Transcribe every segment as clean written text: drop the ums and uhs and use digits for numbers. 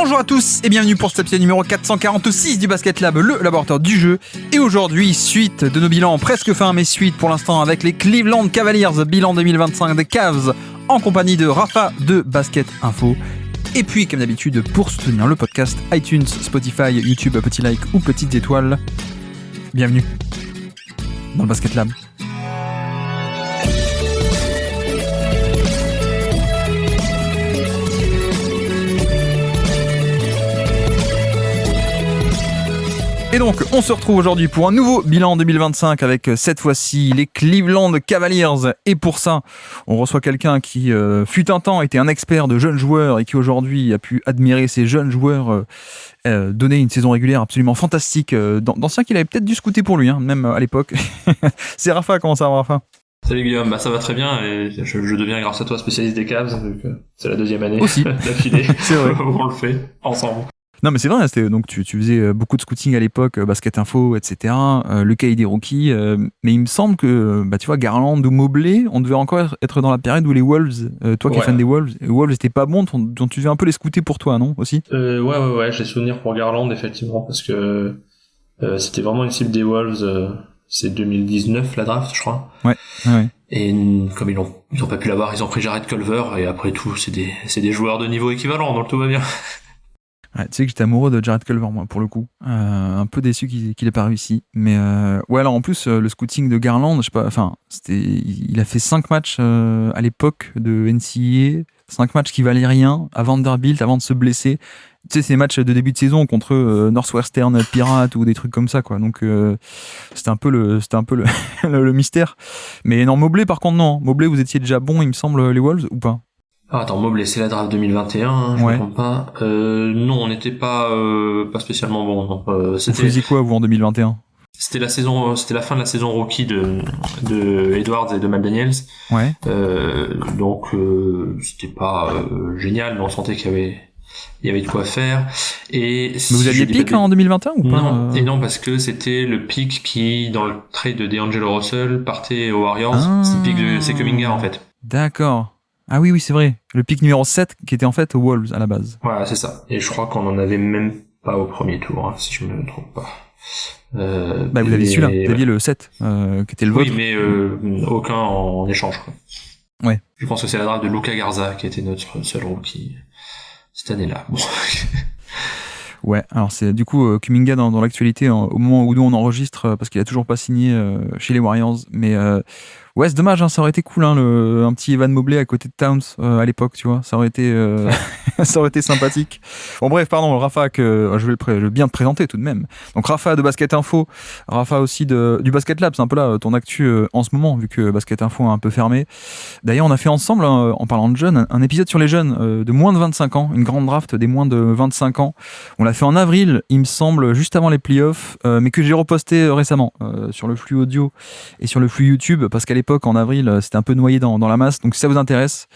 Bonjour à tous et bienvenue pour cet épisode numéro 446 du Basket Lab, le laboratoire du jeu. Et aujourd'hui, suite de nos bilans presque fin, mais suite pour l'instant avec les Cleveland Cavaliers, bilan 2025 des Cavs, en compagnie de Rafa de Basket Info. Et puis, comme d'habitude, pour soutenir le podcast, iTunes, Spotify, YouTube, petit like ou petites étoiles. Bienvenue dans le Basket Lab. Et donc, on se retrouve aujourd'hui pour un nouveau bilan 2025 avec cette fois-ci les Cleveland Cavaliers. Et pour ça, on reçoit quelqu'un qui fut un temps était un expert de jeunes joueurs et qui aujourd'hui a pu admirer ces jeunes joueurs donner une saison régulière absolument fantastique. D'anciens qu'il avait peut-être dû scouter pour lui, hein, même à l'époque. C'est Rafa, comment ça va Rafa ? Salut Guillaume, ça va très bien et je deviens grâce à toi spécialiste des Cavs vu que c'est la deuxième année aussi d'affilée. C'est vrai. On le fait ensemble. Non mais c'est vrai, donc tu faisais beaucoup de scouting à l'époque, Basket Info, etc. Le cahier des rookies, mais il me semble que tu vois Garland ou Mobley, on devait encore être dans la période où les Wolves, toi qui es fan des Wolves, les Wolves étaient pas bons, dont tu devais un peu les scouter pour toi, non aussi? Ouais, j'ai souvenir pour Garland effectivement parce que c'était vraiment une cible des Wolves. C'est 2019 la draft, je crois. Ouais. Et comme ils ont pas pu l'avoir, ils ont pris Jared Culver et après tout, c'est des joueurs de niveau équivalent, donc tout va bien. Ouais, tu sais que j'étais amoureux de Jared Culver, moi, pour le coup. Un peu déçu qu'il ait pas réussi. Mais ouais, alors en plus, le scouting de Garland, je sais pas, enfin, il a fait 5 matchs à l'époque de NCAA, 5 matchs qui valaient rien à Vanderbilt avant de se blesser. Tu sais, ces matchs de début de saison contre Northwestern Pirates ou des trucs comme ça, quoi. Donc, c'était un peu le mystère. Mais non, Mobley, par contre, non. Mobley, vous étiez déjà bon, il me semble, les Wolves, ou pas? Ah, attends, Mobley, c'est la draft 2021, hein, je me trompe pas. Non, on n'était pas spécialement bon. Non. Vous faisiez quoi, vous, en 2021? C'était la fin de la saison rookie de Edwards et de McDaniels. Ouais. Donc, c'était pas génial, mais on sentait qu'il y avait de quoi faire. Et mais vous aviez pick en 2021 ou pas? Non, et non, parce que c'était le pick qui, dans le trade de D'Angelo Russell, partait aux Warriors. C'est le pick de Sekou Minga, en fait. D'accord. Ah oui, c'est vrai. Le pick numéro 7 qui était en fait aux Wolves à la base. Voilà, c'est ça. Et je crois qu'on en avait même pas au premier tour, hein, si je me trompe pas. Vous aviez celui-là, vous aviez le 7, qui était le vôtre. Oui, mais aucun en échange, quoi. Ouais. Je pense que c'est la draft de Luka Garza qui était notre seul rookie cette année-là. Bon. Ouais, alors c'est du coup Kuminga dans l'actualité au moment où nous on enregistre parce qu'il a toujours pas signé chez les Warriors, mais ouais, c'est dommage, hein, ça aurait été cool, hein, un petit Evan Mobley à côté de Towns à l'époque, tu vois, ça aurait été ça aurait été sympathique. Bon bref, pardon, Rafa, que je vais bien te présenter tout de même. Donc Rafa de Basket Info, Rafa aussi du Basket Lab, c'est un peu là ton actu en ce moment vu que Basket Info a un peu fermé. D'ailleurs, on a fait ensemble, en parlant de jeunes, un épisode sur les jeunes de moins de 25 ans, une grande draft des moins de 25 ans. On l'a fait en avril, il me semble, juste avant les playoffs, mais que j'ai reposté récemment sur le flux audio et sur le flux YouTube, parce qu'à l'époque, en avril, c'était un peu noyé dans la masse. Donc si ça vous intéresse,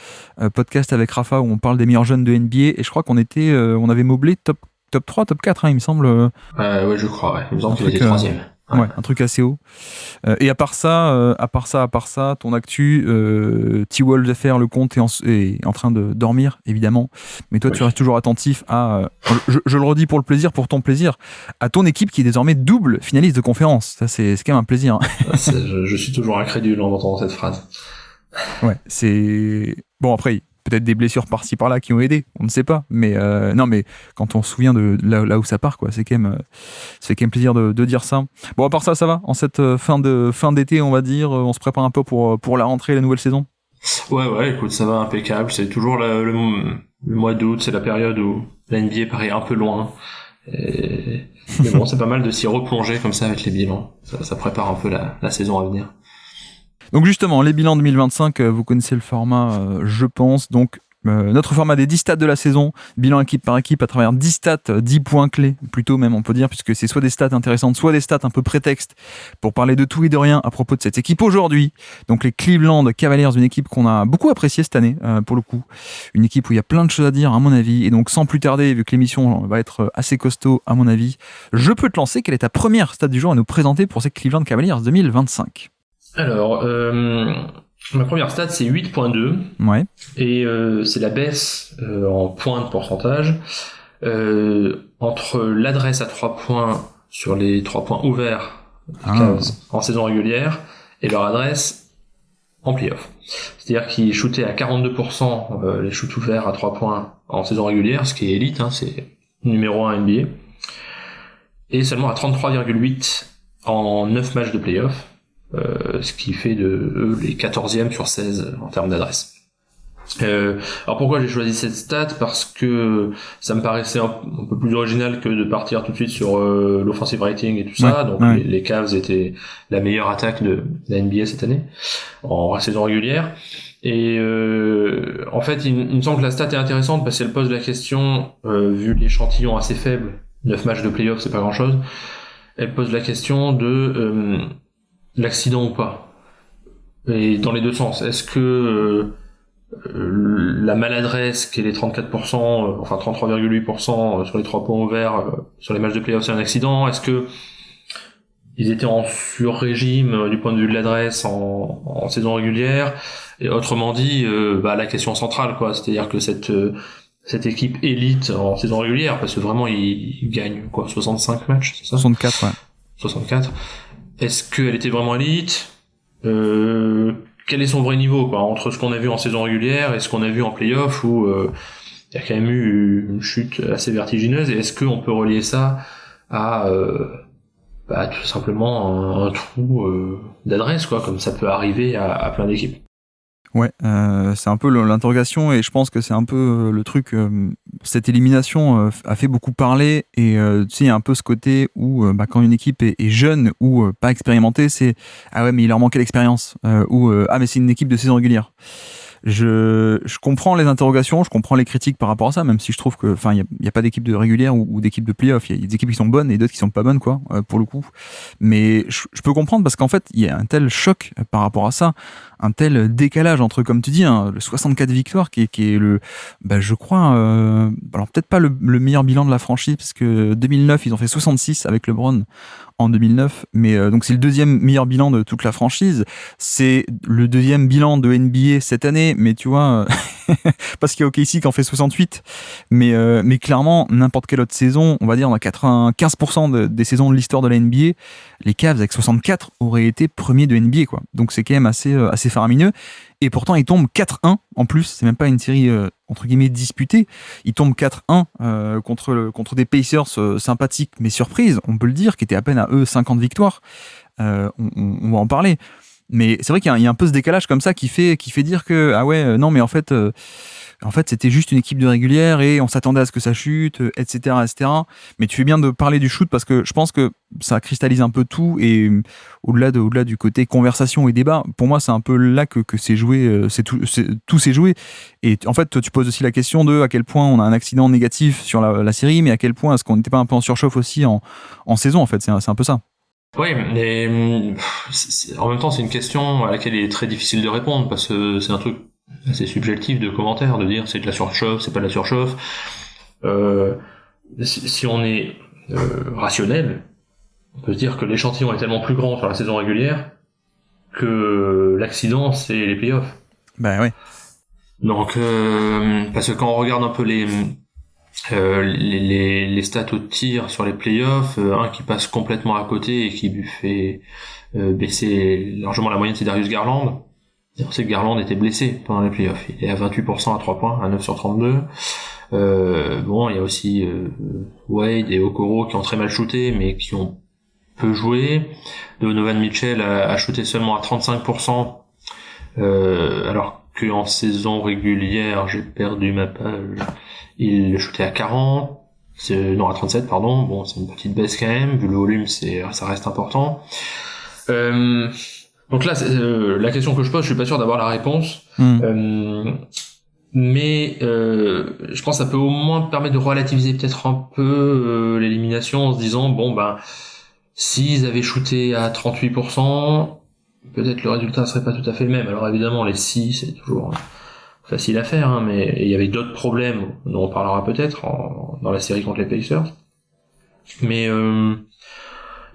podcast avec Rafa où on parle des meilleurs jeunes de NBA, et je crois qu'on avait Mobley top 3, top 4, hein, il me semble. Ouais, je crois, ouais. Il me semble qu'il était troisième. Ouais, un truc assez haut. Et à part ça, ton actu, T-Wolves FR, le compte est en train de dormir, évidemment. Mais toi, tu restes toujours attentif à, je le redis pour le plaisir, pour ton plaisir, à ton équipe qui est désormais double finaliste de conférence. Ça, c'est quand même un plaisir. Je suis toujours incrédule en entendant cette phrase. Ouais, c'est... Bon, après, peut-être des blessures par-ci par-là qui ont aidé, on ne sait pas, mais non, mais quand on se souvient de là où ça part, quoi, ça fait quand même plaisir de dire ça. Bon, à part ça va en cette fin d'été, on va dire, on se prépare un peu pour la rentrée, la nouvelle saison. Ouais, écoute, ça va impeccable. C'est toujours le mois d'août, c'est la période où la NBA paraît un peu loin. Mais bon, c'est pas mal de s'y replonger comme ça avec les bilans. Ça prépare un peu la saison à venir. Donc justement, les bilans 2025, vous connaissez le format, je pense. Donc notre format des 10 stats de la saison, bilan équipe par équipe à travers 10 stats, 10 points clés, plutôt même on peut dire, puisque c'est soit des stats intéressantes, soit des stats un peu prétexte pour parler de tout et de rien à propos de cette équipe aujourd'hui. Donc les Cleveland Cavaliers, une équipe qu'on a beaucoup appréciée cette année, pour le coup. Une équipe où il y a plein de choses à dire à mon avis. Et donc sans plus tarder, vu que l'émission va être assez costaud à mon avis, je peux te lancer. Quelle est ta première stat du jour à nous présenter pour ces Cleveland Cavaliers 2025 ? Alors, ma première stat c'est 8.2. Ouais. Et c'est la baisse en points de pourcentage entre l'adresse à 3 points sur les 3 points ouverts en saison régulière et leur adresse en playoff. C'est-à-dire qu'ils shootaient à 42% les shoots ouverts à 3 points en saison régulière, ce qui est élite, c'est numéro 1 NBA, et seulement à 33,8 en 9 matchs de playoff, ce qui fait de eux les 14e sur 16 en termes d'adresse. Alors pourquoi j'ai choisi cette stat? Parce que ça me paraissait un peu plus original que de partir tout de suite sur l'offensive rating et tout ça. Donc les Cavs étaient la meilleure attaque de la NBA cette année en saison régulière. Et en fait, il me semble que la stat est intéressante parce qu'elle pose la question, vu l'échantillon assez faible, 9 matchs de playoff, c'est pas grand-chose. Elle pose la question de l'accident ou pas. Et dans les deux sens. Est-ce que la maladresse qui est les 34%, enfin 33,8% sur les 3 points ouverts sur les matchs de playoff, c'est un accident? Est-ce que ils étaient en sur-régime du point de vue de l'adresse en saison régulière? Et autrement dit, la question centrale, quoi, c'est-à-dire que cette équipe élite en saison régulière, parce que vraiment ils gagnent 65 matchs, c'est ça? 64, ouais. 64. Est-ce qu'elle était vraiment élite? Quel est son vrai niveau, quoi, entre ce qu'on a vu en saison régulière et ce qu'on a vu en playoff, où il y a quand même eu une chute assez vertigineuse? Et est-ce qu'on peut relier ça à tout simplement un trou d'adresse, quoi, comme ça peut arriver à plein d'équipes? Ouais, c'est un peu l'interrogation, et je pense que c'est un peu le truc. Cette élimination a fait beaucoup parler, et tu sais, il y a un peu ce côté où quand une équipe est jeune ou pas expérimentée, c'est ah ouais, mais il leur manquait l'expérience, ou ah mais c'est une équipe de saison régulière. Je comprends les interrogations, je comprends les critiques par rapport à ça, même si je trouve que, enfin, il y a pas d'équipe de régulière ou d'équipe de playoff. Il y a des équipes qui sont bonnes et d'autres qui sont pas bonnes, quoi, pour le coup. Mais je peux comprendre, parce qu'en fait, il y a un tel choc par rapport à ça, un tel décalage entre, comme tu dis, le 64 victoires qui est le, je crois, alors peut-être pas le meilleur bilan de la franchise, parce que 2009 ils ont fait 66 avec LeBron en 2009, mais donc c'est le deuxième meilleur bilan de toute la franchise. C'est le deuxième bilan de NBA cette année, mais tu vois, parce qu'il y a OKC qui en fait 68, mais clairement, n'importe quelle autre saison, on va dire dans 95% des saisons de l'histoire de la NBA, les Cavs avec 64 auraient été premiers de NBA, quoi. Donc c'est quand même assez faramineux. Et pourtant, ils tombent 4-1 en plus. C'est même pas une série entre guillemets disputée. Ils tombent 4-1 contre des Pacers sympathiques mais surprises, on peut le dire, qui étaient à peine à eux 50 victoires. On va en parler. Mais c'est vrai qu'il y a un peu ce décalage comme ça qui fait dire que ah ouais, non, mais en fait c'était juste une équipe de régulière et on s'attendait à ce que ça chute, etc., etc. Mais tu fais bien de parler du shoot, parce que je pense que ça cristallise un peu tout, et au-delà du côté conversation et débat, pour moi c'est un peu là que c'est joué, tout s'est joué. Et en fait, tu poses aussi la question de à quel point on a un accident négatif sur la série, mais à quel point est-ce qu'on n'était pas un peu en surchauffe aussi en saison, en fait. C'est un peu ça. Oui, mais en même temps, c'est une question à laquelle il est très difficile de répondre, parce que c'est un truc assez subjectif de commentaire, de dire c'est de la surchauffe, c'est pas de la surchauffe. Si on est rationnel, on peut se dire que l'échantillon est tellement plus grand sur la saison régulière que l'accident, c'est les playoffs. Ben ouais. Donc, parce que quand on regarde un peu les stats au tir sur les playoffs, un qui passe complètement à côté et qui lui fait baisser largement la moyenne, c'est Darius Garland. Et on sait que Garland était blessé pendant les playoffs. Il est à 28% à 3 points, à 9 sur 32. Il y a aussi Wade et Okoro qui ont très mal shooté, mais qui ont peu joué. Donovan Mitchell a shooté seulement à 35%, alors qu'en saison régulière, j'ai perdu ma page, il shootait à 40, à 37, pardon. Bon, c'est une petite baisse quand même, vu le volume, ça reste important. Donc là, la question que je pose, je suis pas sûr d'avoir la réponse. Mais je pense que ça peut au moins permettre de relativiser peut-être un peu l'élimination, en se disant s'ils avaient shooté à 38%, peut-être le résultat serait pas tout à fait le même. Alors évidemment, les 6, c'est toujours facile à faire, mais il y avait d'autres problèmes dont on parlera peut-être dans la série contre les Pacers. Mais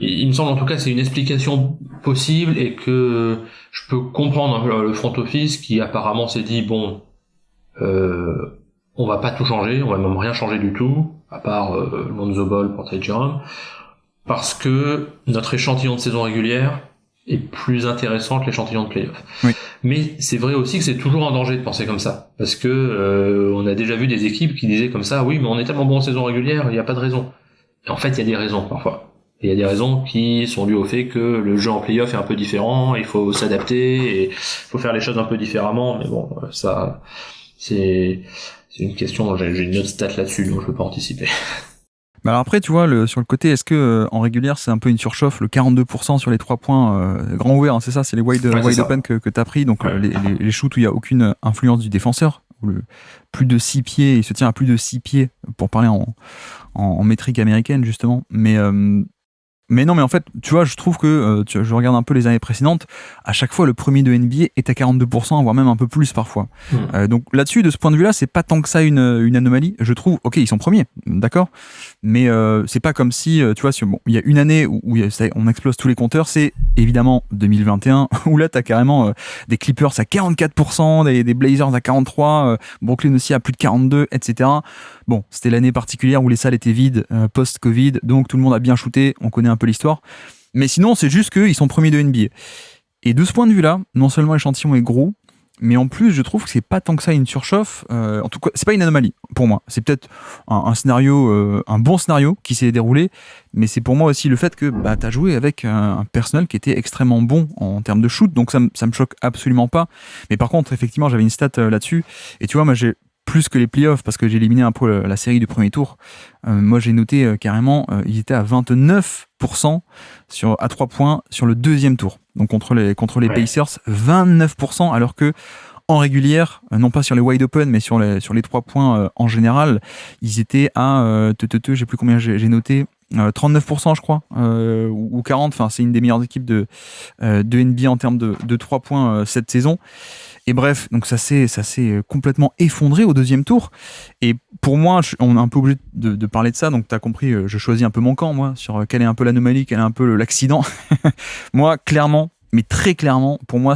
il me semble en tout cas que c'est une explication possible, et que je peux comprendre le front office qui apparemment s'est dit on va pas tout changer, on va même rien changer du tout, à part Lonzo Ball pour Ty Jerome, parce que notre échantillon de saison régulière est plus intéressant que l'échantillon de playoff. Oui. Mais c'est vrai aussi que c'est toujours un danger de penser comme ça, parce que on a déjà vu des équipes qui disaient comme ça, oui, mais on est tellement bon en saison régulière, il n'y a pas de raison. Et en fait, il y a des raisons parfois. Il y a des raisons qui sont dues au fait que le jeu en playoff est un peu différent, il faut s'adapter, et il faut faire les choses un peu différemment, mais bon, ça, c'est une question, j'ai une autre stat là-dessus, donc je peux pas anticiper. Mais alors après, tu vois, sur le côté, est-ce que en régulière, c'est un peu une surchauffe, le 42% sur les 3 points grand ouvert, hein, c'est ça, c'est les wide open que tu as pris, donc les shoots où il n'y a aucune influence du défenseur, où plus de 6 pieds, il se tient à plus de 6 pieds, pour parler en métrique américaine, justement. Mais non, mais en fait, tu vois, je trouve que, je regarde un peu les années précédentes, à chaque fois, le premier de NBA est à 42%, voire même un peu plus parfois. Donc là-dessus, de ce point de vue-là, c'est pas tant que ça une anomalie. Je trouve, ok, ils sont premiers, d'accord, mais c'est pas comme si, tu vois, il y a une année où on explose tous les compteurs, c'est évidemment 2021, où là, t'as carrément des Clippers à 44%, des Blazers à 43%, Brooklyn aussi à plus de 42%, etc. Bon, c'était l'année particulière où les salles étaient vides, post-Covid, donc tout le monde a bien shooté, on connaît un peu l'histoire. Mais sinon, c'est juste qu'ils sont premiers de NBA. Et de ce point de vue-là, non seulement l'échantillon est gros, mais en plus, je trouve que c'est pas tant que ça une surchauffe. En tout cas, c'est pas une anomalie pour moi. C'est peut-être un scénario, un bon scénario qui s'est déroulé, mais c'est pour moi aussi le fait que t'as joué avec un personnel qui était extrêmement bon en termes de shoot, donc ça me choque absolument pas. Mais par contre, effectivement, j'avais une stat là-dessus, et tu vois, moi j'ai plus que les playoffs, parce que j'ai éliminé un peu la série du premier tour. Moi, j'ai noté carrément, ils étaient à 29% à 3 points sur le deuxième tour. Donc contre les Pacers, 29%, alors que en régulière, non pas sur les wide open, mais sur les 3 points en général, ils étaient à, je sais plus combien j'ai noté, 39% je crois, ou 40%, enfin c'est une des meilleures équipes de NBA en termes de 3 points cette saison. Et bref, donc ça s'est complètement effondré au deuxième tour. Et pour moi, on est un peu obligé de parler de ça. Donc t'as compris, je choisis un peu mon camp, moi, sur quelle est un peu l'anomalie, quel est un peu l'accident. Moi, clairement, mais très clairement, pour moi,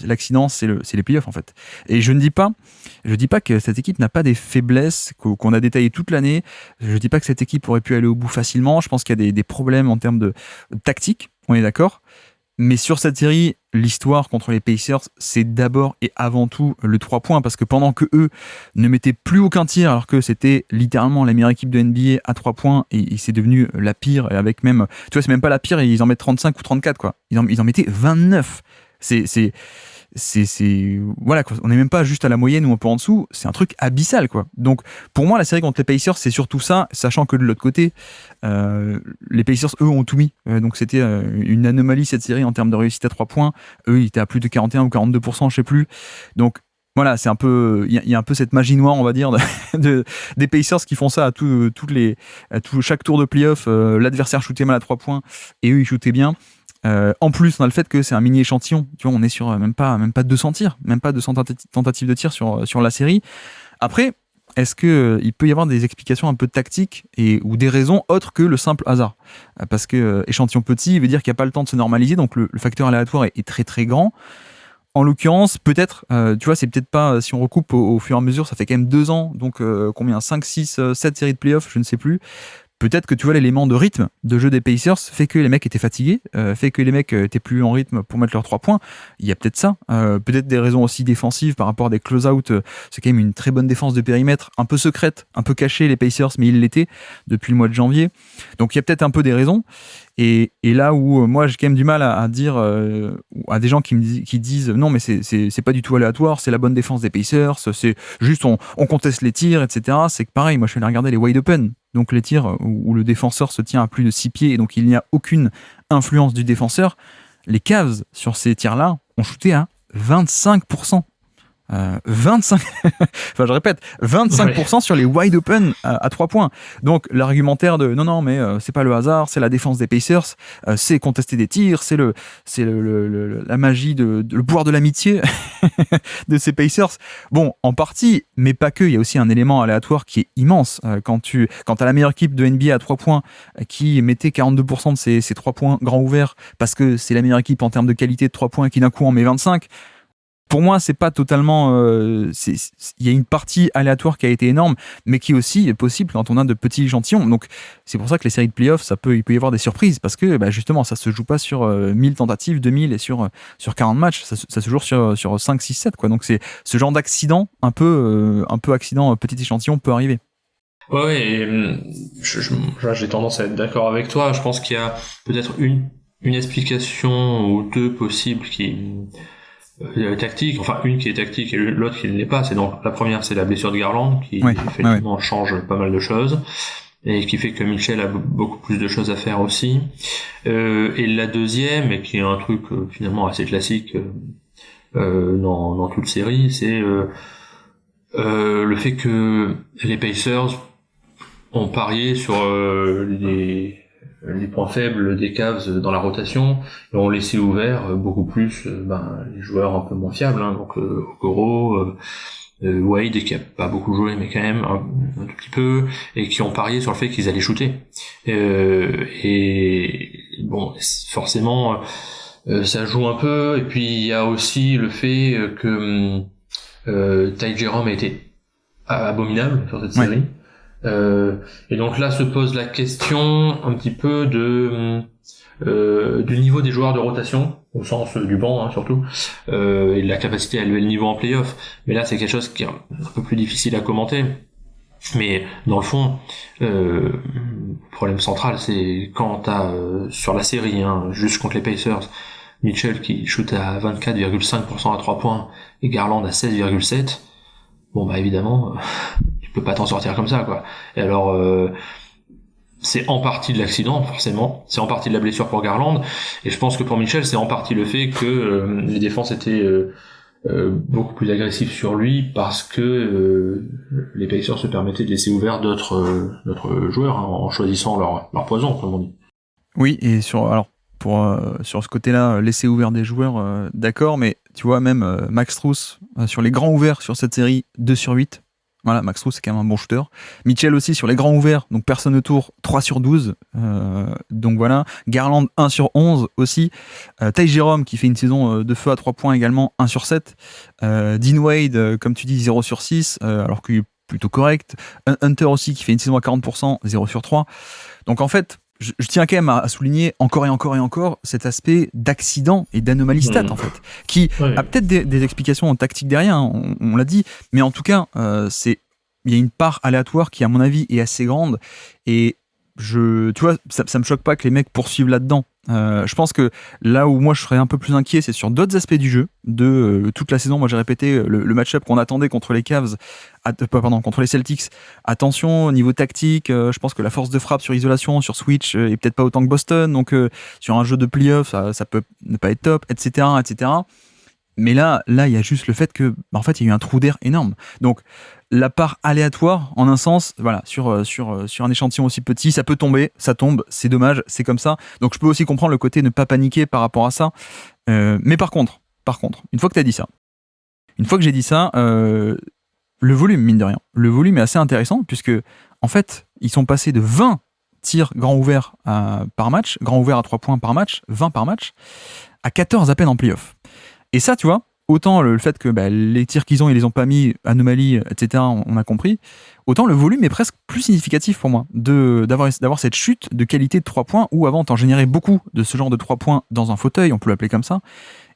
l'accident, c'est les playoffs en fait. Et je dis pas que cette équipe n'a pas des faiblesses qu'on a détaillées toute l'année. Je dis pas que cette équipe aurait pu aller au bout facilement. Je pense qu'il y a des problèmes en termes de tactique. On est d'accord. Mais sur cette série, l'histoire contre les Pacers, c'est d'abord et avant tout le 3 points, parce que pendant que eux ne mettaient plus aucun tir, alors que c'était littéralement la meilleure équipe de NBA à 3 points, et c'est devenu la pire, et avec même, tu vois, c'est même pas la pire, et ils en mettent 35 ou 34, quoi. Ils en mettaient 29. Voilà quoi, on n'est même pas juste à la moyenne ou un peu en dessous, c'est un truc abyssal quoi. Donc pour moi la série contre les Pacers c'est surtout ça, sachant que de l'autre côté les Pacers eux ont tout mis, donc c'était une anomalie cette série en termes de réussite à 3 points, eux ils étaient à plus de 41 ou 42% je sais plus, donc voilà, c'est un peu, il y a un peu cette magie noire, on va dire, des Pacers qui font ça à chaque tour de playoff, l'adversaire shootait mal à 3 points et eux ils shootaient bien. En plus, on a le fait que c'est un mini échantillon. Tu vois, on est sur même pas 200 tirs, même pas 200 tentatives de tir sur la série. Après, est-ce que il peut y avoir des explications un peu tactiques ou des raisons autres que le simple hasard? Parce que échantillon petit, il veut dire qu'il n'y a pas le temps de se normaliser, donc le facteur aléatoire est très très grand. En l'occurrence, peut-être, tu vois, c'est peut-être pas, si on recoupe au fur et à mesure, ça fait quand même 2 ans, donc combien, 5, 6, 7 séries de playoffs, je ne sais plus. Peut-être que tu vois l'élément de rythme de jeu des Pacers fait que les mecs étaient fatigués, fait que les mecs étaient plus en rythme pour mettre leurs 3 points. Il y a peut-être ça, peut-être des raisons aussi défensives par rapport à des close-out. C'est quand même une très bonne défense de périmètre, un peu secrète, un peu cachée les Pacers, mais ils l'étaient depuis le mois de janvier. Donc il y a peut-être un peu des raisons. Et là où moi j'ai quand même du mal à dire à des gens qui disent non mais c'est pas du tout aléatoire, c'est la bonne défense des Pacers, c'est juste on conteste les tirs, etc. C'est que pareil, moi je suis allé regarder les wide open, donc les tirs où le défenseur se tient à plus de 6 pieds et donc il n'y a aucune influence du défenseur. Les Cavs sur ces tirs-là ont shooté à 25%. 25 enfin je répète 25% sur les wide open à 3 points. Donc l'argumentaire de non mais c'est pas le hasard, c'est la défense des Pacers, c'est contester des tirs, c'est la magie le pouvoir de l'amitié de ces Pacers. Bon, en partie, mais pas que, il y a aussi un élément aléatoire qui est immense. Quand t'as la meilleure équipe de NBA à 3 points qui mettait 42% de ses 3 points grands ouverts parce que c'est la meilleure équipe en termes de qualité de 3 points qui d'un coup en met 25. pour moi, c'est pas totalement. Il y a une partie aléatoire qui a été énorme, mais qui aussi est possible quand on a de petits échantillons. Donc, c'est pour ça que les séries de playoffs, il peut y avoir des surprises, parce que justement, ça se joue pas sur 1000 tentatives, 2000 et sur 40 matchs. Ça se joue sur 5, 6, 7. Quoi. Donc, c'est ce genre d'accident, un peu accident, petit échantillon, peut arriver. Ouais, et j'ai tendance à être d'accord avec toi. Je pense qu'il y a peut-être une explication ou deux possibles qui tactique, enfin une qui est tactique et l'autre qui ne l'est pas. C'est donc la première, c'est la blessure de Garland qui effectivement change pas mal de choses et qui fait que Mitchell a beaucoup plus de choses à faire aussi. Et la deuxième, et qui est un truc finalement assez classique dans toute série, c'est le fait que les Pacers ont parié sur les points faibles des Cavs dans la rotation et ont laissé ouvert beaucoup plus les joueurs un peu moins fiables, hein, donc Okoro, Wade qui a pas beaucoup joué mais quand même un tout petit peu, et qui ont parié sur le fait qu'ils allaient shooter, et bon, forcément ça joue un peu. Et puis il y a aussi le fait que Ty Jerome a été abominable sur cette série. Et donc là se pose la question un petit peu du niveau des joueurs de rotation, au sens du banc, hein, surtout, et de la capacité à élever le niveau en play-off. Mais là c'est quelque chose qui est un peu plus difficile à commenter. Mais dans le fond, le problème central, c'est quand t'as sur la série, hein, juste contre les Pacers, Mitchell qui shoot à 24,5% à 3 points et Garland à 16,7%, bon évidemment tu peux pas t'en sortir comme ça, quoi. Et alors c'est en partie de l'accident, forcément, c'est en partie de la blessure pour Garland, et je pense que pour Mitchell c'est en partie le fait que les défenses étaient beaucoup plus agressives sur lui, parce que les Pacers se permettaient de laisser ouvert d'autres joueurs, hein, en choisissant leur poison, comme on dit. Oui, et sur ce côté-là, laisser ouvert des joueurs, d'accord, mais tu vois, même Max Strus, sur les grands ouverts sur cette série, 2/8. Voilà, Max Strus, c'est quand même un bon shooter. Mitchell aussi sur les grands ouverts, donc personne autour, 3/12. Donc voilà. Garland, 1/11 aussi. Ty Jerome, qui fait une saison de feu à 3 points également, 1/7. Dean Wade, comme tu dis, 0/6, alors qu'il est plutôt correct. Hunter aussi, qui fait une saison à 40%, 0/3. Donc en fait, je tiens quand même à souligner encore et encore et encore cet aspect d'accident et d'anomalie stat, en fait, qui a peut-être des explications tactiques derrière, hein, on l'a dit, mais en tout cas, il y a une part aléatoire qui, à mon avis, est assez grande, et tu vois, ça me choque pas que les mecs poursuivent là-dedans. Je pense que là où moi je serais un peu plus inquiet, c'est sur d'autres aspects du jeu. Toute la saison, moi j'ai répété le match-up qu'on attendait contre les Cavs, contre les Celtics. Attention au niveau tactique, je pense que la force de frappe sur isolation, sur switch, est peut-être pas autant que Boston, donc sur un jeu de play-off, ça peut ne pas être top, etc., etc. Mais là, il y a juste le fait que, en fait, il y a eu un trou d'air énorme. Donc, la part aléatoire, en un sens, voilà, sur un échantillon aussi petit, ça peut tomber, ça tombe, c'est dommage, c'est comme ça. Donc, je peux aussi comprendre le côté ne pas paniquer par rapport à ça. Mais par contre, une fois que j'ai dit ça, le volume, mine de rien, le volume est assez intéressant, puisque, en fait, ils sont passés de 20 tirs grands ouverts par match, grands ouverts à 3 points par match, 20 par match, à 14 à peine en play-off. Et ça, tu vois, autant le fait que les tirs qu'ils ont, ils les ont pas mis, anomalie, etc., on a compris, autant le volume est presque plus significatif pour moi, d'avoir cette chute de qualité de 3 points, où avant, t'en générais beaucoup de ce genre de 3 points dans un fauteuil, on peut l'appeler comme ça,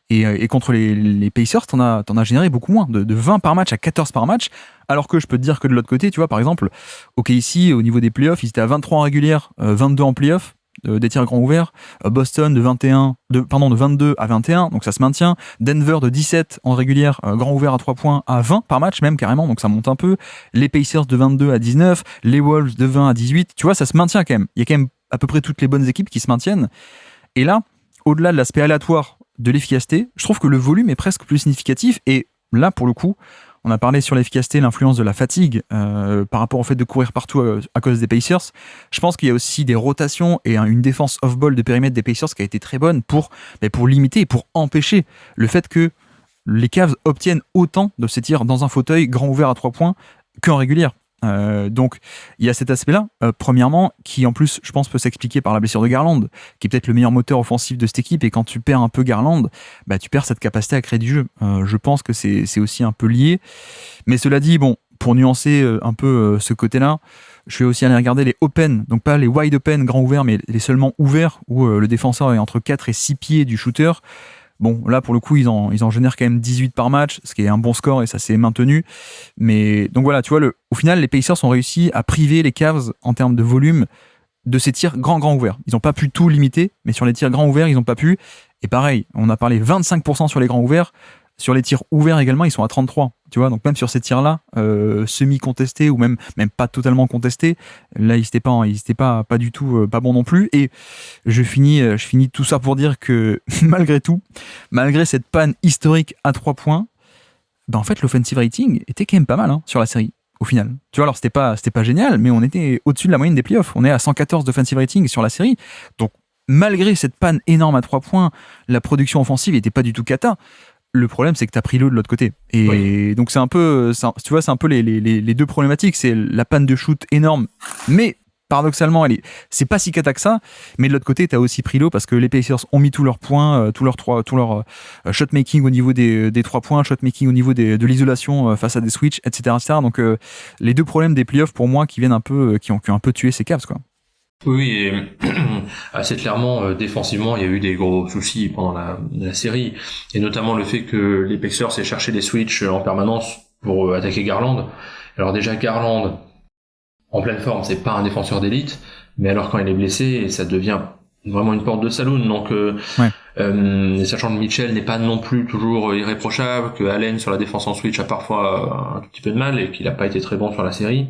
et contre les Pacers, t'en as généré beaucoup moins, de 20 par match à 14 par match, alors que je peux te dire que de l'autre côté, tu vois, par exemple, OKC, au niveau des playoffs, ils étaient à 23 en régulière, 22 en playoffs, des tirs grands ouverts. Boston de 22 à 21, donc ça se maintient. Denver de 17 en régulière, grand ouvert à 3 points, à 20 par match même carrément, donc ça monte un peu. Les Pacers de 22 à 19, les Wolves de 20 à 18, tu vois, ça se maintient quand même. Il y a quand même à peu près toutes les bonnes équipes qui se maintiennent. Et là, au-delà de l'aspect aléatoire de l'efficacité, je trouve que le volume est presque plus significatif, et là, pour le coup, on a parlé sur l'efficacité, l'influence de la fatigue par rapport au fait de courir partout à cause des Pacers. Je pense qu'il y a aussi des rotations et une défense off-ball de périmètre des Pacers qui a été très bonne pour limiter et pour empêcher le fait que les Cavs obtiennent autant de ces tirs dans un fauteuil grand ouvert à 3 points qu'en régulière. Donc il y a cet aspect-là, premièrement, qui en plus, je pense, peut s'expliquer par la blessure de Garland, qui est peut-être le meilleur moteur offensif de cette équipe, et quand tu perds un peu Garland, bah, tu perds cette capacité à créer du jeu. Je pense que c'est aussi un peu lié. Mais cela dit, bon, pour nuancer un peu ce côté-là, je vais aussi aller regarder les open, donc pas les wide open, grands ouverts, mais les seulement ouverts, où le défenseur est entre 4 et 6 pieds du shooter. Bon, là, pour le coup, ils en génèrent quand même 18 par match, ce qui est un bon score, et ça s'est maintenu. Mais donc voilà, tu vois, au final, les Pacers ont réussi à priver les Cavs en termes de volume de ces tirs grands ouverts. Ils n'ont pas pu tout limiter, mais sur les tirs grands ouverts, ils n'ont pas pu. Et pareil, on a parlé 25% sur les grands ouverts. Sur les tirs ouverts également, ils sont à 33. Tu vois, donc même sur ces tirs-là, semi-contestés ou même pas totalement contestés, là, ils n'étaient pas du tout pas bons non plus. Et je finis tout ça pour dire que malgré tout, malgré cette panne historique à 3 points, ben en fait, l'offensive rating était quand même pas mal sur la série, au final. Tu vois, alors c'était pas génial, mais on était au-dessus de la moyenne des playoffs. On est à 114 d'offensive rating sur la série. Donc, malgré cette panne énorme à 3 points, la production offensive n'était pas du tout cata. Le problème, c'est que tu as pris l'eau de l'autre côté. Et oui. Donc, c'est un peu, tu vois, c'est un peu les deux problématiques. C'est la panne de shoot énorme, mais paradoxalement, c'est pas si cata que ça. Mais de l'autre côté, tu as aussi pris l'eau parce que les Pacers ont mis tous leurs points, tout leur shot making au niveau des 3 points, shot making au niveau de l'isolation face à des switches, etc. Donc, les deux problèmes des playoffs, pour moi, qui ont un peu tué ces Cavs, quoi. Oui, et assez clairement, défensivement, il y a eu des gros soucis pendant la série, et notamment le fait que les Pacers aient cherché des switches en permanence pour attaquer Garland. Alors déjà, Garland, en pleine forme, c'est pas un défenseur d'élite, mais alors quand il est blessé, ça devient vraiment une porte de saloon. Donc, sachant que Mitchell n'est pas non plus toujours irréprochable, que Allen sur la défense en switch a parfois un tout petit peu de mal, et qu'il a pas été très bon sur la série.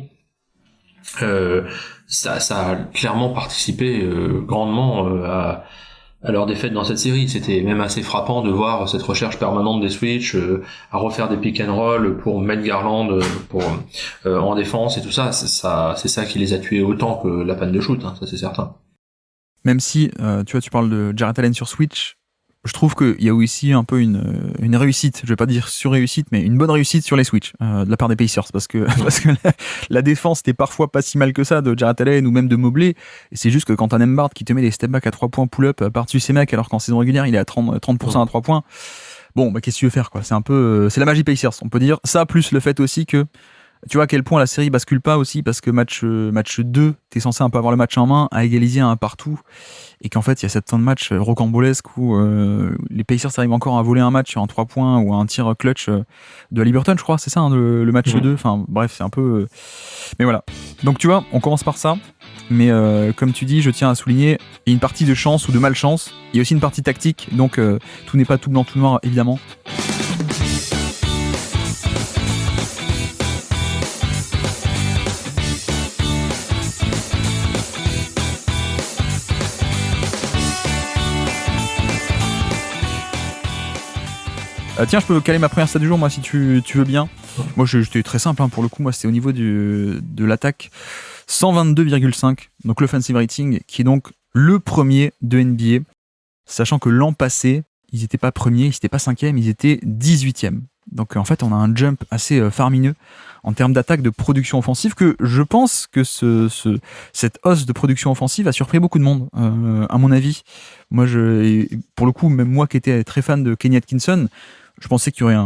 Ça a clairement participé grandement à leur défaite dans cette série. C'était même assez frappant de voir cette recherche permanente des switches, à refaire des pick and roll pour mettre Garland en défense et tout ça. C'est ça qui les a tués autant que la panne de shoot, ça c'est certain. Même si, tu vois, tu parles de Jarrett Allen sur switch, je trouve qu'il y a aussi un peu une réussite, je vais pas dire sur-réussite, mais une bonne réussite sur les switches de la part des Pacers, parce que la défense n'était parfois pas si mal que ça de Jarrett Allen ou même de Mobley, et c'est juste que quand t'as Nembhard qui te met des step-back à 3 points pull-up par-dessus ces mecs, alors qu'en saison régulière il est à 30% à 3 points, bon, bah qu'est-ce que tu veux faire, quoi. C'est un peu, c'est la magie Pacers, on peut dire. Ça, plus le fait aussi que tu vois à quel point la série bascule pas aussi, parce que match 2, t'es censé un peu avoir le match en main, à égaliser un partout, et qu'en fait il y a cette fin de match rocambolesque où les Pacers arrivent encore à voler un match sur un 3 points ou un tir clutch de Liberton, je crois, c'est ça, le match 2, enfin bref, c'est un peu... Mais voilà, donc tu vois, on commence par ça, mais comme tu dis, je tiens à souligner, il y a une partie de chance ou de malchance, il y a aussi une partie tactique, donc tout n'est pas tout blanc, tout noir, évidemment. Tiens, je peux caler ma première stat du jour, moi, si tu veux bien. Moi, j'étais très simple, pour le coup. Moi, c'était au niveau de l'attaque. 122,5, donc l'offensive rating, qui est donc le premier de NBA. Sachant que l'an passé, ils n'étaient pas premiers, ils n'étaient pas cinquième, ils étaient 18e. Donc, en fait, on a un jump assez faramineux en termes d'attaque, de production offensive, que je pense que cette hausse de production offensive a surpris beaucoup de monde, à mon avis. Moi, pour le coup, même moi qui étais très fan de Kenny Atkinson, je pensais qu'il y aurait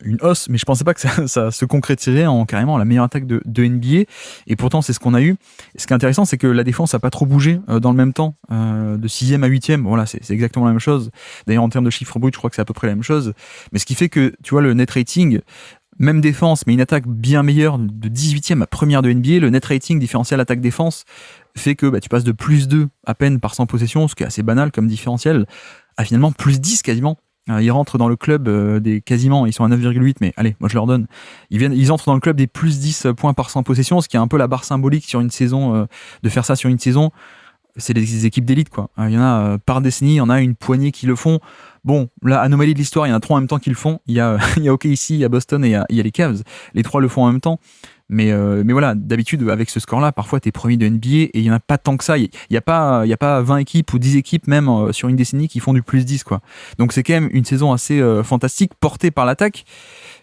une hausse, mais je pensais pas que ça se concrétiserait en carrément la meilleure attaque de NBA. Et pourtant, c'est ce qu'on a eu. Et ce qui est intéressant, c'est que la défense n'a pas trop bougé dans le même temps, de 6e à 8e. Voilà, c'est exactement la même chose. D'ailleurs, en termes de chiffres bruts, je crois que c'est à peu près la même chose. Mais ce qui fait que, tu vois, le net rating, même défense, mais une attaque bien meilleure, de 18e à première de NBA, le net rating différentiel attaque-défense fait que tu passes de plus 2 à peine par 100 possessions, ce qui est assez banal comme différentiel, à finalement plus 10 quasiment. Ils rentrent dans le club des quasiment, ils sont à 9,8, mais allez, moi je leur donne. Ils entrent dans le club des plus 10 points par 100 possessions, ce qui est un peu la barre symbolique sur une saison, de faire ça sur une saison. C'est des équipes d'élite, quoi. Il y en a par décennie, il y en a une poignée qui le font. Bon, la anomalie de l'histoire, il y en a 3 en même temps qui le font. Il y a OKC, il y a Boston et il y a les Cavs. Les 3 le font en même temps. Mais voilà, d'habitude, avec ce score-là, parfois, t'es premier de NBA et il y en a pas tant que ça. Il y a pas 20 équipes ou 10 équipes, même sur une décennie, qui font du plus 10, quoi. Donc, c'est quand même une saison assez fantastique, portée par l'attaque.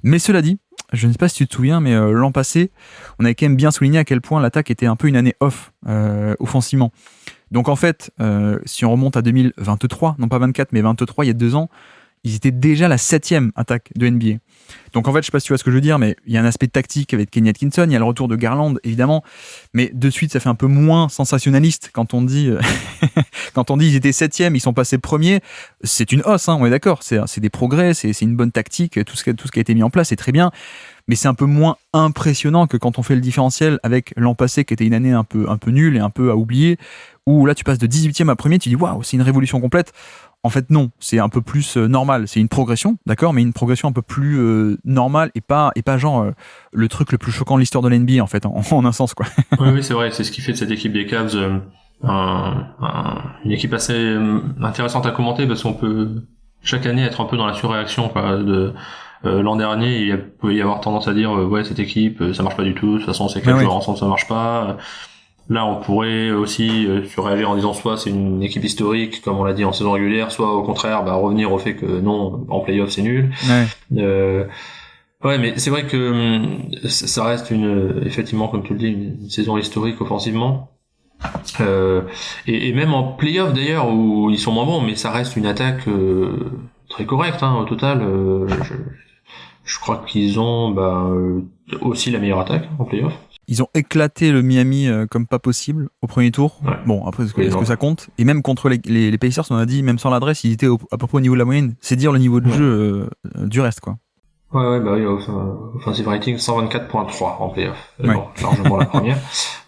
Mais cela dit, je ne sais pas si tu te souviens, mais l'an passé, on avait quand même bien souligné à quel point l'attaque était un peu une année off, offensivement. Donc, en fait, si on remonte à 2023, non pas 24, mais 23, il y a 2 ans, ils étaient déjà la 7e attaque de NBA. Donc en fait, je sais pas si tu vois ce que je veux dire, mais il y a un aspect tactique avec Kenny Atkinson, il y a le retour de Garland, évidemment, mais de suite, ça fait un peu moins sensationnaliste quand on dit ils étaient 7e, ils sont passés premiers. C'est une hausse, hein, on est d'accord, c'est des progrès, c'est une bonne tactique, tout ce qui a été mis en place, c'est très bien, mais c'est un peu moins impressionnant que quand on fait le différentiel avec l'an passé, qui était une année un peu nulle et un peu à oublier, où là, tu passes de 18e à premier, tu dis waouh, c'est une révolution complète. En fait, non, c'est un peu plus normal. C'est une progression, d'accord, mais une progression un peu plus normale et pas genre le truc le plus choquant de l'histoire de l'NBA, en fait, en un sens, quoi. Oui, c'est vrai, c'est ce qui fait de cette équipe des Cavs une équipe assez intéressante à commenter, parce qu'on peut chaque année être un peu dans la surréaction, quoi. L'an dernier, il peut y avoir tendance à dire ouais, cette équipe, ça marche pas du tout, de toute façon, c'est 4 joueurs ensemble, ça marche pas. Là, on pourrait aussi surréagir en disant soit c'est une équipe historique, comme on l'a dit en saison régulière, soit au contraire revenir au fait que non, en play-off c'est nul. Ouais, mais c'est vrai que ça reste effectivement, comme tu le dis, une saison historique offensivement. Et même en play-off d'ailleurs, où ils sont moins bons, mais ça reste une attaque très correcte, hein, au total. Je crois qu'ils ont aussi la meilleure attaque en play-off. Ils ont éclaté le Miami comme pas possible au premier tour. Ouais. Bon, après, est-ce que ça compte? Et même contre les Pacers, on a dit, même sans l'adresse, ils étaient à peu près au niveau de la moyenne. C'est dire le niveau de jeu du reste, quoi. Ouais, oui, offensive rating 124.3 en playoff. Bon, largement la première.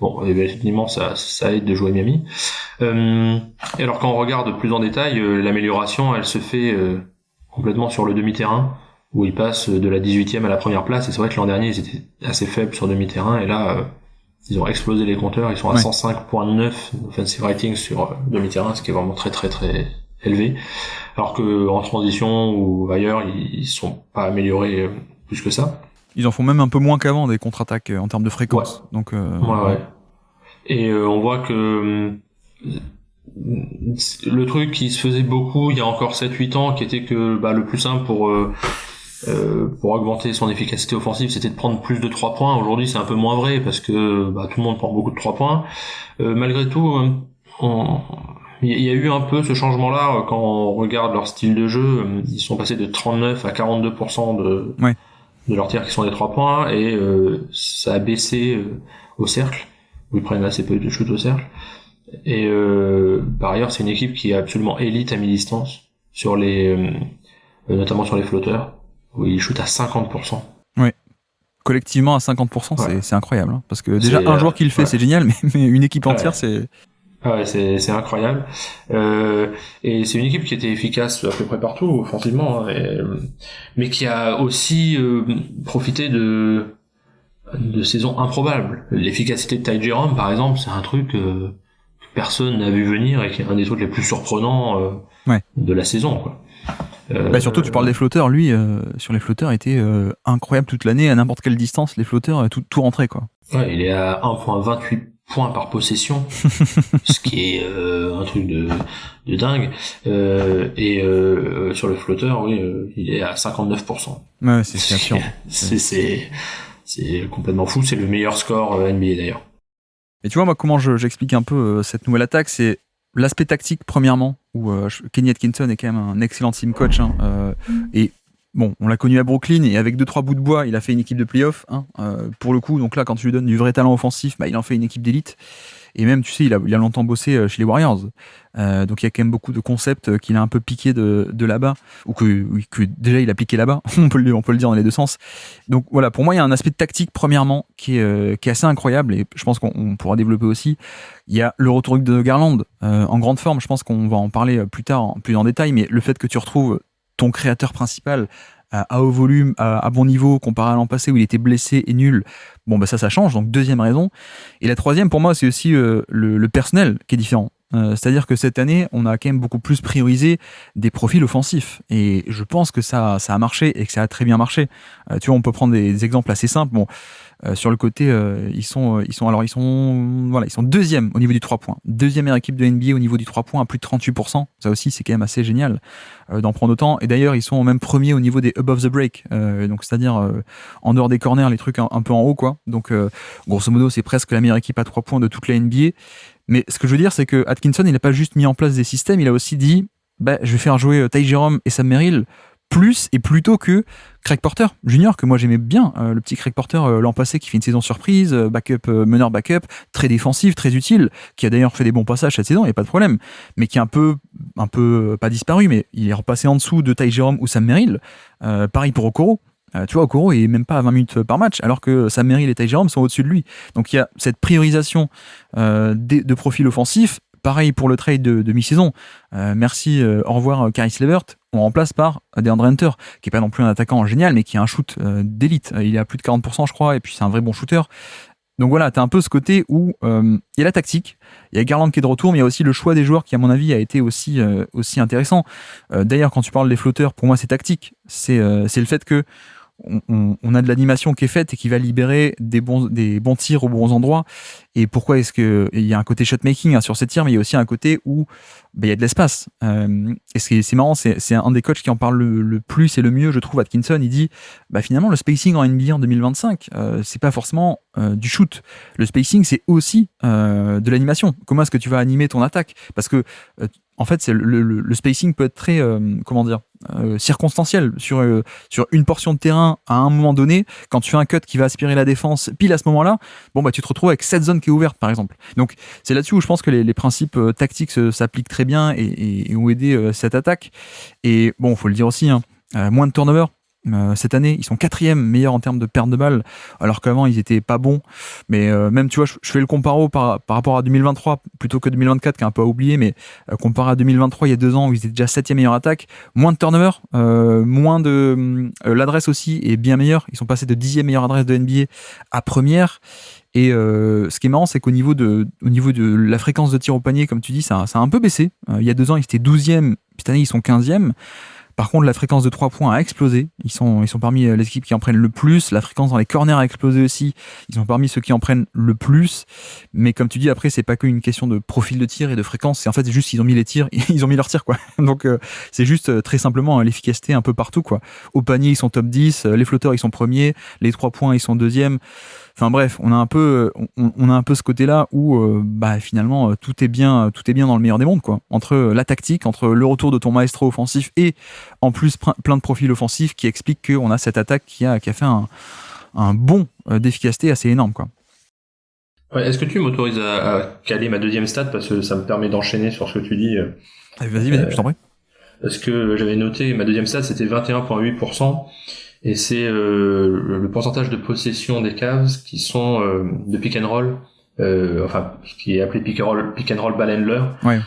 Bon, effectivement, ça aide de jouer Miami. Et alors, quand on regarde plus en détail, l'amélioration, elle se fait complètement sur le demi-terrain, où ils passent de la 18e à la première place, et c'est vrai que l'an dernier ils étaient assez faibles sur demi-terrain, et là ils ont explosé les compteurs, ils sont à 105.9 offensive rating sur demi-terrain, ce qui est vraiment très très très élevé, alors que en transition ou ailleurs ils sont pas améliorés plus que ça. Ils en font même un peu moins qu'avant des contre-attaques en termes de fréquence. Ouais. Donc ouais. Et on voit que le truc qui se faisait beaucoup il y a encore 7-8 ans, qui était que le plus simple pour augmenter son efficacité offensive, c'était de prendre plus de 3 points. Aujourd'hui, c'est un peu moins vrai, parce que tout le monde prend beaucoup de 3 points. Malgré tout, il y a eu un peu ce changement-là quand on regarde leur style de jeu. Ils sont passés de 39 à 42% de leurs tirs qui sont des 3 points, et ça a baissé au cercle, où ils prennent assez peu de shoots au cercle. Et par ailleurs, c'est une équipe qui est absolument élite à mi-distance, sur notamment sur les flotteurs, où ils shootent à 50%. Oui. Collectivement à 50%, c'est incroyable, hein, parce que déjà un joueur qui le fait, c'est génial, mais une équipe entière, c'est... Ouais, c'est incroyable. Et c'est une équipe qui était efficace à peu près partout offensivement, mais qui a aussi profité de saisons improbables. L'efficacité de Ty Jerome, par exemple, c'est un truc que personne n'a vu venir, et qui est un des trucs les plus surprenants de la saison, quoi. Surtout, tu parles des flotteurs. Lui, sur les flotteurs, était incroyable toute l'année, à n'importe quelle distance, les flotteurs, tout rentré, quoi. Ouais, il est à 1,28 points par possession, ce qui est un truc de dingue. Et sur le flotteur, il est à 59%. Ouais, c'est sûr. C'est complètement fou. C'est le meilleur score NBA d'ailleurs. Et tu vois, moi, comment j'explique un peu cette nouvelle attaque, c'est l'aspect tactique, premièrement, où Kenny Atkinson est quand même un excellent team coach, hein, et bon, on l'a connu à Brooklyn, et avec 2-3 bouts de bois, il a fait une équipe de play-off, hein, pour le coup. Donc là, quand tu lui donnes du vrai talent offensif, il en fait une équipe d'élite. Et même, tu sais, il a longtemps bossé chez les Warriors. Donc il y a quand même beaucoup de concepts qu'il a un peu piqué de là-bas, ou que déjà il a piqué là-bas, on peut le dire dans les deux sens. Donc voilà, pour moi, il y a un aspect tactique, premièrement, qui est assez incroyable, et je pense qu'on pourra développer aussi. Il y a le retour de Garland en grande forme, je pense qu'on va en parler plus tard, plus en détail, mais le fait que tu retrouves ton créateur principal à haut volume, à bon niveau, comparé à l'an passé où il était blessé et nul, ça change, donc deuxième raison. Et la troisième, pour moi, c'est aussi le personnel qui est différent. C'est-à-dire que cette année, on a quand même beaucoup plus priorisé des profils offensifs, et je pense que ça a marché, et que ça a très bien marché. Tu vois, on peut prendre des exemples assez simples. Sur le côté, ils sont deuxième au niveau du 3 points. Deuxième meilleure équipe de NBA au niveau du 3 points à plus de 38%. Ça aussi, c'est quand même assez génial d'en prendre autant. Et d'ailleurs, ils sont même premiers au niveau des above the break. Donc, c'est-à-dire en dehors des corners, les trucs un peu en haut, quoi. Donc, grosso modo, c'est presque la meilleure équipe à 3 points de toute la NBA. Mais ce que je veux dire, c'est que Atkinson, il n'a pas juste mis en place des systèmes, il a aussi dit, je vais faire jouer Ty Jerome et Sam Merrill plus et plutôt que Craig Porter Junior, que moi j'aimais bien, le petit Craig Porter l'an passé qui fait une saison surprise, meneur backup, très défensif, très utile, qui a d'ailleurs fait des bons passages cette saison, il n'y a pas de problème, mais qui est un peu pas disparu, mais il est repassé en dessous de Ty Jerome ou Sam Merrill. Pareil pour Okoro. Tu vois, Okoro est même pas à 20 minutes par match, alors que Sam Merrill et Ty Jerome sont au-dessus de lui. Donc il y a cette priorisation de profil offensif. Pareil pour le trade de mi-saison. Merci, au revoir Caris LeVert. On remplace par DeAndre Hunter, qui est pas non plus un attaquant génial, mais qui a un shoot d'élite. Il est à plus de 40%, je crois, et puis c'est un vrai bon shooter. Donc voilà, t'as un peu ce côté où il y a la tactique, il y a Garland qui est de retour, mais il y a aussi le choix des joueurs qui, à mon avis, a été aussi intéressant. D'ailleurs, quand tu parles des flotteurs, pour moi, c'est tactique. C'est le fait que on a de l'animation qui est faite et qui va libérer des bons tirs aux bons endroits. Et pourquoi est-ce que il y a un côté shotmaking sur ces tirs, mais il y a aussi un côté où il y a de l'espace. Et c'est marrant, c'est un des coachs qui en parle le plus et le mieux, je trouve. Atkinson, il dit finalement le spacing en NBA en 2025, c'est pas forcément du shoot. Le spacing, c'est aussi de l'animation. Comment est-ce que tu vas animer ton attaque? Parce que en fait, le spacing peut être très, circonstanciel sur une portion de terrain à un moment donné. Quand tu fais un cut qui va aspirer la défense, pile à ce moment-là, tu te retrouves avec cette zone qui est ouverte, par exemple. Donc, c'est là-dessus où je pense que les principes tactiques s'appliquent très bien et ont aidé cette attaque. Et bon, faut le dire aussi, moins de turnover. Cette année, ils sont 4e meilleur en termes de perte de balles, alors qu'avant ils étaient pas bons. Mais même, tu vois, je fais le comparo par rapport à 2023 plutôt que 2024, qui est un peu à oublier, mais comparé à 2023, il y a 2 ans où ils étaient déjà 7e meilleure attaque, moins de turnover, moins de l'adresse aussi est bien meilleure. Ils sont passés de 10e meilleure adresse de NBA à première. Et ce qui est marrant, c'est qu'au niveau de la fréquence de tir au panier, comme tu dis, ça a un peu baissé. Il y a 2 ans, ils étaient 12e, cette année, ils sont 15e. Par contre, la fréquence de 3 points a explosé. Ils sont parmi les équipes qui en prennent le plus. La fréquence dans les corners a explosé aussi. Ils sont parmi ceux qui en prennent le plus. Mais comme tu dis, après, c'est pas qu'une question de profil de tir et de fréquence. C'est en fait juste qu'ils ont mis les tirs, ils ont mis leurs tirs, quoi. Donc, c'est juste très simplement l'efficacité un peu partout, quoi. Au panier, ils sont top 10. Les flotteurs, ils sont premiers. Les 3 points, ils sont 2e. Enfin bref, on a un peu ce côté-là où finalement tout est bien dans le meilleur des mondes, quoi. Entre la tactique, entre le retour de ton maestro offensif et en plus plein de profils offensifs qui expliquent qu'on a cette attaque qui a fait un bond d'efficacité assez énorme, quoi. Ouais, est-ce que tu m'autorises à caler ma deuxième stat, parce que ça me permet d'enchaîner sur ce que tu dis. Vas-y, je t'en prie. Parce que j'avais noté, ma deuxième stat c'était 21,8%. Et c'est le pourcentage de possession des Cavs qui sont de pick and roll, ce qui est appelé pick and roll ball handler. Ouais.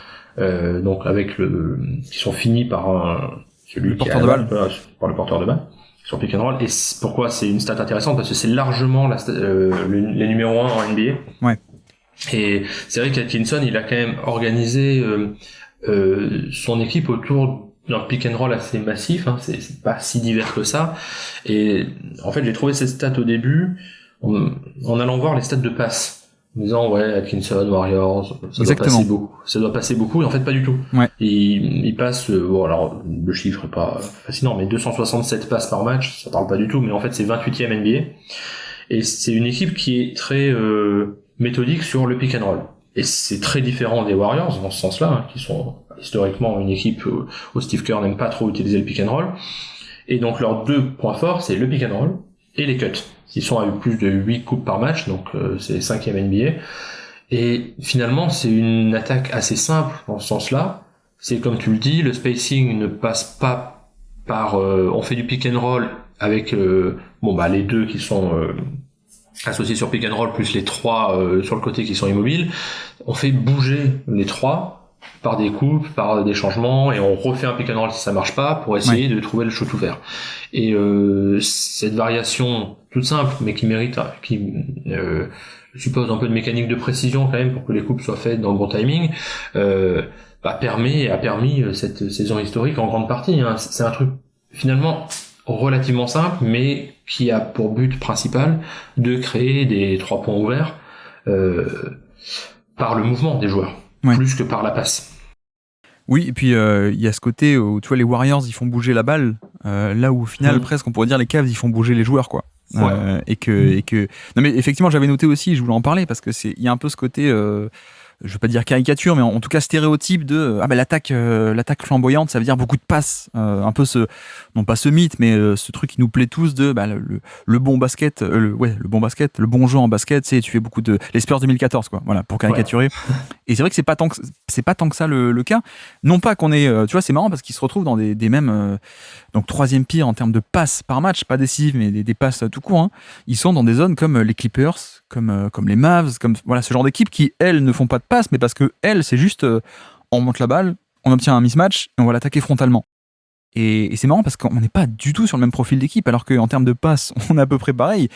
Donc qui sont finis par celui qui porteur de balle, par le porteur de balle sur pick and roll. Et pourquoi c'est une stat intéressante? Parce que c'est largement les numéros 1 en NBA. Ouais. Et c'est vrai qu'Atkinson, il a quand même organisé son équipe autour d'un pick and roll assez massif, c'est pas si divers que ça. Et en fait, j'ai trouvé ces stats au début en allant voir les stats de passe, en disant Atkinson, Warriors, ça doit passer beaucoup, et en fait pas du tout. Ouais. Il passe, alors le chiffre est pas fascinant, mais 267 passes par match, ça parle pas du tout, mais en fait c'est 28e NBA, et c'est une équipe qui est très méthodique sur le pick and roll. Et c'est très différent des Warriors dans ce sens-là, qui sont historiquement une équipe où Steve Kerr n'aime pas trop utiliser le pick and roll. Et donc leurs 2 points forts, c'est le pick and roll et les cuts. Ils sont à plus de 8 coupes par match, donc c'est 5e NBA. Et finalement, c'est une attaque assez simple dans ce sens-là. C'est comme tu le dis, le spacing ne passe pas par... on fait du pick and roll avec les 2 qui sont... associés sur pick and roll plus les 3 sur le côté qui sont immobiles, on fait bouger les 3 par des coupes, par des changements, et on refait un pick and roll si ça marche pas pour essayer de trouver le shoot ouvert. Et cette variation toute simple mais qui mérite, qui suppose un peu de mécanique de précision quand même pour que les coupes soient faites dans le bon timing, a permis cette saison historique en grande partie. C'est un truc finalement relativement simple, mais qui a pour but principal de créer des 3 points ouverts par le mouvement des joueurs, plus que par la passe. Oui, et puis il y a ce côté où tu vois les Warriors ils font bouger la balle, là où au final presque on pourrait dire les Cavs ils font bouger les joueurs quoi. Et que non mais effectivement j'avais noté aussi, je voulais en parler parce que il y a un peu ce côté je veux pas dire caricature, mais en tout cas stéréotype de l'attaque flamboyante, ça veut dire beaucoup de passes, un peu non pas ce mythe, mais ce truc qui nous plaît tous de le bon basket, le bon jeu en basket, c'est tu fais beaucoup de les Spurs 2014 quoi, voilà pour caricaturer. Ouais. Et c'est vrai que c'est pas tant que ça le cas. Non pas qu'on est, tu vois, c'est marrant parce qu'ils se retrouvent dans des mêmes donc 3e pire en termes de passes par match, pas décisives mais des passes tout court. Hein. Ils sont dans des zones comme les Clippers, comme les Mavs, comme voilà ce genre d'équipes qui elles ne font pas de passes, mais parce que elles c'est juste on monte la balle, on obtient un mismatch et on va l'attaquer frontalement. Et c'est marrant parce qu'on n'est pas du tout sur le même profil d'équipe, alors qu'en termes de passes, on est à peu près pareil.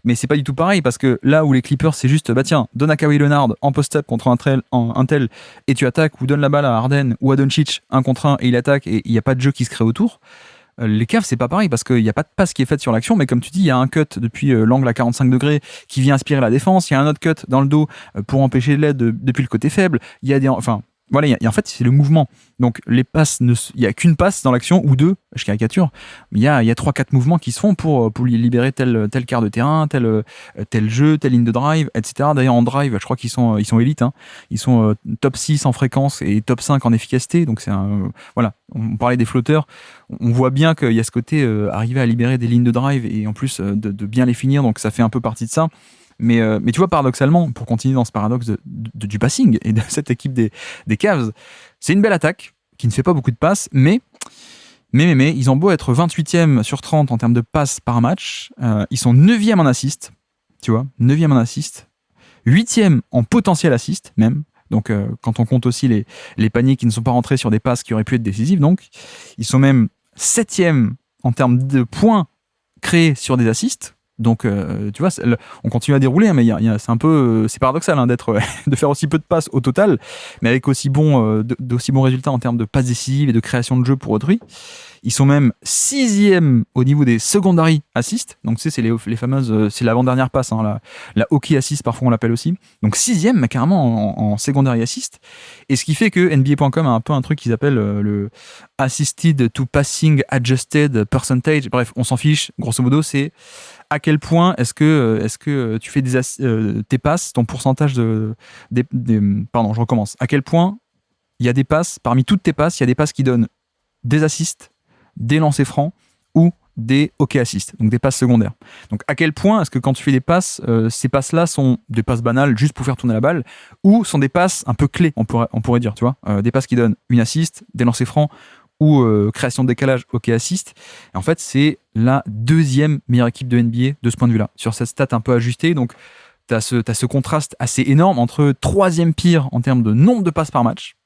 Mais c'est pas du tout pareil parce que là où les Clippers, c'est juste, tiens, donne à Kawhi Leonard en post-up contre un tel et tu attaques, ou donne la balle à Harden ou à Doncic 1 contre 1 et il attaque et il n'y a pas de jeu qui se crée autour. Les Cavs, c'est pas pareil parce qu'il n'y a pas de passe qui est faite sur l'action, mais comme tu dis, il y a un cut depuis l'angle à 45 degrés qui vient aspirer la défense, il y a un autre cut dans le dos pour empêcher l'aide depuis le côté faible. Il y a voilà, en fait, c'est le mouvement. Donc, les passes, il n'y a qu'une passe dans l'action, ou 2, je caricature, mais il y a 3-4 mouvements qui se font pour libérer tel quart de terrain, tel jeu, telle ligne de drive, etc. D'ailleurs, en drive, je crois qu'ils sont élites. Hein. Ils sont top 6 en fréquence et top 5 en efficacité. Donc, voilà, on parlait des flotteurs. On voit bien qu'il y a ce côté arriver à libérer des lignes de drive et en plus de bien les finir. Donc, ça fait un peu partie de ça. Mais tu vois, paradoxalement, pour continuer dans ce paradoxe du passing et de cette équipe des Cavs, c'est une belle attaque qui ne fait pas beaucoup de passes, mais ils ont beau être 28e sur 30 en termes de passes par match, ils sont 9e en assist, tu vois, 9e en assist, 8e en potentiel assist même, donc quand on compte aussi les paniers qui ne sont pas rentrés sur des passes qui auraient pu être décisives, donc ils sont même 7e en termes de points créés sur des assists. Donc, tu vois, on continue à dérouler, hein, mais c'est un peu, c'est paradoxal hein, de faire aussi peu de passes au total, mais avec d'aussi bons résultats en termes de passes décisives et de création de jeu pour autrui. Ils sont même 6e au niveau des secondary assists. Donc, tu sais, c'est les fameuses, c'est l'avant-dernière passe, hein, la hockey assist, parfois on l'appelle aussi. Donc, 6e, mais carrément en secondary assist. Et ce qui fait que NBA.com a un peu un truc qu'ils appellent le assisted to passing adjusted percentage. Bref, on s'en fiche. Grosso modo, c'est à quel point est-ce que tu fais tes passes, ton pourcentage pardon, je recommence. À quel point il y a des passes, parmi toutes tes passes, il y a des passes qui donnent des assists, des lancers francs ou des hockey assists, donc des passes secondaires. Donc à quel point est-ce que quand tu fais des passes, ces passes-là sont des passes banales juste pour faire tourner la balle ou sont des passes un peu clés, on pourrait dire, tu vois, des passes qui donnent une assist, des lancers francs ou création de décalage hockey assist. Et en fait, c'est la 2e meilleure équipe de NBA de ce point de vue-là, sur cette stat un peu ajustée. Donc, t'as ce contraste assez énorme entre 3e pire en termes de nombre de passes par match.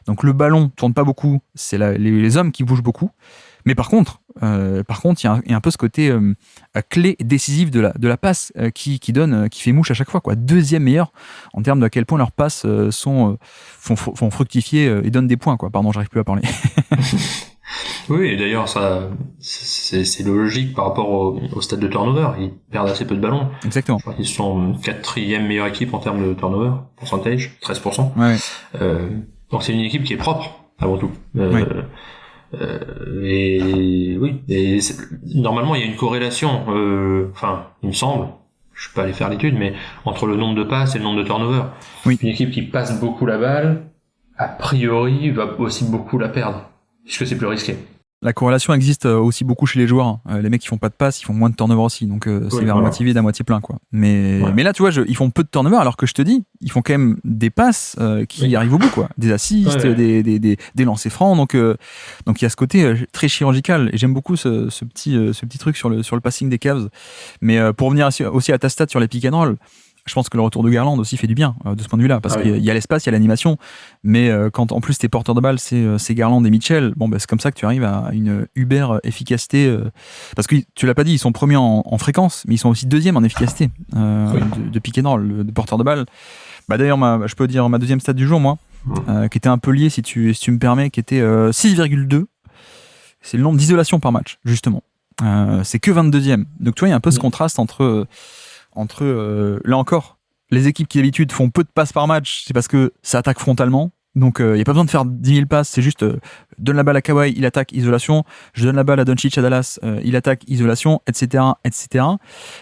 Donc, le ballon tourne pas beaucoup, c'est les hommes qui bougent beaucoup. Mais par contre, il y a un peu ce côté clé et décisif de la passe qui fait mouche à chaque fois, quoi. 2e meilleur en termes de à quel point leurs passes font fructifier et donnent des points, quoi. Pardon, j'arrive plus à parler. Oui, et d'ailleurs, ça, c'est logique par rapport au stade de turnover. Ils perdent assez peu de ballons. Exactement. Je crois qu'ils sont 4e meilleure équipe en termes de turnover, pourcentage, 13%. Ouais. Donc c'est une équipe qui est propre, avant tout. Oui. Et oui, normalement il y a une corrélation, il me semble, je suis pas allé faire l'étude, mais entre le nombre de passes et le nombre de turnovers. Oui. Une équipe qui passe beaucoup la balle, a priori, va aussi beaucoup la perdre, puisque c'est plus risqué. La corrélation existe aussi beaucoup chez les joueurs. Les mecs qui font pas de passes, ils font moins de turnover aussi. Donc c'est vers moitié vide à moitié plein, quoi. Mais là, tu vois, ils font peu de turnover, alors que je te dis, ils font quand même des passes qui arrivent au bout, quoi. Des assists, des lancers francs. Donc il y a ce côté très chirurgical. Et j'aime beaucoup ce petit truc sur le passing des Cavs. Mais pour revenir aussi à ta stat sur les pick and roll, je pense que le retour de Garland aussi fait du bien de ce point de vue-là, parce qu'il y a l'espace, il y a l'animation, mais quand en plus tes porteurs de balle c'est Garland et Mitchell, c'est comme ça que tu arrives à une uber efficacité, parce que tu l'as pas dit, ils sont premiers en fréquence, mais ils sont aussi 2e en efficacité de pick and roll, de porteurs de balle. D'ailleurs, je peux dire ma 2e stat du jour, moi, qui était un peu liée, si tu me permets, qui était 6,2. C'est le nombre d'isolations par match, justement. C'est que 22e. Donc tu vois, il y a un peu ce contraste entre là encore, les équipes qui d'habitude font peu de passes par match, c'est parce que ça attaque frontalement. Donc il n'y a pas besoin de faire 10 000 passes, c'est juste donne la balle à Kawhi, il attaque, isolation, je donne la balle à Doncic à Dallas, il attaque, isolation, etc., etc.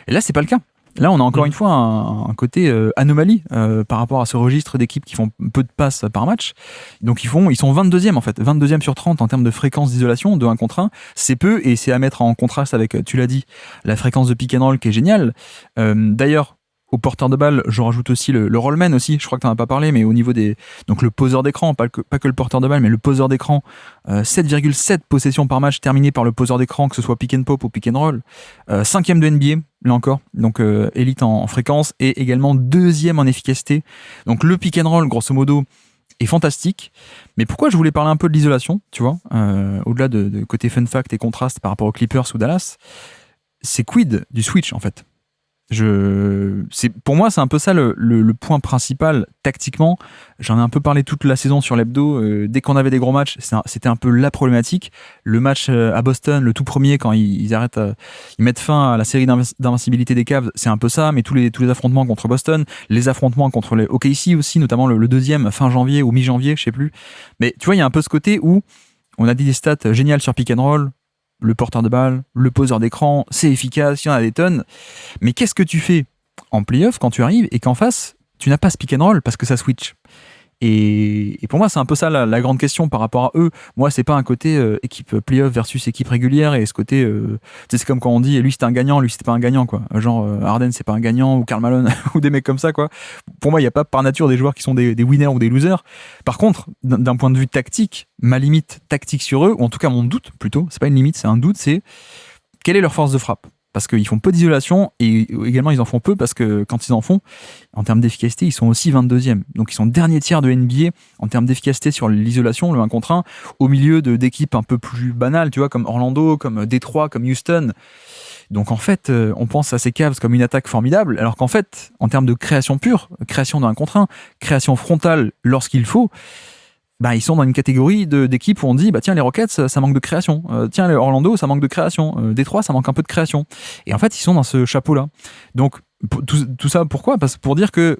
Et là, c'est pas le cas. Là, on a encore une fois un côté anomalie par rapport à ce registre d'équipes qui font peu de passes par match. Donc ils sont 22e en fait, 22e sur 30 en termes de fréquence d'isolation de 1 contre 1. C'est peu et c'est à mettre en contraste avec, tu l'as dit, la fréquence de pick and roll qui est géniale. D'ailleurs, au porteur de balle, je rajoute aussi le rollman aussi, je crois que tu n'en as pas parlé, mais au niveau donc le poseur d'écran, pas que le porteur de balle, mais le poseur d'écran, 7,7 possessions par match terminées par le poseur d'écran, que ce soit pick and pop ou pick and roll, 5e de NBA, là encore, donc élite en fréquence, et également 2e en efficacité. Donc le pick and roll, grosso modo, est fantastique. Mais pourquoi je voulais parler un peu de l'isolation, tu vois, au-delà de côté fun fact et contraste par rapport aux Clippers ou Dallas, c'est quid du switch en fait. Pour moi, c'est un peu ça le point principal tactiquement. J'en ai un peu parlé toute la saison sur l'hebdo. Dès qu'on avait des gros matchs, c'était un peu la problématique. Le match à Boston, le tout premier, quand ils mettent fin à la série d'invincibilité des Cavs, c'est un peu ça. Mais tous les affrontements contre Boston, les affrontements contre les OKC aussi, notamment le deuxième fin janvier ou mi-janvier, je sais plus. Mais tu vois, il y a un peu ce côté où on a dit des stats géniales sur pick and roll. Le porteur de balle, le poseur d'écran, c'est efficace, il y en a des tonnes. Mais qu'est-ce que tu fais en playoff quand tu arrives et qu'en face, tu n'as pas ce pick and roll parce que ça switch? Et pour moi, c'est un peu ça la grande question par rapport à eux. Moi, c'est pas un côté équipe playoff versus équipe régulière et ce côté, c'est comme quand on dit lui c'est un gagnant, lui c'est pas un gagnant quoi. Genre Harden c'est pas un gagnant ou Karl Malone ou des mecs comme ça quoi. Pour moi, il y a pas par nature des joueurs qui sont des winners ou des losers. Par contre, d'un point de vue tactique, ma limite tactique sur eux, ou en tout cas mon doute plutôt, c'est pas une limite, c'est un doute, c'est quelle est leur force de frappe? Parce qu'ils font peu d'isolation et également ils en font peu parce que quand ils en font, en termes d'efficacité, ils sont aussi 22e. Donc ils sont dernier tiers de NBA en termes d'efficacité sur l'isolation, le 1 contre 1, au milieu d'équipes un peu plus banales, tu vois, comme Orlando, comme Détroit, comme Houston. Donc en fait, on pense à ces Cavs comme une attaque formidable, alors qu'en fait, en termes de création pure, création de 1 contre 1, création frontale lorsqu'il faut, ils sont dans une catégorie d'équipes où on dit tiens les Rockets ça manque de création, tiens les Orlando ça manque de création, Détroit ça manque un peu de création, et en fait ils sont dans ce chapeau là. Donc tout ça pourquoi? Parce pour dire que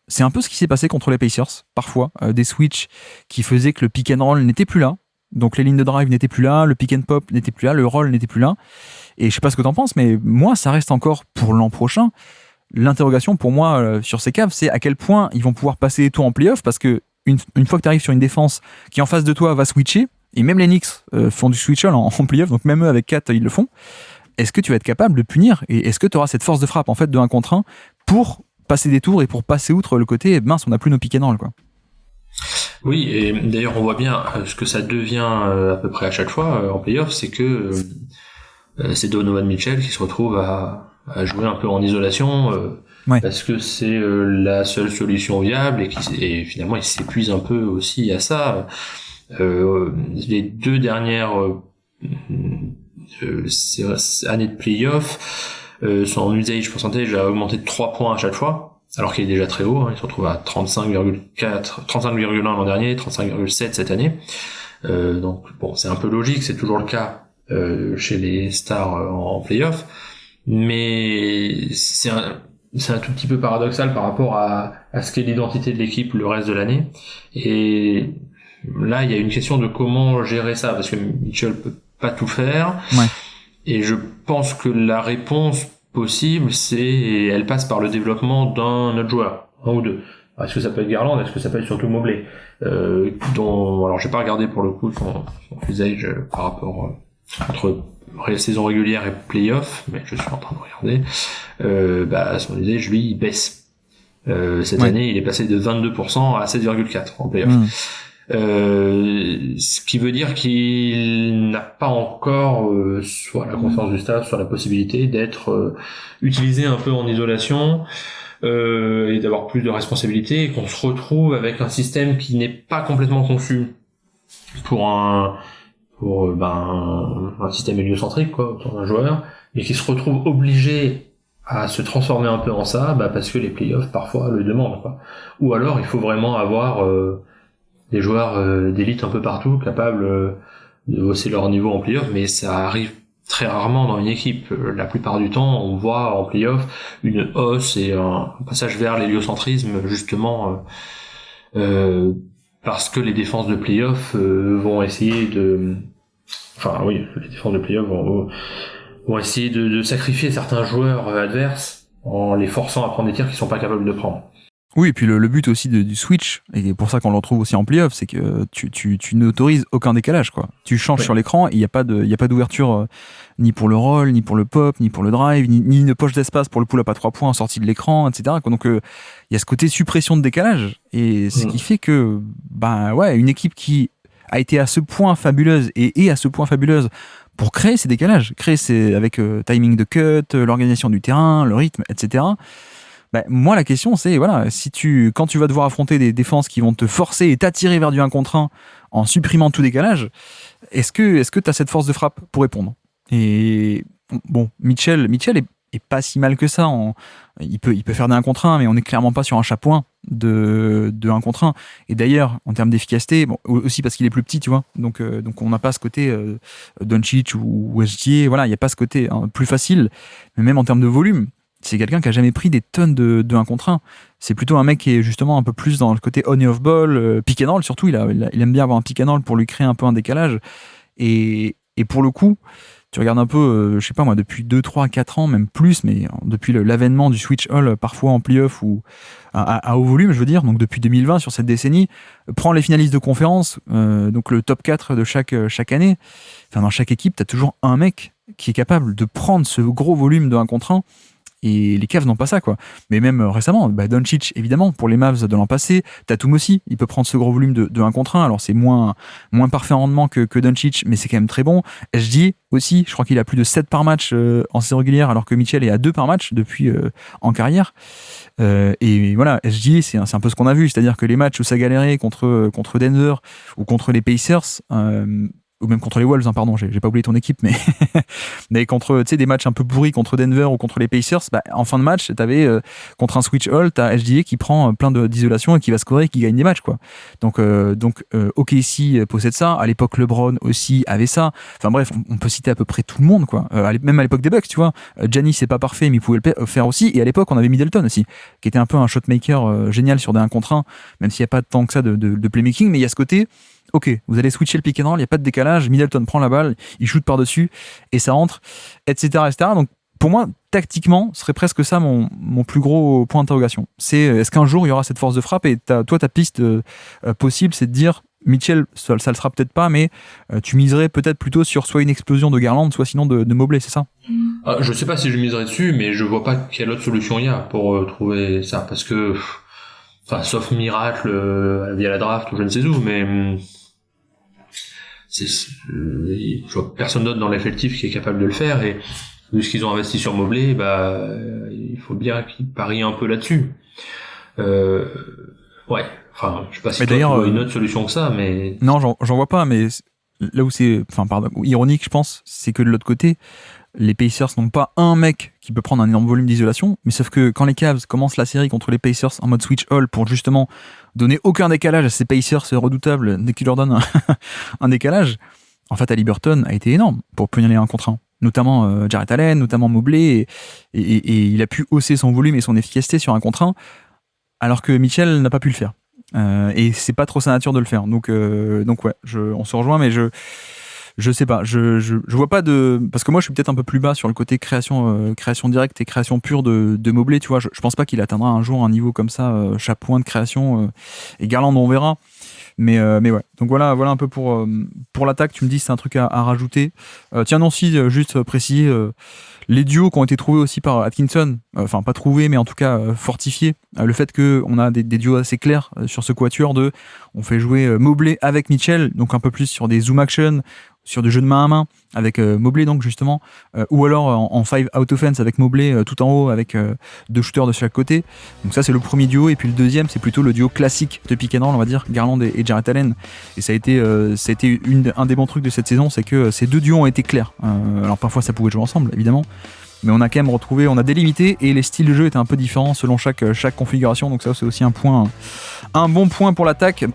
c'est un peu ce qui s'est passé contre les Pacers parfois, des switches qui faisaient que le pick and roll n'était plus là, donc les lignes de drive n'étaient plus là, le pick and pop n'était plus là, le roll n'était plus là, et je sais pas ce que t'en penses, mais moi ça reste encore pour l'an prochain l'interrogation pour moi sur ces Cavs, c'est à quel point ils vont pouvoir passer les tours en playoff, parce que une fois que tu arrives sur une défense qui en face de toi va switcher, et même les Knicks font du switch en playoff, donc même eux avec 4 ils le font, est-ce que tu vas être capable de punir, et est-ce que tu auras cette force de frappe en fait de 1 contre 1 pour passer des tours et pour passer outre le côté mince on n'a plus nos pick and roll quoi. Oui, et d'ailleurs on voit bien ce que ça devient à peu près à chaque fois en playoff, c'est que c'est Donovan Mitchell qui se retrouve à jouer un peu en isolation parce que c'est la seule solution viable, et finalement il s'épuise un peu aussi à ça. Les 2 dernières années de playoff, son usage percentage a augmenté de 3 points à chaque fois, alors qu'il est déjà très haut, hein. Il se retrouve à 35,1 l'an dernier, 35,7 cette année. Donc bon, c'est un peu logique, c'est toujours le cas chez les stars en playoff, mais c'est un tout petit peu paradoxal par rapport à ce qu'est l'identité de l'équipe le reste de l'année. Et là, il y a une question de comment gérer ça, parce que Mitchell peut pas tout faire. Ouais. Et je pense que la réponse possible, elle passe par le développement d'un autre joueur, un ou deux. Est-ce que ça peut être Garland? Est-ce que ça peut être surtout Mobley? Alors j'ai pas regardé pour le coup son usage par rapport entre saison régulière et playoff, mais je suis en train de regarder. Son usage, lui, il baisse. Cette année, il est passé de 22% à 7,4% en playoff. Ce qui veut dire qu'il n'a pas encore soit la confiance du staff, soit la possibilité d'être utilisé un peu en isolation et d'avoir plus de responsabilités, et qu'on se retrouve avec un système qui n'est pas complètement conçu pour un système héliocentrique quoi, autour d'un joueur, et qui se retrouve obligé à se transformer un peu en ça, parce que les playoffs parfois le demandent quoi. Ou alors il faut vraiment avoir des joueurs d'élite un peu partout capables de hausser leur niveau en playoff, mais ça arrive très rarement dans une équipe. La plupart du temps, on voit en play-off une hausse et un passage vers l'héliocentrisme, justement, parce que les défenses de play-off vont essayer de... Enfin oui, les défenses de play-off vont essayer de sacrifier certains joueurs adverses en les forçant à prendre des tirs qu'ils sont pas capables de prendre. Oui, et puis le but aussi du switch, et pour ça qu'on le retrouve aussi en playoff, c'est que tu n'autorises aucun décalage, quoi. Tu changes sur l'écran, et il n'y a pas d'ouverture ni pour le roll, ni pour le pop, ni pour le drive, ni une poche d'espace pour le pull-up à 3 points sorti de l'écran, etc. Donc il y a ce côté suppression de décalage, et ce qui fait que une équipe qui a été à ce point fabuleuse et est à ce point fabuleuse pour créer ces décalages, avec timing de cut, l'organisation du terrain, le rythme, etc. Moi, la question, c'est, quand tu vas devoir affronter des défenses qui vont te forcer et t'attirer vers du 1 contre 1 en supprimant tout décalage, est-ce que tu as cette force de frappe pour répondre? Et bon, Mitchell est pas si mal que ça. Il peut faire des 1 contre 1, mais on n'est clairement pas sur un chapeau de 1 contre 1. Et d'ailleurs, en termes d'efficacité, aussi parce qu'il est plus petit, tu vois, donc on n'a pas ce côté Doncic ou SGA, il n'y a pas ce côté plus facile, mais même en termes de volume, c'est quelqu'un qui a jamais pris des tonnes de 1 contre 1. C'est plutôt un mec qui est justement un peu plus dans le côté on et off ball, pick and roll surtout. Il aime bien avoir un pick and roll pour lui créer un peu un décalage. Et pour le coup, tu regardes un peu, je sais pas moi, depuis 2, 3, 4 ans, même plus, mais depuis l'avènement du switch all, parfois en playoff ou à haut volume, je veux dire, donc depuis 2020 sur cette décennie, prends les finalistes de conférence, donc le top 4 de chaque année. Enfin, dans chaque équipe, tu as toujours un mec qui est capable de prendre ce gros volume de 1 contre 1. Et les Cavs n'ont pas ça, quoi. Mais même récemment, Doncic, évidemment, pour les Mavs de l'an passé, Tatum aussi, il peut prendre ce gros volume de 1 contre 1. Alors c'est moins parfait en rendement que Doncic, mais c'est quand même très bon. SGA aussi, je crois qu'il a plus de 7 par match en saison régulière, alors que Mitchell est à 2 par match depuis en carrière. Et voilà, SGA, c'est un peu ce qu'on a vu, c'est-à-dire que les matchs où ça galérait contre Denver ou contre les Pacers, ou même contre les Wolves, pardon, j'ai pas oublié ton équipe, mais contre, tu sais, des matchs un peu pourris contre Denver ou contre les Pacers, en fin de match, t'avais contre un switch all, t'as SGA qui prend plein d'isolation et qui va scorer et qui gagne des matchs, quoi. Donc OKC possède ça. À l'époque, LeBron aussi avait ça. Enfin bref, on peut citer à peu près tout le monde, quoi. Même à l'époque des Bucks, tu vois. Giannis, c'est pas parfait, mais il pouvait le faire aussi. Et à l'époque, on avait Middleton aussi, qui était un peu un shotmaker génial sur des 1 contre 1, même s'il n'y a pas tant que ça de playmaking, mais il y a ce côté. Ok, vous allez switcher le pick and roll, il n'y a pas de décalage, Middleton prend la balle, il shoot par-dessus et ça rentre, etc. Donc pour moi, tactiquement, ce serait presque ça mon plus gros point d'interrogation. C'est est-ce qu'un jour il y aura cette force de frappe? Et ta piste possible, c'est de dire Mitchell, ça le sera peut-être pas, mais tu miserais peut-être plutôt sur soit une explosion de Garland, soit sinon de Mobley, c'est ça? Je sais pas si je miserais dessus, mais je vois pas quelle autre solution il y a pour trouver ça, parce que sauf miracle via la draft ou je ne sais où, mais je vois personne d'autre dans l'effectif qui est capable de le faire, et vu ce qu'ils ont investi sur Mobley, il faut bien qu'ils parient un peu là-dessus. Je sais pas si tu vois une autre solution que ça, mais... Non, j'en vois pas, mais là où c'est ironique, je pense, c'est que de l'autre côté, les Pacers n'ont pas un mec qui peut prendre un énorme volume d'isolation, mais sauf que quand les Cavs commencent la série contre les Pacers en mode switch all pour justement donner aucun décalage à ces Pacers redoutables dès qu'ils leur donnent un décalage, en fait, Haliburton a été énorme pour punir les 1 contre 1. Notamment Jarrett Allen, notamment Mobley, et il a pu hausser son volume et son efficacité sur 1 contre 1, alors que Mitchell n'a pas pu le faire. Et c'est pas trop sa nature de le faire. Donc ouais, on se rejoint, mais je sais pas, je vois pas parce que moi je suis peut-être un peu plus bas sur le côté création directe et création pure de Mobley, tu vois. Je pense pas qu'il atteindra un jour un niveau comme ça, chaque point de création, et Garland on verra. Mais ouais, donc voilà un peu pour l'attaque. Tu me dis c'est un truc à rajouter. Tiens, non, si, juste préciser les duos qui ont été trouvés aussi par Atkinson, enfin pas trouvés, mais en tout cas fortifiés. Le fait qu'on a des duos assez clairs sur ce quatuor on fait jouer Mobley avec Mitchell, donc un peu plus sur des zoom action, sur du jeu de main à main avec Mobley, donc justement, ou alors en 5 out offense avec Mobley tout en haut avec 2 shooters de chaque côté. Donc ça c'est le premier duo, et puis le deuxième c'est plutôt le duo classique de pick and roll, on va dire, Garland et Jarrett Allen. Et ça a été un des bons trucs de cette saison, c'est que ces 2 duos ont été clairs. Alors parfois ça pouvait jouer ensemble évidemment, mais on a quand même retrouvé, on a délimité, et les styles de jeu étaient un peu différents selon chaque configuration, donc ça c'est aussi un bon point pour l'attaque.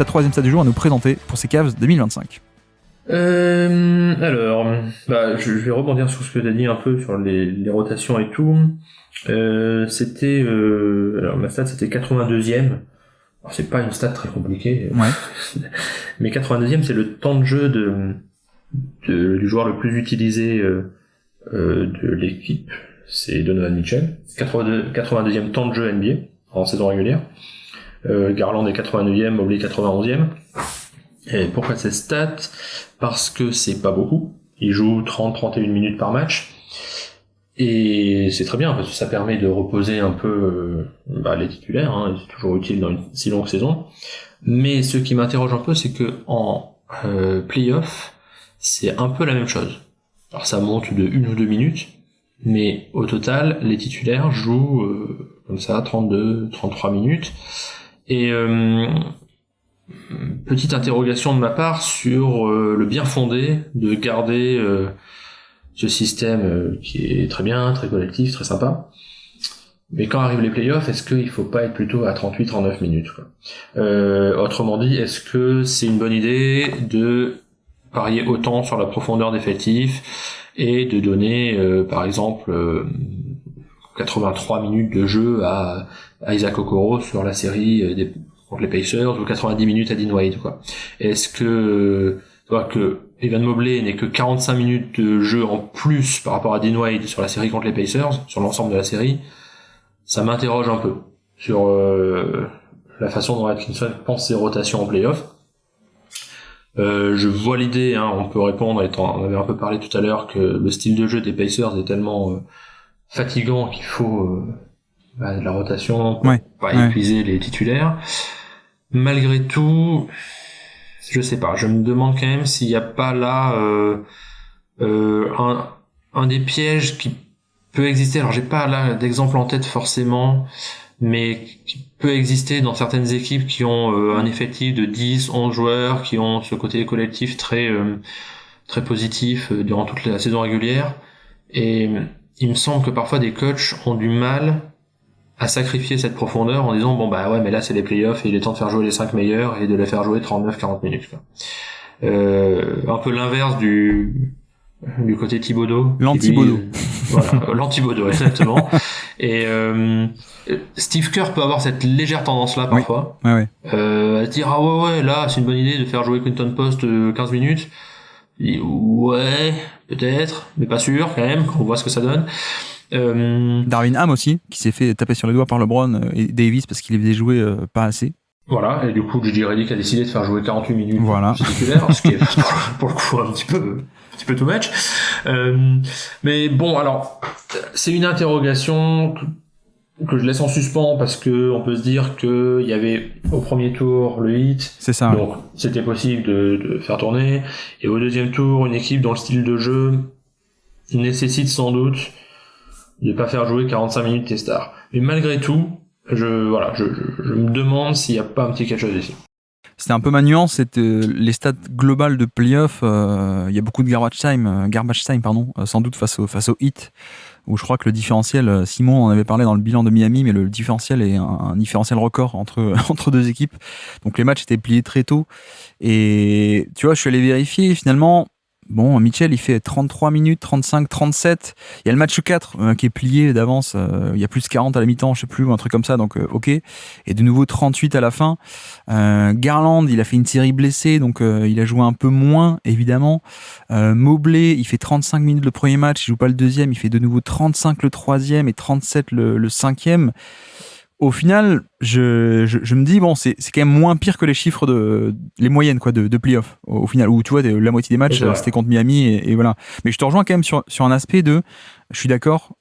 ta troisième stat du jour à nous présenter pour ces Cavs 2025. Alors, je vais rebondir sur ce que tu as dit un peu sur les rotations et tout. Alors ma stat c'était 82e. Alors c'est pas une stat très compliquée, mais 82e c'est le temps de jeu du joueur le plus utilisé de l'équipe, c'est Donovan Mitchell. 82e temps de jeu NBA en saison régulière. Garland est 89e, Mobley 91e. Et pourquoi cette stat? Parce que c'est pas beaucoup. Il joue 30-31 minutes par match. Et c'est très bien, parce que ça permet de reposer un peu les titulaires, c'est toujours utile dans une si longue saison. Mais ce qui m'interroge un peu, c'est que en play-off, c'est un peu la même chose. Alors ça monte de 1 ou 2 minutes, mais au total, les titulaires jouent comme ça 32-33 minutes. Et petite interrogation de ma part sur le bien fondé de garder ce système qui est très bien, très collectif, très sympa. Mais quand arrivent les playoffs, est-ce qu'il faut pas être plutôt à 38-39 minutes, quoi. Autrement dit, est-ce que c'est une bonne idée de parier autant sur la profondeur d'effectifs et de donner, par exemple, 83 minutes de jeu à Isaac Okoro sur la série contre les Pacers ou 90 minutes à Dean Wade, quoi. Est-ce que Evan Mobley n'ait que 45 minutes de jeu en plus par rapport à Dean Wade sur la série contre les Pacers, sur l'ensemble de la série, ça m'interroge un peu sur la façon dont Atkinson pense ses rotations en play-off. Je vois l'idée, on peut répondre, on avait un peu parlé tout à l'heure que le style de jeu des Pacers est tellement fatigant qu'il faut de la rotation pour pas épuiser les titulaires. Malgré tout, je sais pas, je me demande quand même s'il n'y a pas là un des pièges qui peut exister. Alors j'ai pas là d'exemple en tête forcément, mais qui peut exister dans certaines équipes qui ont un effectif de 10, 11 joueurs, qui ont ce côté collectif très positif durant toute la saison régulière. Et il me semble que parfois des coachs ont du mal à sacrifier cette profondeur en disant mais là c'est les playoffs et il est temps de faire jouer les 5 meilleurs et de les faire jouer 39-40 minutes, quoi. Un peu l'inverse du côté Thibodeau. L'anti-Thibodeau. Voilà, l'anti-Thibodeau, exactement. Et Steve Kerr peut avoir cette légère tendance-là parfois. À se dire là c'est une bonne idée de faire jouer Quinton Post 15 minutes. Et peut-être, mais pas sûr quand même, qu'on voit ce que ça donne. Darvin Ham aussi, qui s'est fait taper sur les doigts par LeBron et Davis parce qu'il les faisait jouer pas assez. Voilà, et du coup J.J. Redick a décidé de faire jouer 48 minutes titulaire, ce qui est pour le coup un petit peu too much. Mais bon, alors c'est une interrogation que je laisse en suspens parce que on peut se dire que il y avait au premier tour le Heat, c'est ça, donc c'était possible de faire tourner, et au deuxième tour une équipe dont le style de jeu nécessite sans doute de pas faire jouer 45 minutes tes stars. Mais malgré tout, je me demande s'il y a pas un petit quelque chose ici. C'était un peu ma nuance, les stats globales de playoff, il y a beaucoup de garbage time, sans doute face au Heat, où je crois que le différentiel, Simon en avait parlé dans le bilan de Miami, mais le différentiel est un différentiel record entre deux équipes. Donc les matchs étaient pliés très tôt. Et tu vois, je suis allé vérifier, finalement, Mitchell, il fait 33 minutes, 35, 37. Il y a le match 4 qui est plié d'avance. Il y a plus de 40 à la mi-temps, je sais plus, ou un truc comme ça. Donc, ok. Et de nouveau 38 à la fin. Garland, il a fait une série blessée, donc il a joué un peu moins, évidemment. Mobley, il fait 35 minutes le premier match, il joue pas le deuxième. Il fait de nouveau 35 le troisième et 37 le cinquième. Au final, je me dis, c'est quand même moins pire que les chiffres les moyennes, quoi, de playoff. Au final, où tu vois, la moitié des matchs, c'était contre Miami, et voilà. Mais je te rejoins quand même sur un aspect je suis d'accord,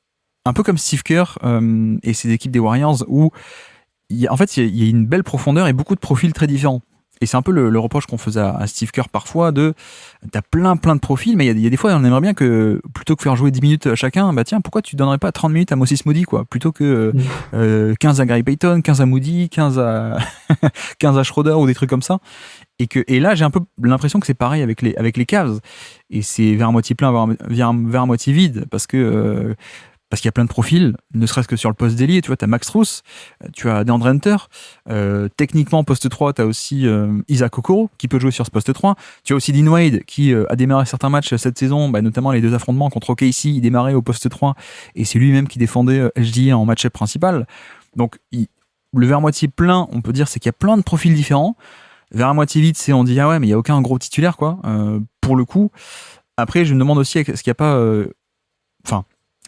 un peu comme Steve Kerr, et ses équipes des Warriors, où, il y a une belle profondeur et beaucoup de profils très différents. Et c'est un peu le reproche qu'on faisait à Steve Kerr parfois t'as plein de profils, mais il y a des fois on aimerait bien que plutôt que faire jouer 10 minutes à chacun, pourquoi tu donnerais pas 30 minutes à Moses Moody, quoi, plutôt que 15 à Gary Payton, 15 à Moody, 15 à 15 à Schroeder ou des trucs comme ça. Et là j'ai un peu l'impression que c'est pareil avec les Cavs, et c'est vers moitié plein vers moitié vide, parce que parce qu'il y a plein de profils, ne serait-ce que sur le poste d'ailier, tu vois, t'as Max Strus, tu as DeAndre Hunter, techniquement, poste 3, t'as aussi Isaac Okoro, qui peut jouer sur ce poste 3, tu as aussi Dean Wade, qui a démarré certains matchs cette saison, notamment les 2 affrontements contre OKC, il démarrait au poste 3, et c'est lui-même qui défendait HDI en match-up principal. Donc, le verre moitié plein, on peut dire, c'est qu'il y a plein de profils différents. Vers à moitié vide, c'est on dit, ah ouais, mais il n'y a aucun gros titulaire, quoi, pour le coup. Après, je me demande aussi, est-ce qu'il n'y a pas...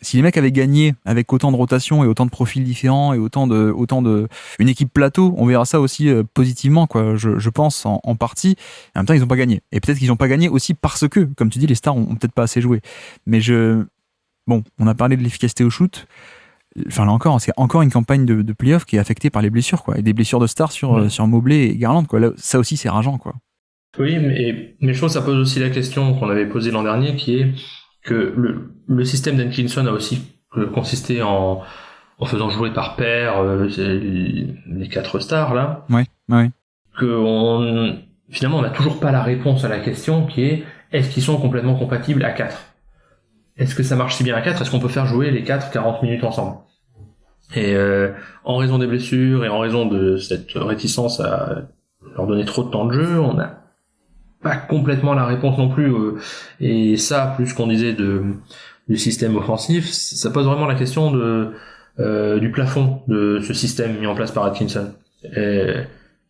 si les mecs avaient gagné avec autant de rotation et autant de profils différents et autant de une équipe plateau, on verra ça aussi positivement, quoi. Je pense en partie. En même temps, ils n'ont pas gagné. Et peut-être qu'ils n'ont pas gagné aussi parce que, comme tu dis, les stars ont peut-être pas assez joué. Mais on a parlé de l'efficacité au shoot. Enfin, là encore, c'est encore une campagne de playoff qui est affectée par les blessures, quoi. Et des blessures de stars sur Mobley et Garland, quoi. Là, ça aussi, c'est rageant, quoi. Oui, mais je trouve que ça pose aussi la question qu'on avait posée l'an dernier, qui est que le système d'Atkinson a aussi consisté en faisant jouer par paire les 4 stars là. Ouais. Que finalement on n'a toujours pas la réponse à la question qui est est-ce qu'ils sont complètement compatibles à 4 ? Est-ce que ça marche si bien à 4 ? Est-ce qu'on peut faire jouer les 4 40 minutes ensemble ? Et en raison des blessures et en raison de cette réticence à leur donner trop de temps de jeu, on n'a pas complètement la réponse non plus, et ça, plus qu'on disait du système offensif, ça pose vraiment la question du plafond de ce système mis en place par Atkinson.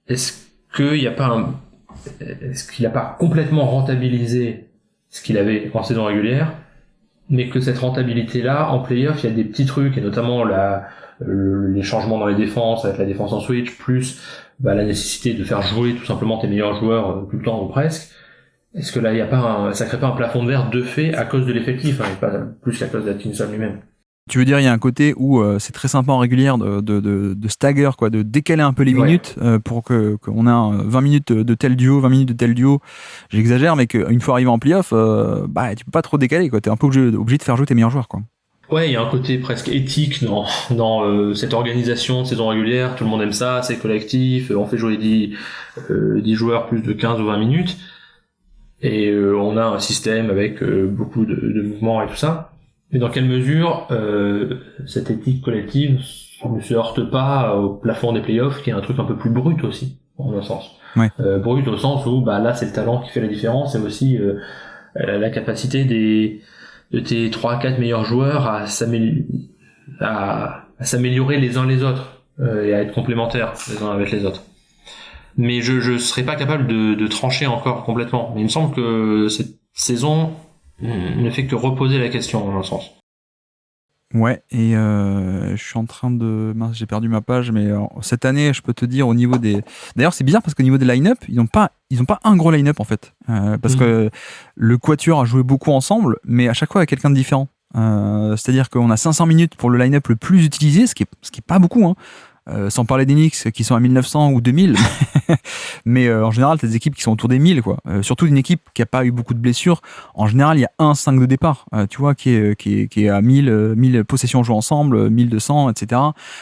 Est-ce qu'il n'a pas complètement rentabilisé ce qu'il avait en saison régulière, mais que cette rentabilité-là, en play-off, il y a des petits trucs, et notamment les changements dans les défenses, avec la défense en switch, plus la nécessité de faire jouer tout simplement tes meilleurs joueurs tout le temps ou presque. Est-ce que là, ça crée pas un plafond de verre de fait à cause de l'effectif, et pas plus qu'à cause d'Atkinson lui-même? Tu veux dire, il y a un côté où c'est très sympa en régulière de stagger, quoi, de décaler un peu les minutes pour qu'on a 20 minutes de tel duo, 20 minutes de tel duo. J'exagère, mais qu'une fois arrivé en playoff, tu peux pas trop décaler, quoi. T'es un peu obligé de faire jouer tes meilleurs joueurs, quoi. Ouais, il y a un côté presque éthique dans cette organisation de saison régulière. Tout le monde aime ça, c'est collectif. On fait jouer 10 joueurs plus de 15 ou 20 minutes. Et on a un système avec beaucoup de mouvements et tout ça. Mais dans quelle mesure cette éthique collective ne se heurte pas au plafond des playoffs, qui est un truc un peu plus brut aussi, en un sens. Ouais. Brut au sens où là c'est le talent qui fait la différence, et aussi la capacité de tes 3-4 meilleurs joueurs à s'améliorer les uns les autres, et à être complémentaires les uns avec les autres. Mais je serais pas capable de trancher encore complètement. Mais il me semble que cette saison ne fait que reposer la question, en un sens. Ouais, et je suis en train de... Mince, j'ai perdu ma page, mais cette année, je peux te dire au niveau des... D'ailleurs, c'est bizarre parce qu'au niveau des line-up, ils ont pas un gros line-up, en fait. Parce que le Quatuor a joué beaucoup ensemble, mais à chaque fois avec quelqu'un de différent. C'est-à-dire qu'on a 500 minutes pour le line-up le plus utilisé, ce qui est pas beaucoup, hein. Sans parler des Knicks qui sont à 1900 ou 2000, mais en général t'as des équipes qui sont autour des 1000, quoi. Surtout une équipe qui a pas eu beaucoup de blessures. En général il y a un 5 de départ, tu vois, qui est à 1000 possessions jouées ensemble, 1200, etc.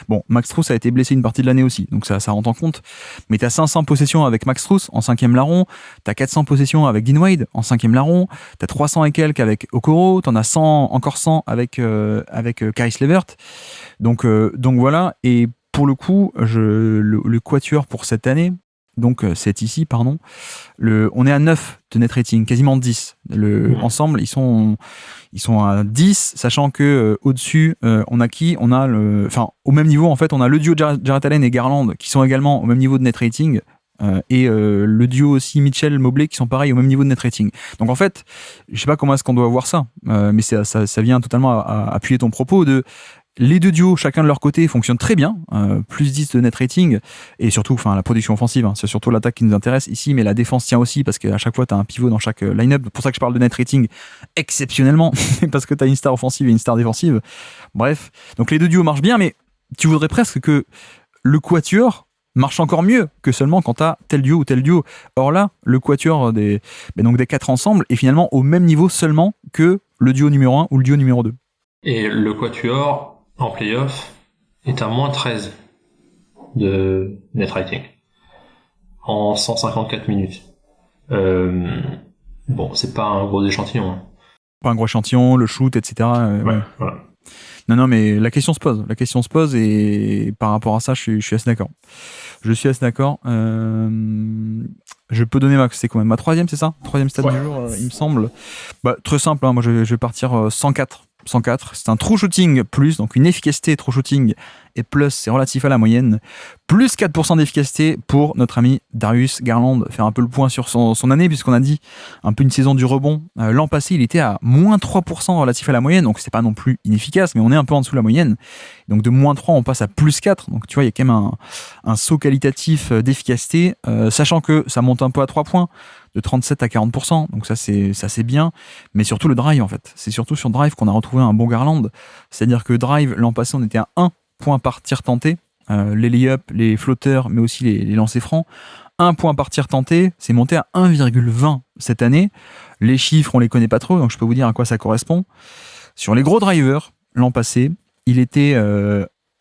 Bon, Max Strus a été blessé une partie de l'année aussi, donc ça rentre en compte. Mais t'as 500 possessions avec Max Strus en 5e larron, t'as 400 possessions avec Dean Wade en 5e larron, t'as 300 et quelques avec Okoro, t'en as encore 100 avec Caris LeVert. Donc voilà. Et pour le coup, le Quatuor pour cette année, donc c'est ici, pardon, on est à 9 de net rating, quasiment 10. Ensemble, ils sont à 10, sachant que au-dessus, on a qui ? On a au même niveau, en fait, on a le duo Jarrett Allen et Garland qui sont également au même niveau de net rating. Et le duo aussi Mitchell-Mobley qui sont pareils au même niveau de net rating. Donc en fait, je sais pas comment est-ce qu'on doit voir ça, mais ça vient totalement à appuyer ton propos de... Les deux duos, chacun de leur côté, fonctionnent très bien, plus 10 de net rating, et surtout la production offensive, hein, c'est surtout l'attaque qui nous intéresse ici, mais la défense tient aussi, parce qu'à chaque fois tu as un pivot dans chaque line-up, c'est pour ça que je parle de net rating exceptionnellement, parce que tu as une star offensive et une star défensive. Bref, donc les deux duos marchent bien, mais tu voudrais presque que le Quatuor marche encore mieux que seulement quand tu as tel duo ou tel duo. Or là, le Quatuor des 4 ensemble est finalement au même niveau seulement que le duo numéro 1 ou le duo numéro 2. Et le Quatuor en playoff est à moins 13 de net rating en 154 minutes. Bon, c'est pas un gros échantillon. Pas un gros échantillon, le shoot, etc. Ouais, voilà. Non, mais la question se pose. La question se pose et par rapport à ça, je suis assez d'accord. Je suis assez d'accord. Je peux donner c'est quand même ma troisième, c'est ça? Troisième stade du jour, il me semble. Bah, très simple, hein, moi je vais partir 104. 104, c'est un true shooting plus, donc une efficacité true shooting et plus, c'est relatif à la moyenne. Plus 4% d'efficacité pour notre ami Darius Garland. Faire un peu le point sur son année, puisqu'on a dit un peu une saison du rebond. L'an passé, il était à moins 3% relatif à la moyenne, donc c'est pas non plus inefficace, mais on est un peu en dessous de la moyenne. Donc de moins 3, on passe à plus 4. Donc tu vois, il y a quand même un saut qualitatif d'efficacité, sachant que ça monte un peu à 3 points, de 37 à 40%. Donc ça c'est bien, mais surtout le drive en fait. C'est surtout sur drive qu'on a retrouvé un bon Garland. C'est-à-dire que drive, l'an passé, on était à 1 point par tir tenté. Les lay-up, les flotteurs, mais aussi les lancers francs. 1 point par tir tenté, c'est monté à 1,20 cette année. Les chiffres, on les connaît pas trop, donc je peux vous dire à quoi ça correspond. Sur les gros drivers, l'an passé, il était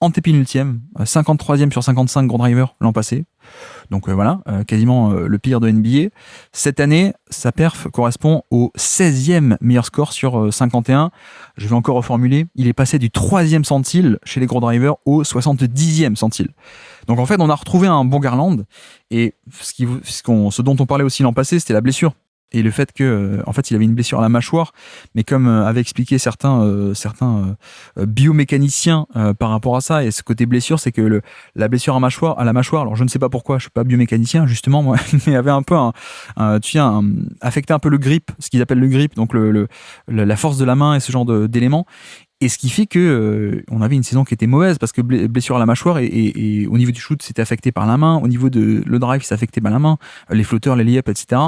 antépénultième, 53e sur 55 gros drivers l'an passé. Donc voilà, quasiment le pire de NBA. Cette année, sa perf correspond au 16e meilleur score sur 51. Je vais encore reformuler. Il est passé du 3e centile chez les gros drivers au 70e centile. Donc en fait, on a retrouvé un bon Garland. Et ce dont on parlait aussi l'an passé, c'était la blessure. Et le fait que, en fait, il avait une blessure à la mâchoire, mais comme avaient expliqué certains biomécaniciens par rapport à ça, et ce côté blessure, c'est que la blessure à la mâchoire, alors je ne sais pas pourquoi, je suis pas biomécanicien justement, moi, mais avait un peu affecté un peu le grip, ce qu'ils appellent le grip, donc la force de la main et ce genre d'éléments. Et ce qui fait que on avait une saison qui était mauvaise parce que blessure à la mâchoire et au niveau du shoot, c'était affecté par la main, au niveau de le drive, c'est affecté par la main, les flotteurs, les lay-up, etc.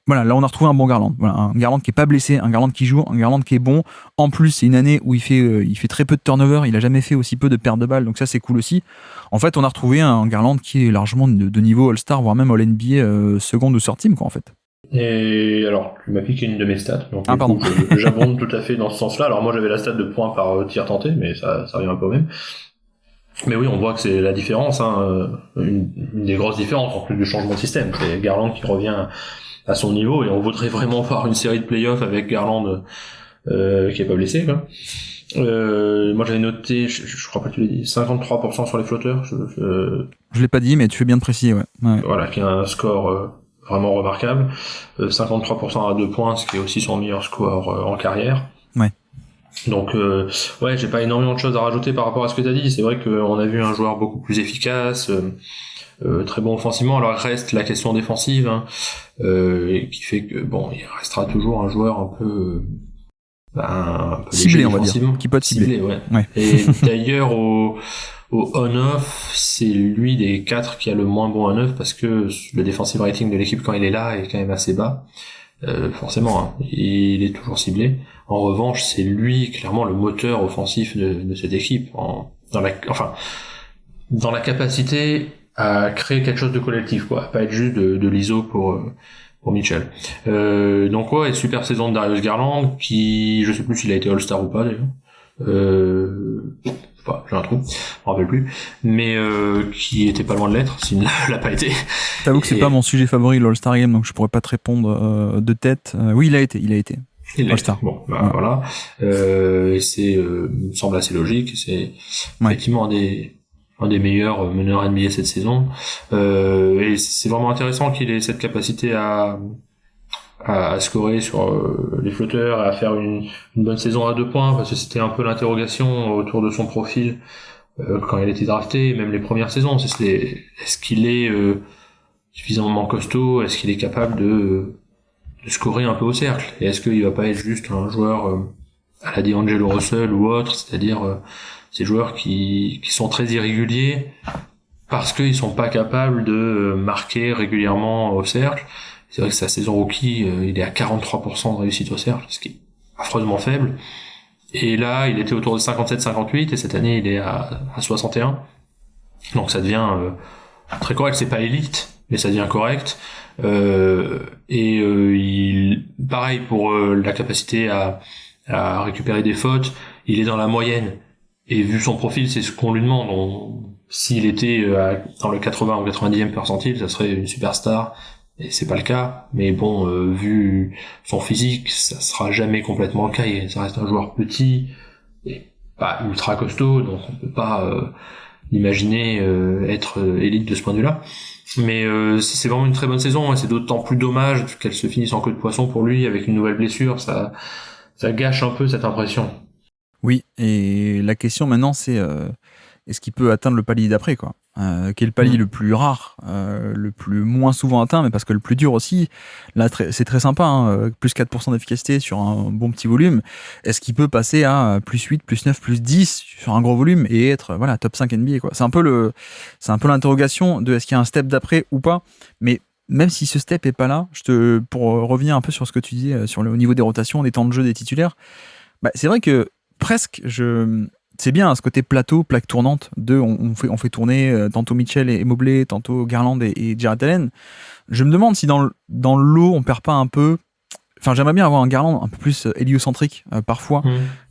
Voilà, là on a retrouvé un bon Garland. Voilà, un Garland qui est pas blessé, un Garland qui joue, un Garland qui est bon. En plus, c'est une année où il fait très peu de turnover, il a jamais fait aussi peu de pertes de balles, donc ça c'est cool aussi. En fait, on a retrouvé un Garland qui est largement de niveau All-Star, voire même All-NBA seconde ou third team, quoi, en fait. Et alors, tu m'as piqué une de mes stats, donc pardon. j'abonde tout à fait dans ce sens-là. Alors moi j'avais la stat de points par tir tenté, mais ça revient un peu au même. Mais oui, on voit que c'est la différence, hein, une des grosses différences en plus du changement de système. C'est Garland qui revient à son niveau et on voudrait vraiment voir une série de playoffs avec Garland qui est pas blessé, quoi. Moi j'avais noté, je crois pas que tu l'as dit, 53% sur les flotteurs. Je l'ai pas dit, mais tu fais bien de préciser, ouais. Voilà, qui a un score vraiment remarquable. 53% à 2 points, ce qui est aussi son meilleur score en carrière. Ouais. Donc ouais, j'ai pas énormément de choses à rajouter par rapport à ce que t'as dit. C'est vrai qu'on a vu un joueur beaucoup plus efficace, très bon offensivement. Alors reste la question défensive, hein, qui fait que bon, il restera toujours un joueur un peu ciblé, on va dire, qui peut être ciblé. Ouais. Et d'ailleurs au on-off, c'est lui des 4 qui a le moins bon on-off parce que le defensive rating de l'équipe quand il est là est quand même assez bas. Forcément, hein, il est toujours ciblé. En revanche, c'est lui clairement le moteur offensif de cette équipe, dans la capacité à créer quelque chose de collectif, quoi, pas être juste de l'ISO pour Mitchell. Donc ouais, super saison de Darius Garland, qui, je sais plus s'il a été All-Star ou pas d'ailleurs. J'ai un trou, je me rappelle plus, mais qui était pas loin de l'être, s'il ne l'a pas été. T'avoue que c'est pas mon sujet favori, l'All-Star Game, donc je pourrais pas te répondre de tête. Oui, il a été. All-Star. Bon, voilà. C'est, me semble assez logique. C'est effectivement un des meilleurs meneurs NBA cette saison. Et c'est vraiment intéressant qu'il ait cette capacité à scorer sur les flotteurs, à faire une bonne saison à 2 points, parce que c'était un peu l'interrogation autour de son profil quand il était drafté, même les premières saisons. Est-ce qu'il est suffisamment costaud? Est-ce qu'il est capable de scorer un peu au cercle? Et est-ce qu'il va pas être juste un joueur à la D'Angelo Russell ou autre, c'est-à-dire ces joueurs qui sont très irréguliers parce qu'ils sont pas capables de marquer régulièrement au cercle? C'est vrai que sa saison rookie, il est à 43% de réussite au cercle, ce qui est affreusement faible. Et là, il était autour de 57-58, et cette année, il est à 61. Donc ça devient très correct. C'est pas élite, mais ça devient correct. Pareil pour la capacité à récupérer des fautes, il est dans la moyenne. Et vu son profil, c'est ce qu'on lui demande. S'il était dans le 80 ou 90e percentile, ça serait une superstar. Et c'est pas le cas, mais bon, vu son physique, ça sera jamais complètement le cas. Ça reste un joueur petit, et pas ultra costaud, donc on peut pas l'imaginer être élite de ce point de vue-là. Mais c'est vraiment une très bonne saison, et c'est d'autant plus dommage qu'elle se finisse en queue de poisson pour lui avec une nouvelle blessure. Ça gâche un peu cette impression. Oui, et la question maintenant, c'est est-ce qu'il peut atteindre le palier d'après, quoi. Qui est le palier le plus rare, le plus moins souvent atteint, mais parce que le plus dur aussi. Là, c'est très sympa, hein, plus 4% d'efficacité sur un bon petit volume. Est-ce qu'il peut passer à plus 8, plus 9, plus 10 sur un gros volume et être top 5 NBA, quoi. C'est un peu l'interrogation de est-ce qu'il y a un step d'après ou pas. Mais même si ce step est pas là, pour revenir un peu sur ce que tu disais au niveau des rotations, des temps de jeu des titulaires, c'est vrai que presque c'est bien ce côté plateau, plaque tournante on fait tourner tantôt Mitchell et Mobley, tantôt Garland et Jarrett Allen. Je me demande si dans le lot on perd pas un peu. Enfin, j'aimerais bien avoir un Garland un peu plus héliocentrique parfois,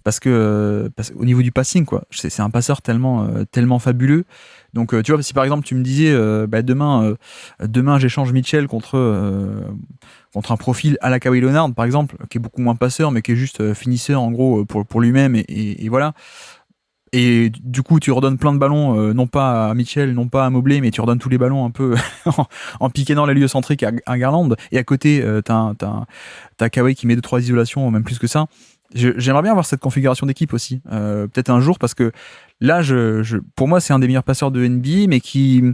parce que au niveau du passing, quoi, c'est un passeur tellement fabuleux. Donc tu vois, si par exemple tu me disais demain j'échange Mitchell contre un profil à la Kawhi Leonard par exemple, qui est beaucoup moins passeur mais qui est juste finisseur en gros pour lui-même et voilà. Et du coup, tu redonnes plein de ballons, non pas à Mitchell, non pas à Mobley, mais tu redonnes tous les ballons un peu en piquant l'héliocentrique à Garland. Et à côté, t'as Kawhi qui met 2-3 isolations, même plus que ça. J'aimerais bien avoir cette configuration d'équipe aussi, peut-être un jour, parce que là, pour moi, c'est un des meilleurs passeurs de NBA, mais qui,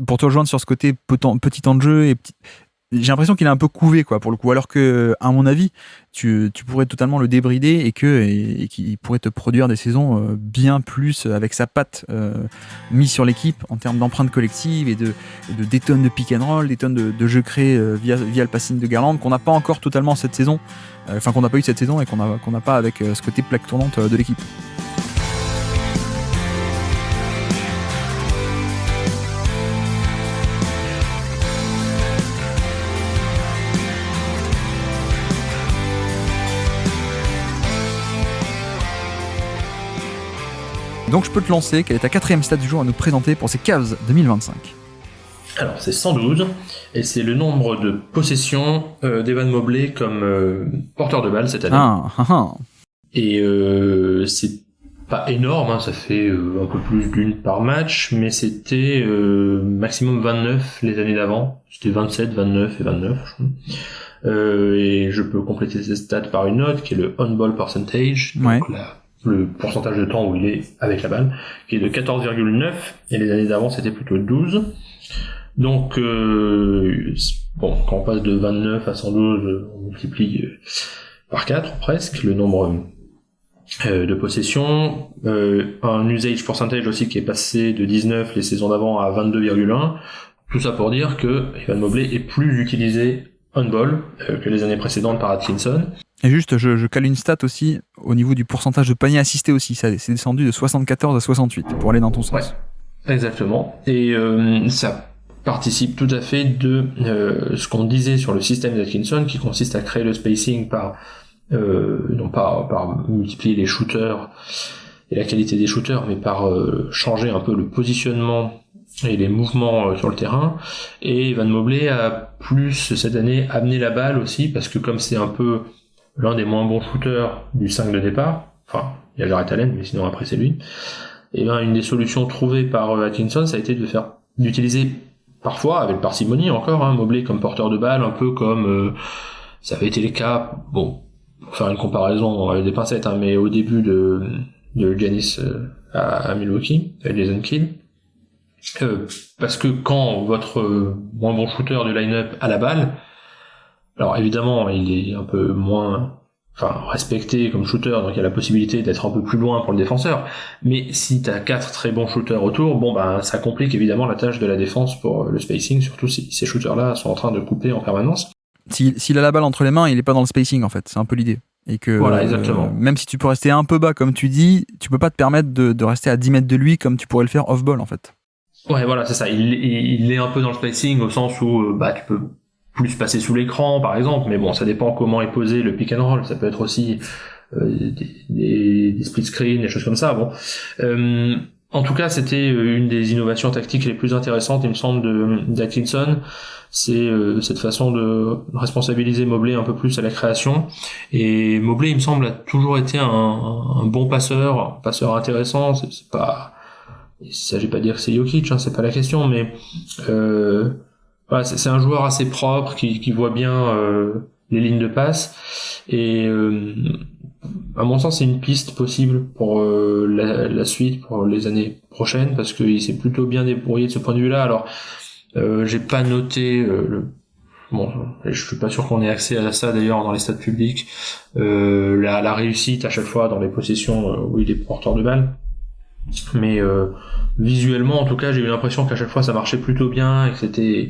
pour te rejoindre sur ce côté petit temps de jeu, j'ai l'impression qu'il est un peu couvé, quoi, pour le coup, alors que, à mon avis, tu pourrais totalement le débrider et qu'il pourrait te produire des saisons bien plus avec sa patte mise sur l'équipe en termes d'empreinte collective et des tonnes de pick and roll, des tonnes de jeux créés via le passing de Garland qu'on n'a pas encore totalement cette saison, qu'on n'a pas eu cette saison et qu'on n'a pas avec ce côté plaque tournante de l'équipe. Donc je peux te lancer, quelle est ta 4e stat du jour à nous présenter pour ces Cavs 2025? Alors c'est 112, et c'est le nombre de possessions d'Evan Mobley comme porteur de balle cette année. Et c'est pas énorme, hein, ça fait un peu plus d'une par match, mais c'était maximum 29 les années d'avant. C'était 27, 29 et 29, je crois. Et je peux compléter ces stats par une note qui est le on-ball percentage, donc le pourcentage de temps où il est avec la balle, qui est de 14,9, et les années d'avant c'était plutôt 12. Donc quand on passe de 29 à 112, on multiplie par 4 presque le nombre de possessions. Un usage percentage aussi qui est passé de 19 les saisons d'avant à 22,1. Tout ça pour dire que Evan Mobley est plus utilisé on-ball que les années précédentes par Atkinson. Et juste, je cale une stat aussi, au niveau du pourcentage de paniers assistés aussi, ça c'est descendu de 74 à 68, pour aller dans ton sens. Ouais, exactement. Et ça participe tout à fait de ce qu'on disait sur le système d'Atkinson, qui consiste à créer le spacing non pas par multiplier les shooters et la qualité des shooters, mais par changer un peu le positionnement et les mouvements sur le terrain. Et Evan Mobley a plus cette année amené la balle aussi, parce que comme c'est un peu l'un des moins bons shooters du 5 de départ, enfin il y a Jarrett Allen mais sinon après c'est lui, et bien une des solutions trouvées par Atkinson, ça a été d'utiliser parfois avec parcimonie encore Mobley comme porteur de balle, un peu comme ça avait été le cas, bon, pour faire une comparaison avec des pincettes, mais au début de Giannis à Milwaukee avec Jason Kidd, parce que quand votre moins bon shooter du line-up a la balle, alors évidemment il est un peu moins respecté comme shooter, donc il y a la possibilité d'être un peu plus loin pour le défenseur, mais si t'as 4 très bons shooters autour, ça complique évidemment la tâche de la défense pour le spacing, surtout si ces shooters là sont en train de couper en permanence. S'il a la balle entre les mains, il est pas dans le spacing en fait, c'est un peu l'idée. Et que voilà, exactement. Même si tu peux rester un peu bas comme tu dis, tu peux pas te permettre de rester à 10 mètres de lui comme tu pourrais le faire off-ball en fait. Ouais, voilà, c'est ça, il est un peu dans le spacing au sens où tu peux plus passer sous l'écran par exemple, mais bon, ça dépend comment est posé le pick and roll, ça peut être aussi des split screen, des choses comme ça. Bon, En tout cas, c'était une des innovations tactiques les plus intéressantes, il me semble, d'Atkinson. C'est cette façon de responsabiliser Mobley un peu plus à la création. Et Mobley, il me semble, a toujours été un bon passeur, un passeur intéressant. C'est pas, il s'agit pas de dire que c'est Jokic, hein, c'est pas la question, mais voilà, c'est un joueur assez propre qui voit bien les lignes de passe. Et à mon sens, c'est une piste possible pour la suite, pour les années prochaines, parce qu'il s'est plutôt bien débrouillé de ce point de vue-là. Alors, j'ai pas noté bon, je suis pas sûr qu'on ait accès à ça d'ailleurs dans les stats publics. La réussite à chaque fois dans les possessions où il est porteur de balle. Mais visuellement, en tout cas, j'ai eu l'impression qu'à chaque fois ça marchait plutôt bien et que c'était,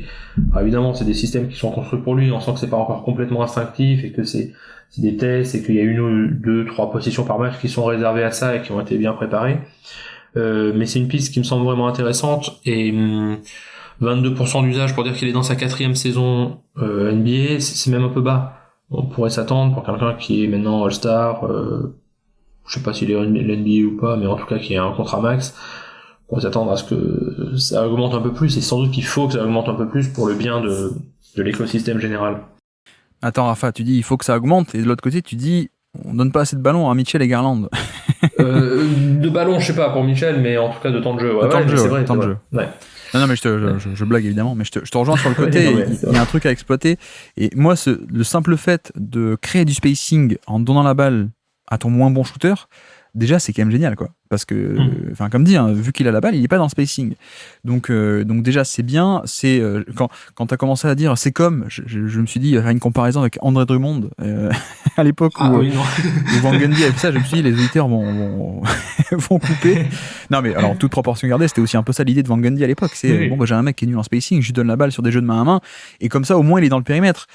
évidemment, c'est des systèmes qui sont construits pour lui. On sent que c'est pas encore complètement instinctif et que c'est des tests et qu'il y a 1 ou 2, 3 possessions par match qui sont réservées à ça et qui ont été bien préparées. Mais c'est une piste qui me semble vraiment intéressante et 22% d'usage pour dire qu'il est dans sa 4e saison NBA, c'est même un peu bas. On pourrait s'attendre pour quelqu'un qui est maintenant All-Star, je sais pas s'il est l'NBA ou pas, mais en tout cas qui a un contrat max, on pourrait s'attendre à ce que ça augmente un peu plus, et sans doute qu'il faut que ça augmente un peu plus pour le bien de l'écosystème général. Attends Rafa, tu dis il faut que ça augmente, et de l'autre côté tu dis on donne pas assez de ballons à Mitchell et Garland. De ballon, je sais pas pour Mitchell, mais en tout cas de temps de jeu. Temps de jeu. Ouais. Non, mais je blague évidemment, mais je te rejoins sur le côté, il y a un truc à exploiter. Et moi, le simple fait de créer du spacing en donnant la balle à ton moins bon shooter, déjà c'est quand même génial, quoi. Parce que, comme dit, hein, vu qu'il a la balle, il est pas dans le spacing. Donc déjà c'est bien. C'est quand t'as commencé à dire, c'est comme, je me suis dit, il y a une comparaison avec André Drummond à l'époque où Van Gundy avait fait ça. Je me suis dit, les auditeurs vont couper. Non mais alors toute proportion gardée, c'était aussi un peu ça l'idée de Van Gundy à l'époque. C'est bon, j'ai un mec qui est nul en spacing, je lui donne la balle sur des jeux de main à main, et comme ça au moins il est dans le périmètre.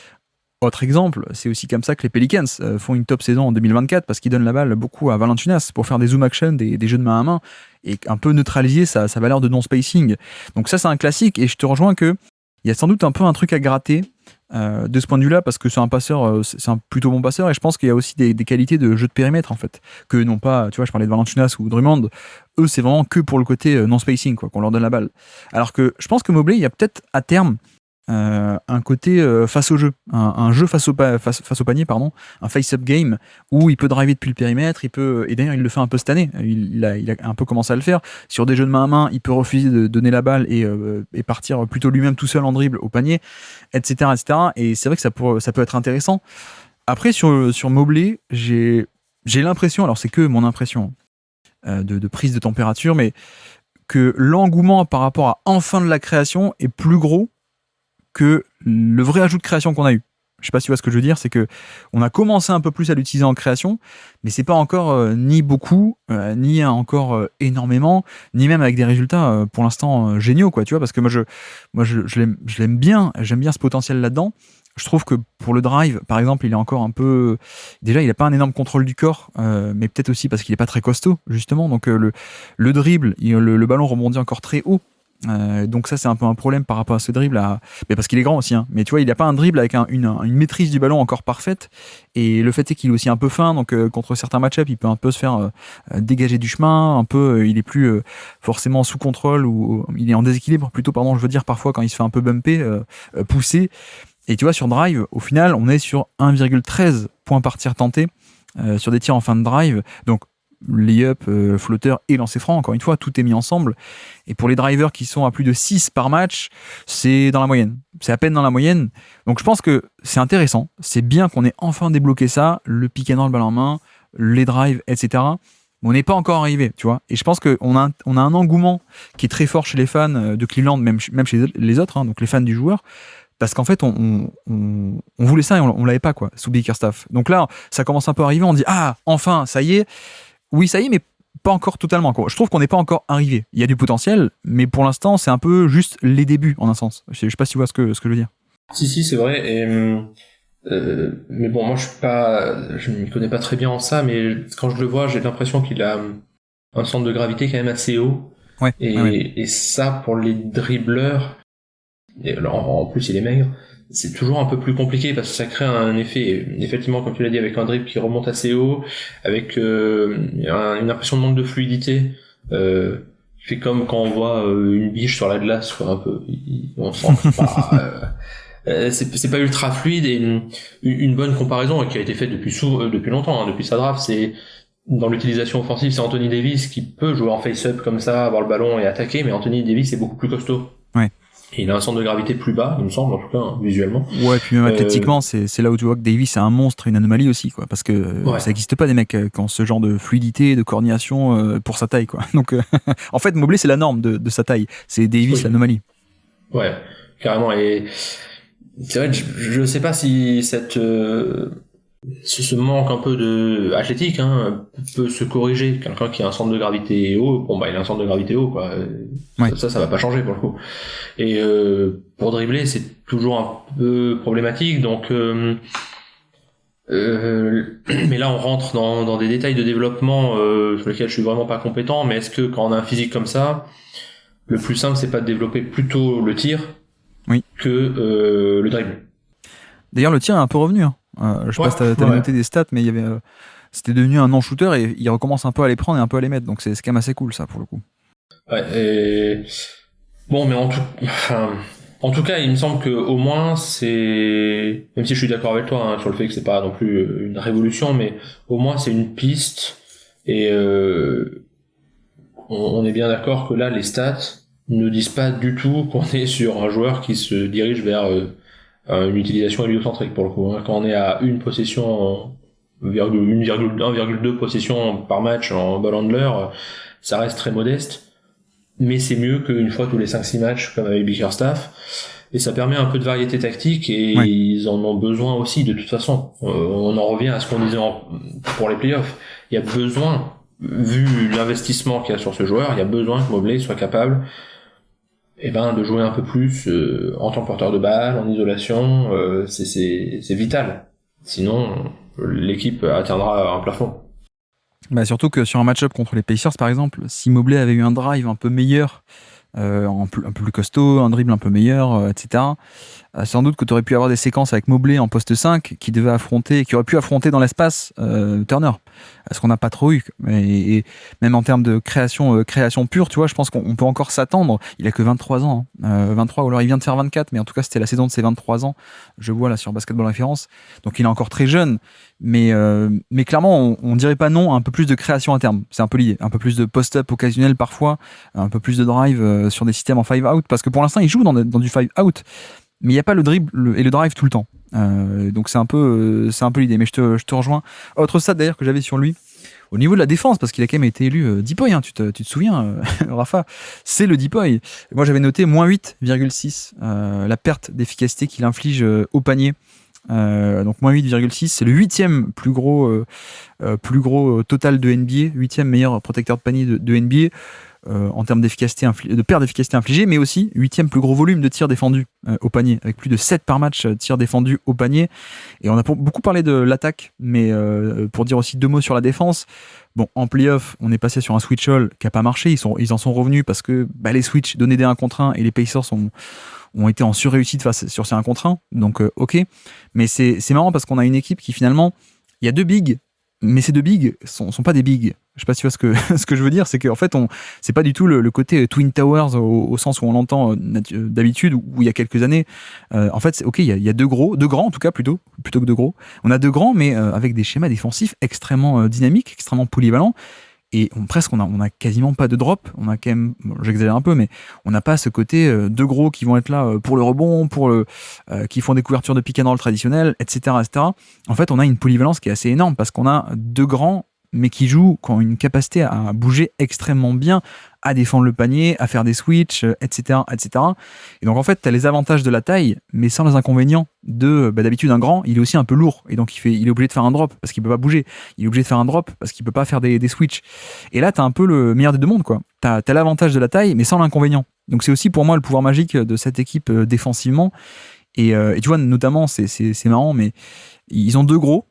Autre exemple, c'est aussi comme ça que les Pelicans font une top saison en 2024 parce qu'ils donnent la balle beaucoup à Valanciunas pour faire des zoom action, des jeux de main à main et un peu neutraliser sa valeur de non-spacing. Donc ça c'est un classique et je te rejoins que il y a sans doute un peu un truc à gratter de ce point de vue-là parce que c'est un passeur, c'est un plutôt bon passeur et je pense qu'il y a aussi des qualités de jeu de périmètre en fait que non pas, tu vois, je parlais de Valanciunas ou Drummond, eux c'est vraiment que pour le côté non-spacing quoi, qu'on leur donne la balle. Alors que je pense que Mobley, il y a peut-être à terme un côté face au jeu, un jeu face au panier, pardon, un face-up game où il peut driver depuis le périmètre, et d'ailleurs il le fait un peu cette année, il a un peu commencé à le faire, sur des jeux de main à main, il peut refuser de donner la balle et partir plutôt lui-même tout seul en dribble au panier, etc. Et c'est vrai que ça peut être intéressant. Après sur Mobley, j'ai l'impression, alors c'est que mon impression de prise de température, mais que l'engouement par rapport à enfin de la création est plus gros que le vrai ajout de création qu'on a eu. Je sais pas si tu vois ce que je veux dire, c'est que on a commencé un peu plus à l'utiliser en création, mais c'est pas encore ni beaucoup, ni encore énormément, ni même avec des résultats pour l'instant géniaux, quoi, tu vois, parce que moi je l'aime bien, j'aime bien ce potentiel là-dedans. Je trouve que pour le drive, par exemple, il est encore un peu, déjà il a pas un énorme contrôle du corps, mais peut-être aussi parce qu'il est pas très costaud, justement, donc le dribble, le ballon rebondit encore très haut. Donc ça c'est un peu un problème par rapport à ce dribble mais parce qu'il est grand aussi, hein. Mais tu vois il n'a pas un dribble avec une maîtrise du ballon encore parfaite, et le fait est qu'il est aussi un peu fin, donc contre certains match-up il peut un peu se faire dégager du chemin un peu, il est plus forcément sous contrôle, ou il est en déséquilibre plutôt, pardon, je veux dire, parfois quand il se fait un peu bumper, pousser, et tu vois sur drive au final on est sur 1,13 points par tir tenté sur des tirs en fin de drive, donc lay-up, flotteur et lancer franc, encore une fois, tout est mis ensemble. Et pour les drivers qui sont à plus de 6 par match, c'est dans la moyenne. C'est à peine dans la moyenne. Donc je pense que c'est intéressant. C'est bien qu'on ait enfin débloqué ça, le pick and roll, balle en main, les drives, etc. Mais on n'est pas encore arrivé, tu vois. Et je pense qu'on a un engouement qui est très fort chez les fans de Cleveland, même chez les autres, hein, donc les fans du joueur. Parce qu'en fait, on voulait ça et on l'avait pas, quoi, sous Bickerstaff. Donc là, ça commence un peu à arriver. On dit, ah, enfin, ça y est. Oui, ça y est, mais pas encore totalement, quoi. Je trouve qu'on n'est pas encore arrivé. Il y a du potentiel, mais pour l'instant, c'est un peu juste les débuts, en un sens. Je sais pas si tu vois ce que je veux dire. Si, c'est vrai. Et, mais bon, moi, je ne m'y connais pas très bien en ça, mais quand je le vois, j'ai l'impression qu'il a un centre de gravité quand même assez haut. Ouais, et ça, pour les dribbleurs, et alors, en plus, il est maigre, c'est toujours un peu plus compliqué parce que ça crée un effet, effectivement, comme tu l'as dit, avec un dribble qui remonte assez haut, avec une impression de manque de fluidité fait comme quand on voit une biche sur la glace, quoi, un peu. On sent que c'est pas ultra fluide, et une bonne comparaison qui a été faite depuis longtemps, hein, depuis sa draft, c'est dans l'utilisation offensive, c'est Anthony Davis qui peut jouer en face-up comme ça, avoir le ballon et attaquer, mais Anthony Davis est beaucoup plus costaud. Ouais. Et il a un centre de gravité plus bas, il me semble, en tout cas, hein, visuellement. Ouais, puis même athlétiquement, c'est là où tu vois que Davis est un monstre, une anomalie aussi, quoi. Parce que ça n'existe pas des mecs qui ont ce genre de fluidité, de coordination pour sa taille, quoi. Donc, en fait, Mobley, c'est la norme de sa taille. C'est Davis l'anomalie. Ouais, carrément. Et c'est vrai que je sais pas si ce manque un peu de athlétique peut se corriger. Quelqu'un qui a un centre de gravité haut, il a un centre de gravité haut, quoi. Ouais. Ça va pas changer pour le coup. Et pour dribbler, c'est toujours un peu problématique. Donc mais là on rentre dans des détails de développement sur lesquels je suis vraiment pas compétent. Mais est-ce que quand on a un physique comme ça, le plus simple c'est pas de développer plutôt le tir que le dribble? D'ailleurs, le tir est un peu revenu. Je sais pas si t'avais noté des stats, mais il y avait, c'était devenu un non-shooter et il recommence un peu à les prendre et un peu à les mettre. Donc c'est quand même assez cool, ça, pour le coup. Ouais, et bon, mais en tout cas, il me semble que au moins c'est, même si je suis d'accord avec toi sur le fait que c'est pas non plus une révolution, mais au moins c'est une piste, et on est bien d'accord que là les stats ne disent pas du tout qu'on est sur un joueur qui se dirige vers une utilisation héliocentrique pour le coup. Quand on est à une possession, 1,2 possessions par match en ball handler, ça reste très modeste, mais c'est mieux qu'une fois tous les 5-6 matchs comme avec Bickerstaff, et ça permet un peu de variété tactique, et ils en ont besoin aussi de toute façon. On en revient à ce qu'on disait pour les playoffs. Il y a besoin, vu l'investissement qu'il y a sur ce joueur, il y a besoin que Mobley soit capable de jouer un peu plus en tant que porteur de balle, en isolation. C'est vital. Sinon, l'équipe atteindra un plafond. Bah surtout que sur un match-up contre les Pacers, par exemple, si Mobley avait eu un drive un peu meilleur, un peu plus costaud, un dribble un peu meilleur, etc., sans doute que tu aurais pu avoir des séquences avec Mobley en poste 5 qui aurait pu affronter dans l'espace Turner. Ce qu'on n'a pas trop eu. Et même en termes de création pure, tu vois, je pense qu'on peut encore s'attendre. Il a que 23 ans. 23, ou alors il vient de faire 24, mais en tout cas, c'était la saison de ses 23 ans. Je vois là sur Basketball Référence. Donc il est encore très jeune. Mais clairement, on dirait pas non à un peu plus de création à terme. C'est un peu l'idée. Un peu plus de post-up occasionnel parfois, un peu plus de drive sur des systèmes en 5-out. Parce que pour l'instant, il joue dans du 5-out. Mais il n'y a pas le dribble et le drive tout le temps. Donc c'est un peu l'idée. Mais je te rejoins. Autre stat d'ailleurs que j'avais sur lui, au niveau de la défense, parce qu'il a quand même été élu Deepoy, tu te souviens, Rafa, c'est le Deepoy. Moi j'avais noté moins 8,6 la perte d'efficacité qu'il inflige au panier. Donc moins 8,6, c'est le 8e plus gros total de NBA, 8e meilleur protecteur de panier de NBA. En termes d'efficacité de perte d'efficacité infligée, mais aussi 8e plus gros volume de tirs défendus au panier, avec plus de 7 par match tirs défendus au panier. Et on a beaucoup parlé de l'attaque, mais pour dire aussi 2 mots sur la défense, bon, en playoff, on est passé sur un switch all qui n'a pas marché, ils en sont revenus parce que les switches donnaient des 1 contre 1 et les Pacers ont été en surréussite sur ces 1 contre 1, donc ok. Mais c'est marrant parce qu'on a une équipe qui finalement, il y a 2 bigs, mais ces 2 bigs sont pas des bigs. Je sais pas si tu vois ce que je veux dire, c'est qu'en fait, c'est pas du tout le côté Twin Towers au sens où on l'entend d'habitude, où il y a quelques années. En fait, c'est ok, il y a 2 grands en tout cas, plutôt que 2 gros. On a 2 grands, mais avec des schémas défensifs extrêmement dynamiques, extrêmement polyvalents. Et on a quasiment pas de drop. On a quand même, j'exagère un peu, mais on n'a pas ce côté 2 gros qui vont être là pour le rebond, qui font des couvertures de pick and roll traditionnelles, etc., etc. En fait, on a une polyvalence qui est assez énorme parce qu'on a 2 grands, mais qui jouent, qui ont une capacité à bouger extrêmement bien, à défendre le panier, à faire des switches, etc., etc. Et donc en fait, tu as les avantages de la taille, mais sans les inconvénients d'habitude un grand, il est aussi un peu lourd, et donc il est obligé de faire un drop parce qu'il peut pas bouger. Il est obligé de faire un drop parce qu'il peut pas faire des switches. Et là, tu as un peu le meilleur des 2 mondes, quoi. Tu as l'avantage de la taille, mais sans l'inconvénient. Donc c'est aussi pour moi le pouvoir magique de cette équipe défensivement. Et tu vois, notamment, c'est marrant, mais ils ont 2 gros,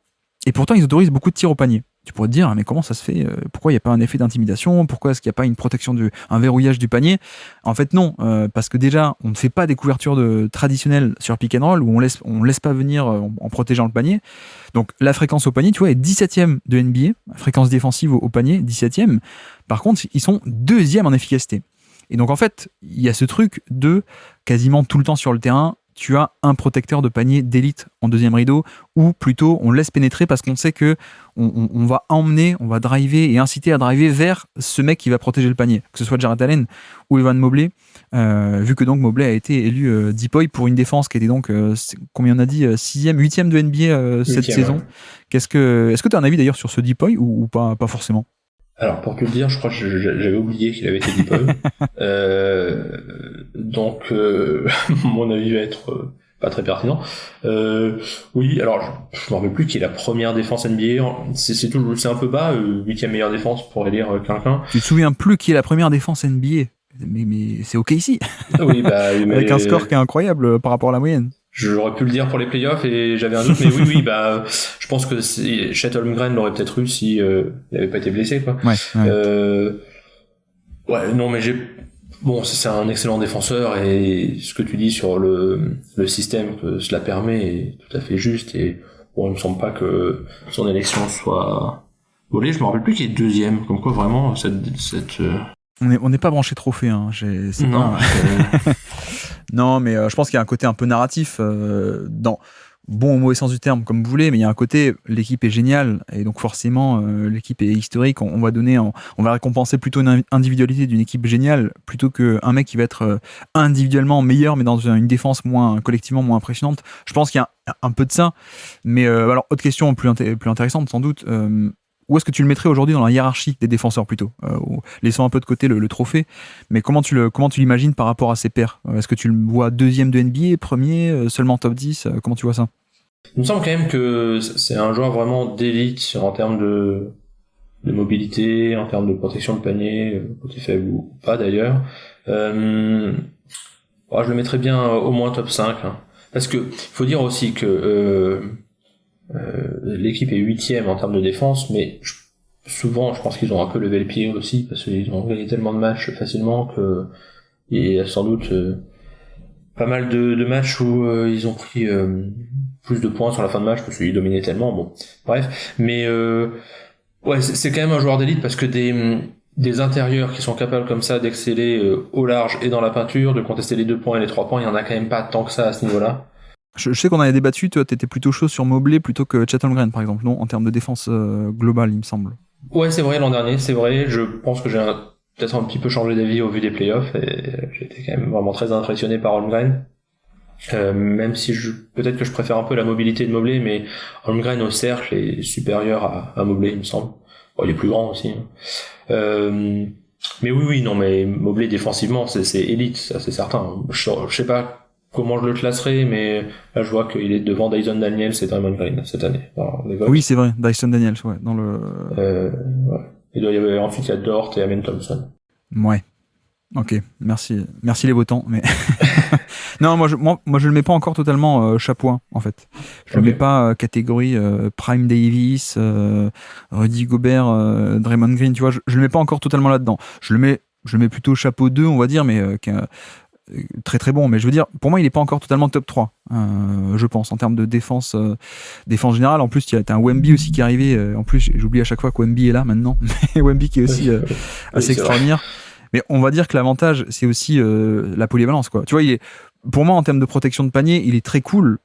et pourtant ils autorisent beaucoup de tirs au panier. Tu pourrais te dire, mais comment ça se fait? Pourquoi il n'y a pas un effet d'intimidation? Pourquoi est-ce qu'il n'y a pas une protection, un verrouillage du panier? En fait, non, parce que déjà, on ne fait pas des couvertures traditionnelles sur pick and roll où on laisse pas venir en protégeant le panier. Donc, la fréquence au panier, tu vois, est 17e de NBA, fréquence défensive au panier, 17e. Par contre, ils sont 2e en efficacité. Et donc, en fait, il y a ce truc de quasiment tout le temps sur le terrain, tu as un protecteur de panier d'élite en deuxième rideau, ou plutôt on laisse pénétrer parce qu'on sait que on va emmener, on va driver et inciter à driver vers ce mec qui va protéger le panier, que ce soit Jarrett Allen ou Evan Mobley, vu que donc Mobley a été élu DPOY pour une défense qui était donc, combien on a dit, 6e, 8e de NBA cette saison. Ouais. Est-ce que tu as un avis d'ailleurs sur ce DPOY ou pas forcément? Alors, pour te le dire, je crois que j'avais oublié qu'il avait été DPOY. Donc, mon avis va être pas très pertinent. Oui, alors, je me rappelle plus qui est la première défense NBA. C'est un peu bas, 8e meilleure défense pour élire quelqu'un. Tu te souviens plus qui est la première défense NBA? Mais c'est OK ici. Oui, bah, avec un score qui est incroyable par rapport à la moyenne. J'aurais pu le dire pour les playoffs et j'avais un doute, mais oui, bah, je pense que Chet Holmgren l'aurait peut-être eu si il avait pas été blessé, quoi. Ouais, non, mais bon, c'est un excellent défenseur et ce que tu dis sur le système que cela permet est tout à fait juste et bon, il me semble pas que son élection soit volée. Je me rappelle plus qui est deuxième, comme quoi vraiment cette on n'est pas branché trophée, hein. Non. Non, mais je pense qu'il y a un côté un peu narratif dans bon au mauvais sens du terme, comme vous voulez, mais il y a un côté, l'équipe est géniale, et donc forcément, l'équipe est historique, on va récompenser plutôt une individualité d'une équipe géniale, plutôt qu'un mec qui va être individuellement meilleur, mais dans une défense collectivement moins impressionnante. Je pense qu'il y a un peu de ça, mais alors, autre question plus intéressante, sans doute, où est-ce que tu le mettrais aujourd'hui dans la hiérarchie des défenseurs plutôt, laissant un peu de côté le trophée, mais comment tu l'imagines par rapport à ses pairs? Est-ce que tu le vois deuxième de NBA, premier, seulement top 10? Comment tu vois ça? Il me semble quand même que c'est un joueur vraiment d'élite en termes de mobilité, en termes de protection de panier, côté faible ou pas d'ailleurs. Je le mettrais bien au moins top 5, hein. Parce que faut dire aussi que l'équipe est 8e en termes de défense, mais souvent je pense qu'ils ont un peu levé le pied aussi parce qu'ils ont gagné tellement de matchs facilement que il y a sans doute pas mal de matchs où ils ont pris plus de points sur la fin de match parce qu'ils dominaient tellement. Bon, bref, mais ouais, c'est quand même un joueur d'élite parce que des intérieurs qui sont capables comme ça d'exceller au large et dans la peinture, de contester les 2 points et les 3 points, il y en a quand même pas tant que ça à ce niveau-là. Je sais qu'on avait débattu, toi t'étais plutôt chaud sur Mobley plutôt que Chet Holmgren par exemple, non, en termes de défense globale, il me semble. Ouais, c'est vrai, l'an dernier, c'est vrai, je pense que j'ai peut-être un petit peu changé d'avis au vu des playoffs et j'étais quand même vraiment très impressionné par Holmgren. Même si peut-être que je préfère un peu la mobilité de Mobley, mais Holmgren au cercle est supérieur à Mobley, il me semble. Bon, il est plus grand aussi, hein. Mais oui, non, mais Mobley défensivement, c'est élite, ça c'est certain. Je sais pas comment je le classerai, mais là je vois qu'il est devant Dyson Daniels et Draymond Green cette année. Oui, c'est vrai, Dyson Daniels, ouais, dans le. Ouais. Il doit y avoir ensuite il y a Dort et Amen Thompson. Ouais. Ok, merci les votants, mais non, moi je le mets pas encore totalement chapeau en fait. Je le mets pas catégorie Prime Davis, Rudy Gobert, Draymond Green, tu vois, je le mets pas encore totalement là-dedans. Je le mets plutôt chapeau 2, on va dire, mais très très bon, mais je veux dire, pour moi il est pas encore totalement top 3, je pense, en termes de défense générale. En plus, t'as un Wemby aussi qui est arrivé, en plus j'oublie à chaque fois que Wemby est là maintenant, mais Wemby qui est aussi assez extraordinaire. Mais on va dire que l'avantage, c'est aussi la polyvalence, quoi. Tu vois, pour moi, en termes de protection de panier, il est très cool,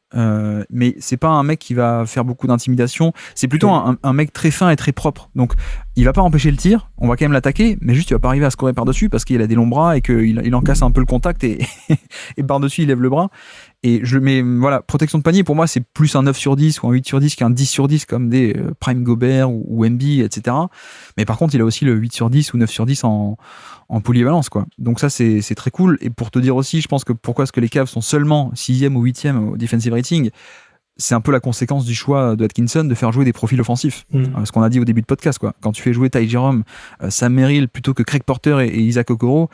mais c'est pas un mec qui va faire beaucoup d'intimidation. C'est plutôt un mec très fin et très propre. Donc, il va pas empêcher le tir, on va quand même l'attaquer, mais juste, il va pas arriver à scorer par-dessus parce qu'il a des longs bras et qu'il en casse un peu le contact et par-dessus, il lève le bras. Et voilà, protection de panier, pour moi, c'est plus un 9 sur 10 ou un 8 sur 10 qu'un 10 sur 10 comme des Prime Gobert ou Wemby, etc. Mais par contre, il a aussi le 8 sur 10 ou 9 sur 10 en polyvalence, quoi. Donc ça, c'est très cool. Et pour te dire aussi, je pense que pourquoi est-ce que les Cavs sont seulement 6e ou 8e au defensive rating, c'est un peu la conséquence du choix de Atkinson de faire jouer des profils offensifs. Ce qu'on a dit au début de podcast, quoi. Quand tu fais jouer Ty Jerome, Sam Merrill plutôt que Craig Porter et Isaac Okoro,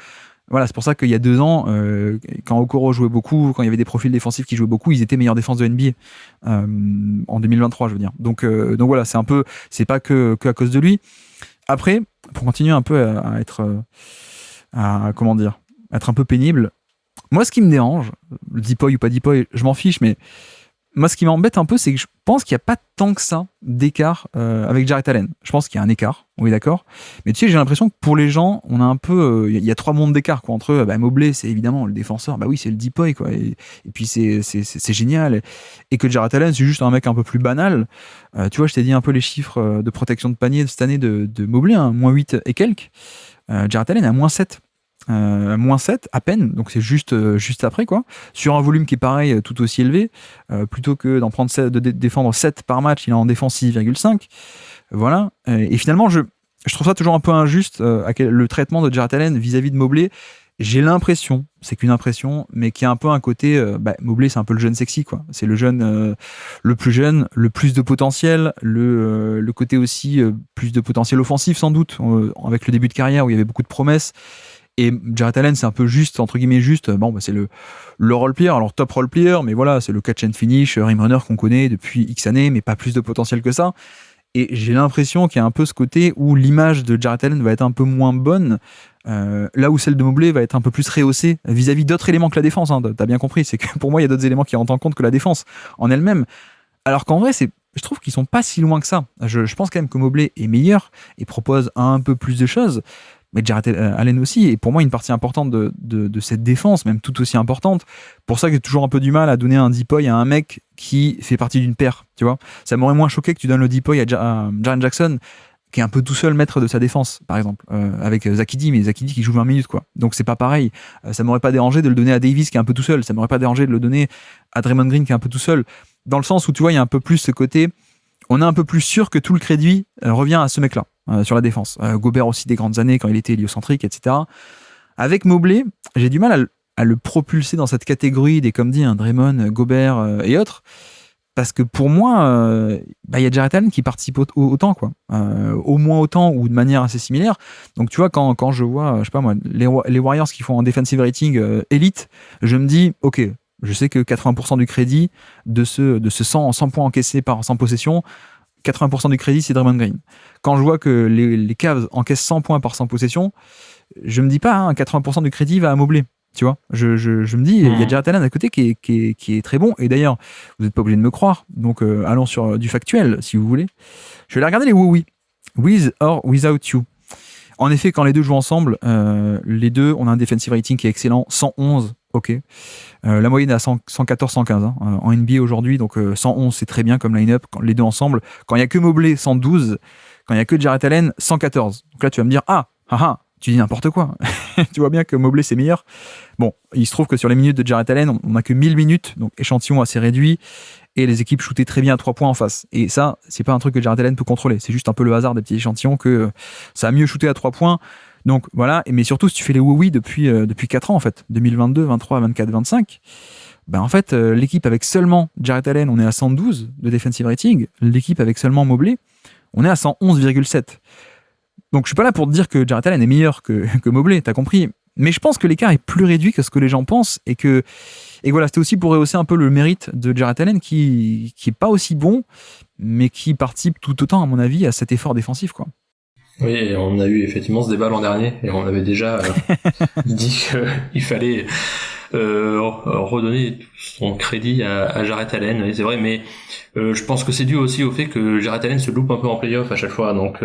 Voilà, c'est pour ça qu'il y a 2 ans, quand Okoro jouait beaucoup, quand il y avait des profils défensifs qui jouaient beaucoup, ils étaient meilleure défense de NBA en 2023, je veux dire. Donc voilà, c'est pas que à cause de lui. Après, pour continuer un peu à être, comment dire, être un peu pénible. Moi, ce qui me dérange, le Deepoy ou pas Deepoy, je m'en fiche, mais moi, ce qui m'embête un peu, c'est que je pense qu'il n'y a pas tant que ça d'écart avec Jarrett Allen. Je pense qu'il y a un écart, oui, d'accord. Mais tu sais, j'ai l'impression que pour les gens, on a un peu. Il y a 3 mondes d'écart, quoi. Entre eux, Mobley, c'est évidemment le défenseur. Bah oui, c'est le Deepoy, quoi. Et puis, c'est génial. Et que Jarrett Allen, c'est juste un mec un peu plus banal. Tu vois, je t'ai dit un peu les chiffres de protection de panier de cette année de Mobley, hein, -8 et quelques. Jarrett Allen est à -7. -7 à peine, donc c'est juste après, quoi, sur un volume qui est pareil, tout aussi élevé, plutôt que d'en prendre 7, de défendre 7 par match, il en défend 6,5, voilà. Et finalement je trouve ça toujours un peu injuste, le traitement de Jarrett Allen vis-à-vis de Mobley. J'ai l'impression, c'est qu'une impression, mais qui a un peu un côté, Mobley c'est un peu le jeune sexy, quoi. C'est le jeune, le plus jeune, le plus de potentiel, le côté aussi plus de potentiel offensif sans doute, avec le début de carrière où il y avait beaucoup de promesses. Et Jarrett Allen, c'est un peu juste, entre guillemets juste, c'est le role player, alors top role player, mais voilà, c'est le catch and finish, rim runner qu'on connaît depuis X années, mais pas plus de potentiel que ça. Et j'ai l'impression qu'il y a un peu ce côté où l'image de Jarrett Allen va être un peu moins bonne, là où celle de Mobley va être un peu plus rehaussée vis-à-vis d'autres éléments que la défense, hein. T'as bien compris, c'est que pour moi, il y a d'autres éléments qui rentrent en compte que la défense en elle-même. Alors qu'en vrai, je trouve qu'ils sont pas si loin que ça. Je pense quand même que Mobley est meilleur et propose un peu plus de choses. Mais Jarrett Allen aussi, et pour moi une partie importante de cette défense, même tout aussi importante. Pour ça que j'ai toujours un peu du mal à donner un Deepoy à un mec qui fait partie d'une paire, tu vois. Ça m'aurait moins choqué que tu donnes le Deepoy à Jaren Jackson, qui est un peu tout seul maître de sa défense, par exemple, avec Zakidi, mais Zakidi qui joue 20 minutes, quoi. Donc c'est pas pareil. Ça m'aurait pas dérangé de le donner à Davis, qui est un peu tout seul. Ça m'aurait pas dérangé de le donner à Draymond Green, qui est un peu tout seul. Dans le sens où, tu vois, il y a un peu plus ce côté... On est un peu plus sûr que tout le crédit revient à ce mec-là, sur la défense. Gobert aussi des grandes années quand il était héliocentrique, etc. Avec Mobley, j'ai du mal à le propulser dans cette catégorie des, comme dit, Draymond, Gobert et autres, parce que pour moi, y a Jarrett Allen qui participe autant, quoi. Au moins autant ou de manière assez similaire. Donc tu vois, quand je vois, je sais pas moi, les Warriors qui font un defensive rating élite, je me dis, ok, je sais que 80% du crédit de ce 100 points encaissés par 100 possessions, 80% du crédit, c'est Draymond Green. Quand je vois que les Cavs encaissent 100 points par 100 possessions, je me dis pas, 80% du crédit va à Mobley. Tu vois, je me dis, il y a Jarrett Allen à côté qui est très bon. Et d'ailleurs, vous n'êtes pas obligé de me croire. Donc, allons sur du factuel, si vous voulez. Je vais aller regarder les oui. With or without you. En effet, quand les deux jouent ensemble, les deux, on a un defensive rating qui est excellent, 111. Ok. La moyenne est à 114-115 en NBA aujourd'hui, donc 111 c'est très bien comme line-up, les deux ensemble. Quand il n'y a que Mobley, 112. Quand il n'y a que Jarrett Allen, 114. Donc là tu vas me dire, tu dis n'importe quoi. Tu vois bien que Mobley c'est meilleur. Bon, il se trouve que sur les minutes de Jarrett Allen, on n'a que 1000 minutes, donc échantillon assez réduit, et les équipes shootaient très bien à 3 points en face. Et ça, c'est pas un truc que Jarrett Allen peut contrôler, c'est juste un peu le hasard des petits échantillons que ça a mieux shooté à 3 points. Donc voilà, mais surtout si tu fais les oui depuis 4 ans en fait, 2022, 23, 24, 25, en fait l'équipe avec seulement Jarrett Allen, on est à 112 de defensive rating, l'équipe avec seulement Mobley, on est à 111,7. Donc je suis pas là pour te dire que Jarrett Allen est meilleur que Mobley, t'as compris, mais je pense que l'écart est plus réduit que ce que les gens pensent et voilà, c'était aussi pour rehausser un peu le mérite de Jarrett Allen qui est pas aussi bon, mais qui participe tout autant à mon avis à cet effort défensif, quoi. Oui, et on a eu effectivement ce débat l'an dernier, et on avait déjà dit qu'il fallait redonner son crédit à Jarrett Allen, et c'est vrai, mais je pense que c'est dû aussi au fait que Jarrett Allen se loupe un peu en play-off à chaque fois, donc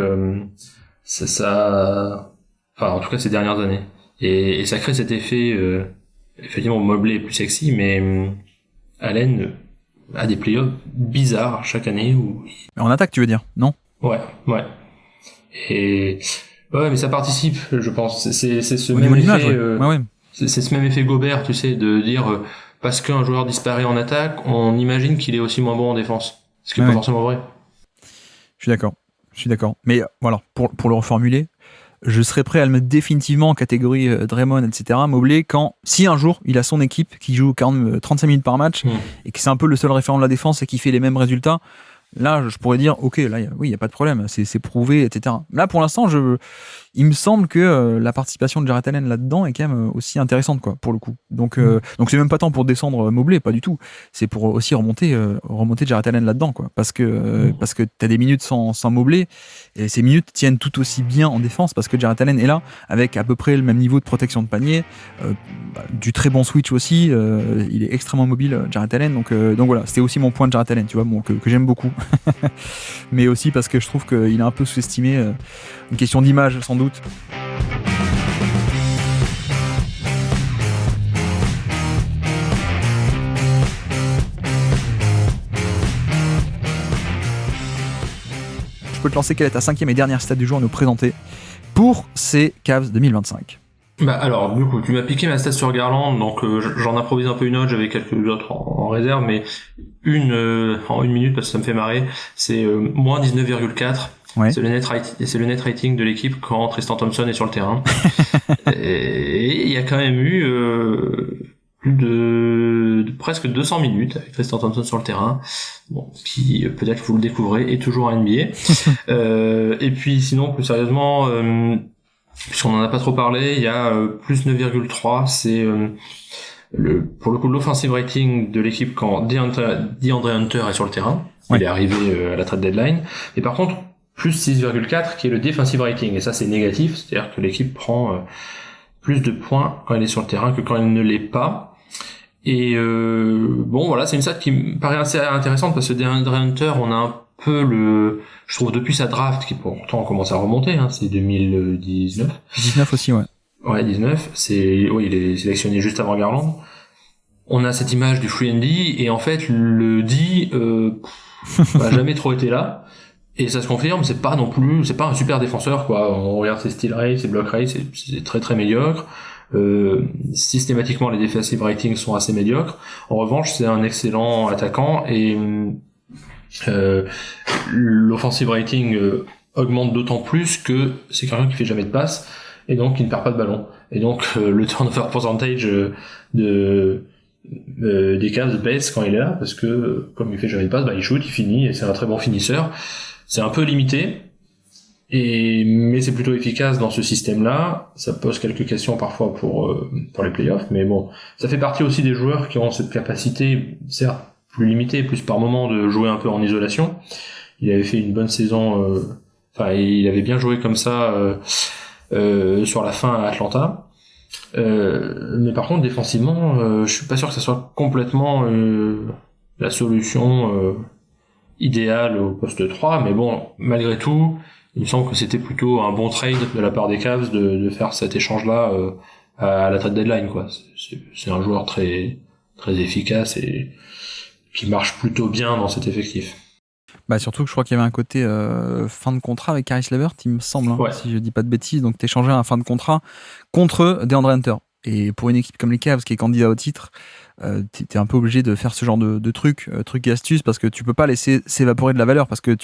c'est ça, enfin en tout cas ces dernières années, et ça crée cet effet, effectivement Mobley est plus sexy, mais Allen a des play-offs bizarres chaque année. En attaque tu veux dire, non? Ouais. Et ouais, mais ça participe, je pense. C'est ce au même effet. Ouais. C'est ce même effet Gobert, tu sais, de dire parce qu'un joueur disparaît en attaque, on imagine qu'il est aussi moins bon en défense. Ce qui est pas forcément vrai. Je suis d'accord. Mais voilà, pour le reformuler, je serais prêt à le mettre définitivement en catégorie Draymond, etc. Mobley, si un jour il a son équipe qui joue 35 minutes par match et que c'est un peu le seul référent de la défense et qui fait les mêmes résultats. Là, je pourrais dire, ok, là, il n'y a pas de problème, c'est prouvé, etc. Là, pour l'instant, il me semble que la participation de Jarrett Allen là-dedans est quand même aussi intéressante, quoi, pour le coup. Donc c'est même pas tant pour descendre Mobley, pas du tout. C'est pour aussi remonter Jarrett Allen là-dedans, quoi. Parce que t'as des minutes sans Mobley, et ces minutes tiennent tout aussi bien en défense parce que Jarrett Allen est là avec à peu près le même niveau de protection de panier, du très bon switch aussi. Il est extrêmement mobile, Jarrett Allen. Donc voilà, c'était aussi mon point de Jarrett Allen, tu vois, que j'aime beaucoup. Mais aussi parce que je trouve qu'il est un peu sous-estimé. Une question d'image, sans doute. Je peux te lancer quelle est ta 5e et dernière stat du jour à nous présenter pour ces Cavs 2025. Bah alors, du coup, tu m'as piqué ma stat sur Garland, donc j'en improvise un peu une autre, j'avais quelques autres en réserve, mais en une minute parce que ça me fait marrer, c'est moins 19,4. Ouais. C'est le net rating de l'équipe quand Tristan Thompson est sur le terrain. Et il y a quand même eu plus de presque 200 minutes avec Tristan Thompson sur le terrain. Bon, qui peut-être que vous le découvrez, est toujours en NBA. Et puis sinon, plus sérieusement, puisqu'on en a pas trop parlé, il y a plus 9,3, c'est pour le coup l'offensive rating de l'équipe quand DeAndre Hunter est sur le terrain. Ouais. Il est arrivé à la trade deadline. Et par contre, plus 6,4 qui est le defensive rating, et ça c'est négatif, c'est-à-dire que l'équipe prend plus de points quand elle est sur le terrain que quand elle ne l'est pas. Et bon voilà, c'est une stat qui me paraît assez intéressante parce que DeAndre Hunter, on a un peu je trouve depuis sa draft, qui pourtant commence à remonter, hein, c'est 2019. 19 aussi, ouais. Ouais, 19, il est sélectionné juste avant Garland. On a cette image du free and D, et en fait le D n'a jamais trop été là. Et ça se confirme, c'est pas un super défenseur, quoi. On regarde ses steal rates, ses block rates, c'est très très médiocre. Systématiquement, les defensive ratings sont assez médiocres. En revanche, c'est un excellent attaquant, et l'offensive rating augmente d'autant plus que c'est quelqu'un qui fait jamais de passe, et donc qui ne perd pas de ballon. Et donc le turnover percentage des Cavs baisse quand il est là, parce que comme il fait jamais de passe, il shoot, il finit, et c'est un très bon finisseur. C'est un peu limité, mais c'est plutôt efficace dans ce système-là. Ça pose quelques questions parfois pour les playoffs, mais bon, ça fait partie aussi des joueurs qui ont cette capacité, certes plus limitée, plus par moment, de jouer un peu en isolation. Il avait fait une bonne saison, il avait bien joué comme ça sur la fin à Atlanta. Mais par contre, défensivement, je suis pas sûr que ça soit complètement la solution idéal au poste 3, mais bon, malgré tout, il me semble que c'était plutôt un bon trade de la part des Cavs de faire cet échange-là à la trade deadline, quoi. C'est un joueur très très efficace et qui marche plutôt bien dans cet effectif. Surtout que je crois qu'il y avait un côté fin de contrat avec Caris LeVert, il me semble, ouais. Si je dis pas de bêtises, donc t'échangeais un fin de contrat contre DeAndre Hunter. Et pour une équipe comme les Cavs qui est candidat au titre, t'es un peu obligé de faire ce genre de trucs et astuces, parce que tu peux pas laisser s'évaporer de la valeur, parce que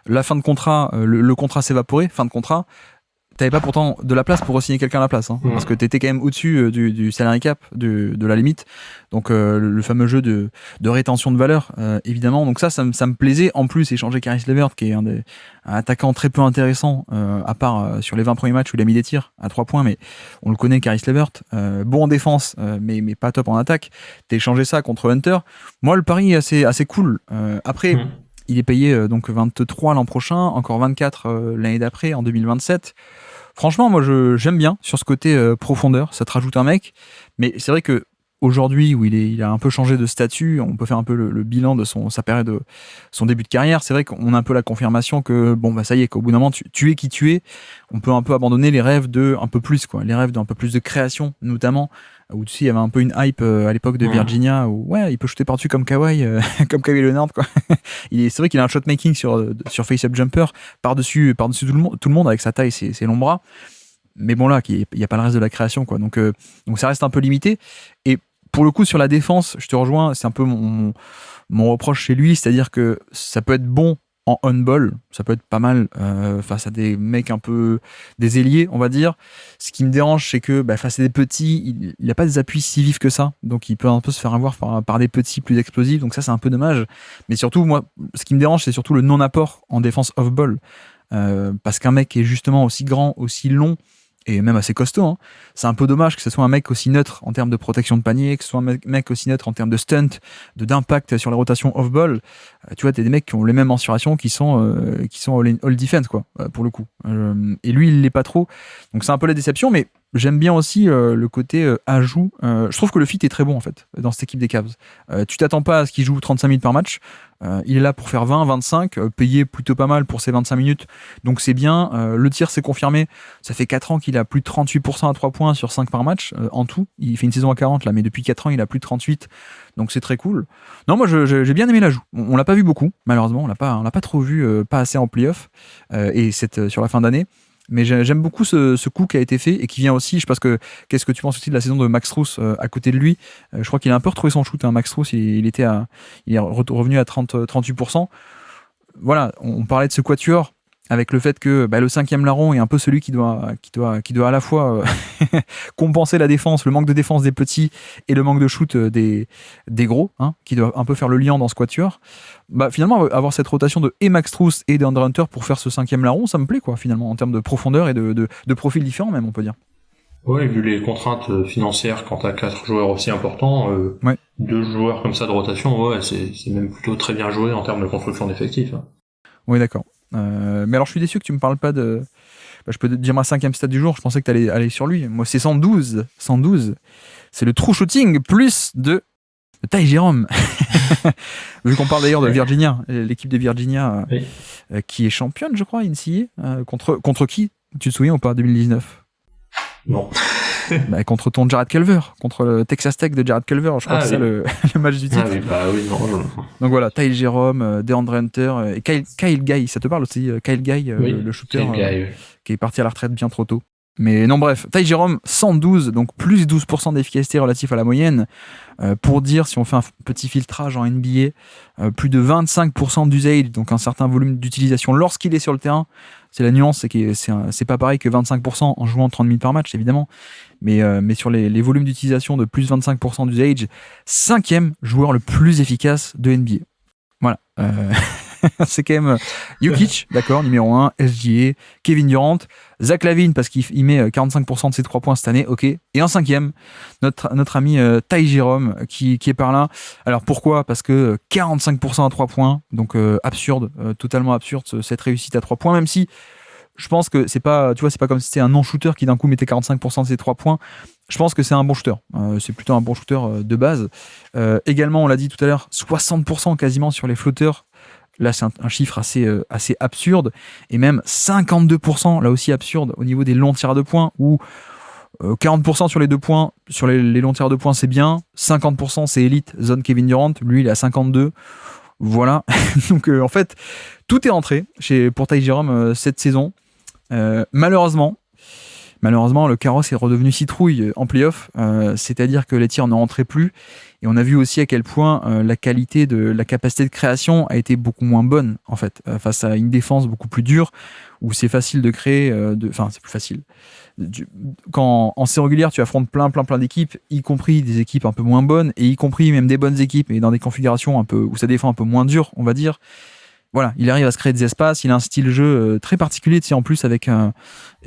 la fin de contrat, le contrat s'évaporait, fin de contrat, t'avais pas pourtant de la place pour re-signer quelqu'un à la place, parce que t'étais quand même au-dessus du salary cap, de la limite, donc le fameux jeu de rétention de valeur, évidemment. Donc ça me plaisait. En plus, échanger Caris LeVert, qui est un attaquant très peu intéressant, à part sur les 20 premiers matchs où il a mis des tirs à 3 points, mais on le connaît, Caris LeVert, bon en défense, mais pas top en attaque. T'as échangé ça contre Hunter. Moi, le pari est assez cool. Après, il est payé donc 23 l'an prochain, encore 24 l'année d'après, en 2027. Franchement, moi, j'aime bien sur ce côté profondeur. Ça te rajoute un mec. Mais c'est vrai que aujourd'hui, où il a un peu changé de statut, on peut faire un peu le bilan de sa période, de son début de carrière. C'est vrai qu'on a un peu la confirmation que ça y est, qu'au bout d'un moment, tu es qui tu es. On peut un peu abandonner les rêves de un peu plus, quoi. Les rêves d'un peu plus de création, notamment. Où tu sais, il y avait un peu une hype à l'époque de Virginia, où il peut shooter par-dessus comme Kawhi, comme Kawhi Leonard, quoi. C'est vrai qu'il a un shot making sur face-up jumper par-dessus tout le monde avec sa taille, ses longs bras. Mais bon, là, il n'y a pas le reste de la création, quoi. Donc ça reste un peu limité. Et pour le coup, sur la défense, je te rejoins, c'est un peu mon reproche chez lui, c'est-à-dire que ça peut être bon en on-ball, ça peut être pas mal face à des mecs un peu des ailiers, on va dire. Ce qui me dérange, c'est que face à des petits, il n'a pas des appuis si vifs que ça, donc il peut un peu se faire avoir par des petits plus explosifs, donc ça c'est un peu dommage. Mais surtout, moi, ce qui me dérange, c'est surtout le non-apport en défense off-ball. parce qu'un mec qui est justement aussi grand, aussi long, et même assez costaud, hein. C'est un peu dommage que ce soit un mec aussi neutre en termes de protection de panier, que ce soit un mec aussi neutre en termes de stunt, d'impact sur les rotations off-ball. Tu vois, t'as des mecs qui ont les mêmes mensurations qui sont all defense, quoi, pour le coup. Et lui, il l'est pas trop. Donc c'est un peu la déception, mais j'aime bien aussi le côté ajout. Je trouve que le fit est très bon, en fait, dans cette équipe des Cavs. Tu t'attends pas à ce qu'il joue 35 minutes par match. Il est là pour faire 20, 25, payé plutôt pas mal pour ses 25 minutes. Donc c'est bien. Le tir s'est confirmé. Ça fait 4 ans qu'il a plus de 38% à 3 points sur 5 par match en tout. Il fait une saison à 40 là, mais depuis 4 ans, il a plus de 38. Donc c'est très cool. Non, moi j'ai bien aimé l'ajout. On l'a pas vu beaucoup, malheureusement. On l'a pas trop vu, pas assez en playoff et sur la fin d'année. Mais j'aime beaucoup ce coup qui a été fait et qui vient aussi, je pense que qu'est-ce que tu penses aussi de la saison de Max Strus à côté de lui. Je crois qu'il a un peu retrouvé son shoot, hein, Max Strus, il est revenu à 38%. Voilà, on parlait de ce quatuor avec le fait que le 5e larron est un peu celui qui doit à la fois compenser la défense, le manque de défense des petits et le manque de shoot des gros, hein, qui doit un peu faire le lien dans ce quatuor. Finalement, avoir cette rotation de et Max Strus et DeAndre Hunter pour faire ce 5e larron, ça me plaît, quoi, finalement, en termes de profondeur et de profils différents, même, on peut dire. Ouais, vu les contraintes financières quand t'as 4 joueurs aussi importants, 2 joueurs comme ça de rotation, ouais, c'est même plutôt très bien joué en termes de construction d'effectifs. Hein. Oui, d'accord. Mais alors, je suis déçu que tu me parles pas de... je peux te dire ma 5e stat du jour, je pensais que t'allais aller sur lui. Moi, c'est 112. 112. C'est le true shooting plus de Ty Jerome. Vu qu'on parle d'ailleurs de Virginia, l'équipe de Virginia qui est championne, je crois, NCAA. Contre qui, tu te souviens ou pas, 2019? Non. Contre ton Jared Culver, contre le Texas Tech de Jared Culver, je crois que c'est ça le match du titre. Non. Donc voilà, Ty Jerome, DeAndre Hunter et Kyle Guy, ça te parle aussi, Kyle Guy, le shooter qui est parti à la retraite bien trop tôt. Mais non, bref, Ty Jerome, 112, donc plus 12% d'efficacité relatif à la moyenne. Pour dire, si on fait un petit filtrage en NBA, plus de 25% d'usage, donc un certain volume d'utilisation lorsqu'il est sur le terrain. C'est la nuance, c'est que c'est pas pareil que 25% en jouant 30 minutes par match, évidemment. Mais sur les volumes d'utilisation de plus 25% d'usage, 5e joueur le plus efficace de NBA. Voilà. C'est quand même Jokic, d'accord, numéro 1, SGA, Kevin Durant, Zach LaVine parce qu'il met 45% de ses 3 points cette année, ok, et en 5e, notre ami Ty Jerome qui est par là. Alors pourquoi ? Parce que 45% à 3 points, donc absurde, totalement absurde cette réussite à 3 points, même si je pense que c'est pas comme si c'était un non-shooter qui d'un coup mettait 45% de ses 3 points. Je pense que c'est un bon shooter. C'est plutôt un bon shooter de base. Également, on l'a dit tout à l'heure, 60% quasiment sur les flotteurs. Là, c'est un chiffre assez absurde. Et même 52%, là aussi absurde, au niveau des longs tirs à 2 points, où 40% sur les 2 points, sur les longs tirs à 2 points, c'est bien. 50%, c'est élite, zone Kevin Durant. Lui, il est à 52. Voilà. Donc, en fait, tout est rentré pour Ty Jerome cette saison. Malheureusement, le carrosse est redevenu citrouille en play-off, c'est-à-dire que les tirs n'en rentraient plus, et on a vu aussi à quel point la qualité de la capacité de création a été beaucoup moins bonne, en fait, face à une défense beaucoup plus dure, où c'est facile de créer, c'est plus facile. Quand en série régulière, tu affrontes plein d'équipes, y compris des équipes un peu moins bonnes, et y compris même des bonnes équipes, et dans des configurations un peu où ça défend un peu moins dur, on va dire. Voilà, il arrive à se créer des espaces, il a un style de jeu très particulier, tu sais, en plus avec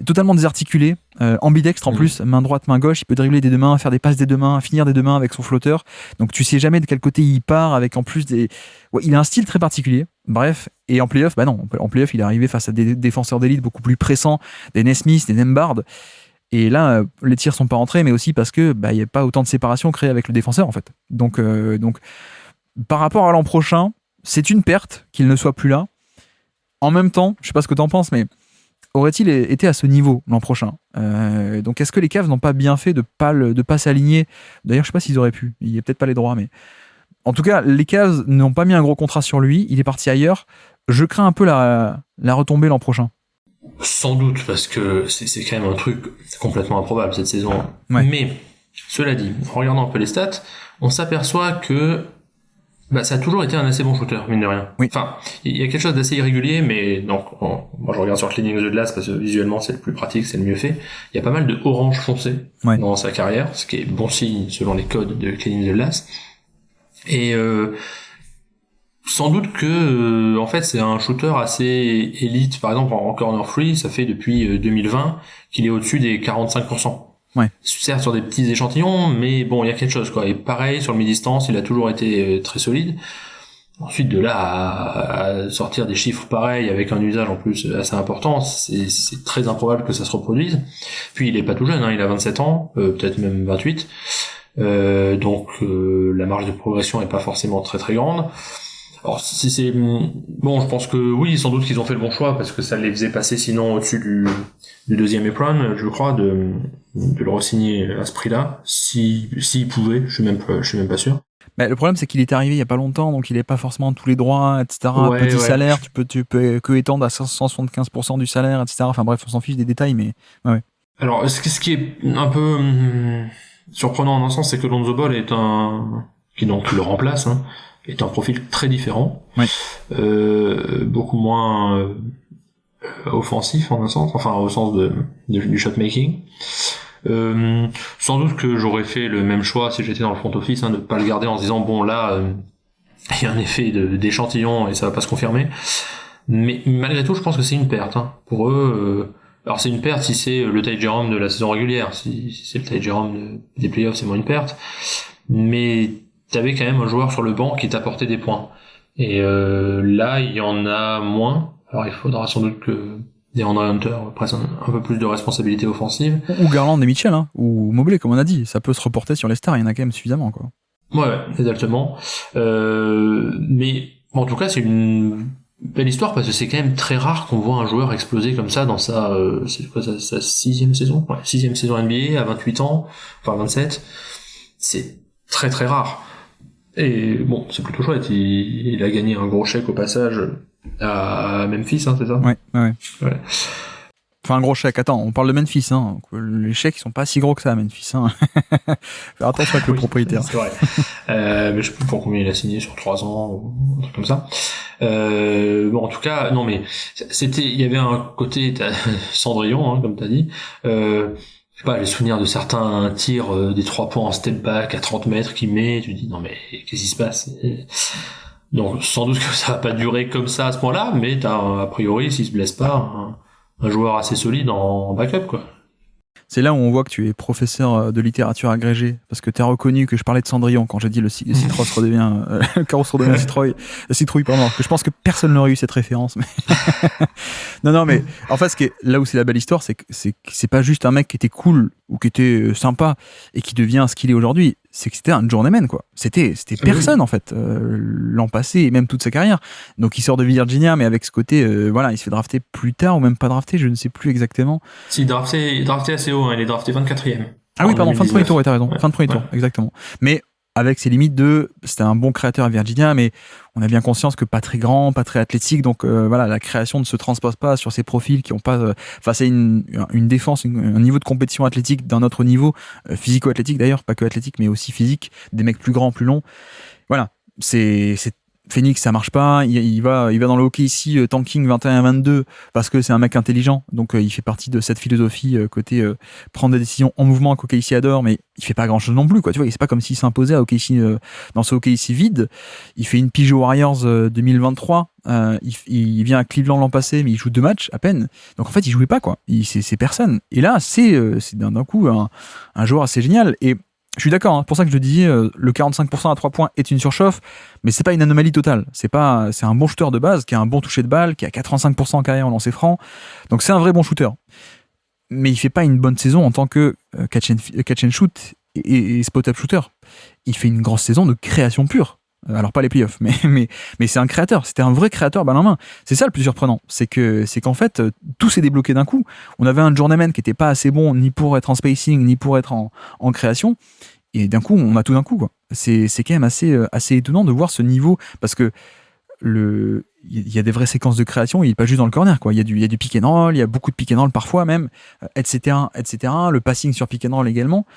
totalement désarticulé, ambidextre en plus, main droite, main gauche, il peut dribbler des deux mains, faire des passes des deux mains, finir des deux mains avec son flotteur, donc tu sais jamais de quel côté il part, avec en plus il a un style très particulier, bref, et en play-off, en play-off il est arrivé face à des défenseurs d'élite beaucoup plus pressants, des Nesmith, des Nembhard, et là, les tirs sont pas rentrés, mais aussi parce que il n'y a pas autant de séparation créée avec le défenseur en fait, donc par rapport à l'an prochain, c'est une perte qu'il ne soit plus là. En même temps, je sais pas ce que t'en penses, mais aurait-il été à ce niveau l'an prochain ? Donc est-ce que les Cavs n'ont pas bien fait de pas s'aligner ? D'ailleurs, je sais pas s'ils auraient pu. Il n'y a peut-être pas les droits, mais en tout cas, les Cavs n'ont pas mis un gros contrat sur lui. Il est parti ailleurs. Je crains un peu la retombée l'an prochain. Sans doute, parce que c'est quand même un truc complètement improbable cette saison. Ouais. Mais cela dit, en regardant un peu les stats, on s'aperçoit que ça a toujours été un assez bon shooter, mine de rien. Oui. Enfin, il y a quelque chose d'assez irrégulier, mais donc, moi je regarde sur Cleaning the Glass parce que visuellement c'est le plus pratique, c'est le mieux fait. Il y a pas mal de orange foncé dans sa carrière, ce qui est bon signe selon les codes de Cleaning the Glass. Et Sans doute que en fait c'est un shooter assez élite. Par exemple en corner free, ça fait depuis 2020 qu'il est au-dessus des 45%. Ouais. Certes sur des petits échantillons, mais bon, il y a quelque chose quoi. Et pareil sur le mi-distance, il a toujours été très solide. Ensuite de là à sortir des chiffres pareils avec un usage en plus assez important, c'est très improbable que ça se reproduise. Puis il est pas tout jeune, hein, il a 27 ans, peut-être même 28. Donc la marge de progression est pas forcément très très grande. Alors c'est bon, je pense que oui, sans doute qu'ils ont fait le bon choix parce que ça les faisait passer sinon au-dessus du deuxième apron, je crois, de le re-signer à ce prix-là, s'ils pouvaient, je suis même pas sûr. Mais le problème, c'est qu'il est arrivé il y a pas longtemps, donc il n'est pas forcément tous les droits, etc. Ouais, Petit ouais. salaire, tu peux que étendre à 175% du salaire, etc. Enfin bref, on s'en fiche des détails, mais ouais. Alors, ce qui est un peu surprenant en un sens, c'est que Lonzo Ball qui donc le remplace, hein, est un profil très différent, Ouais. Beaucoup moins offensif en un sens, enfin au sens du shot making. Sans doute que j'aurais fait le même choix si j'étais dans le front office, hein, de pas le garder en se disant bon là il y a un effet d'échantillon et ça va pas se confirmer. Mais malgré tout, je pense que c'est une perte, hein, pour eux. Alors c'est une perte si c'est le Ty Jerome de la saison régulière, si c'est le Ty Jerome des playoffs, c'est moins une perte. Mais t'avais quand même un joueur sur le banc qui t'apportait des points. Et là, il y en a moins. Alors il faudra sans doute que DeAndre Hunter prenne un peu plus de responsabilité offensive. Ou Garland et Mitchell, hein, ou Mobley, comme on a dit. Ça peut se reporter sur les stars, il y en a quand même suffisamment, quoi. Ouais, exactement. Mais bon, en tout cas, c'est une belle histoire parce que c'est quand même très rare qu'on voit un joueur exploser comme ça dans sa sixième saison, ouais, sixième saison NBA à 28 ans, enfin 27. C'est très très rare. Et bon, c'est plutôt chouette. Il a gagné un gros chèque au passage à Memphis, hein, c'est ça? Ouais. Ouais. Enfin, un gros chèque. Attends, on parle de Memphis, hein. Les chèques, ils sont pas si gros que ça à Memphis, hein. Faire attention avec le propriétaire. C'est vrai. Mais je sais plus pour combien il a signé, sur 3 ans, ou un truc comme ça. Bon, en tout cas, non, mais il y avait un côté Cendrillon, hein, comme t'as dit. Je sais pas, les souvenirs de certains tirs, des 3 points en step back à 30 mètres qu'il met, tu te dis, non, mais qu'est-ce qui se passe? Donc, sans doute que ça va pas durer comme ça à ce point-là, mais t'as, a priori, s'il se blesse pas, un joueur assez solide en backup, quoi. C'est là où on voit que tu es professeur de littérature agrégé, parce que tu as reconnu que je parlais de Cendrillon quand j'ai dit le Citros redevient le carrosse redevient citrouille, pardon, que je pense que personne n'aurait eu cette référence. Mais non, mais en fait, là où c'est la belle histoire, c'est que c'est pas juste un mec qui était cool ou qui était sympa et qui devient ce qu'il est aujourd'hui. C'est que c'était un journeyman, quoi. C'était personne, en fait, l'an passé et même toute sa carrière. Donc il sort de Virginia, mais avec ce côté, voilà, il se fait drafter plus tard ou même pas drafté, je ne sais plus exactement. Si, drafté assez haut, hein, il est drafté 24e. Ah oui, pardon, fin de premier tour, ouais, t'as raison, ouais. Fin de premier tour, exactement. Mais avec ses limites c'était un bon créateur à Virginia, mais on a bien conscience que pas très grand, pas très athlétique, donc voilà, la création ne se transpose pas sur ces profils qui ont pas face à une défense, un niveau de compétition athlétique d'un autre niveau, physico-athlétique d'ailleurs, pas que athlétique, mais aussi physique, des mecs plus grands, plus longs. Voilà, c'est Phoenix, ça marche pas. Il va dans le hockey ici, tanking 21-22 parce que c'est un mec intelligent. Donc il fait partie de cette philosophie côté prendre des décisions en mouvement qu'OKC ici adore, mais il fait pas grand chose non plus, quoi. Tu vois, c'est pas comme s'il s'imposait à OKC ici dans ce hockey ici vide. Il fait une pige aux Warriors 2023. Il vient à Cleveland l'an passé, mais il joue 2 matchs à peine. Donc en fait, il jouait pas, quoi. C'est personne. Et là, c'est d'un coup un joueur assez génial. Et je suis d'accord, hein, pour ça que je disais, le 45% à 3 points est une surchauffe, mais c'est pas une anomalie totale. C'est un bon shooter de base, qui a un bon toucher de balle, qui a 85% en carrière en lancer franc. Donc c'est un vrai bon shooter. Mais il fait pas une bonne saison en tant que catch and shoot et spot-up shooter. Il fait une grosse saison de création pure. Alors pas les playoffs, mais c'est un créateur. C'était un vrai créateur balle en main. C'est ça le plus surprenant, c'est qu'en fait tout s'est débloqué d'un coup. On avait un journeyman qui était pas assez bon ni pour être en spacing ni pour être en création, et d'un coup on a tout d'un coup, quoi. C'est quand même assez étonnant de voir ce niveau, parce que il y a des vraies séquences de création, il est pas juste dans le corner, quoi. Il y a du pick and roll, il y a beaucoup de pick and roll parfois même, etc. Le passing sur pick and roll également.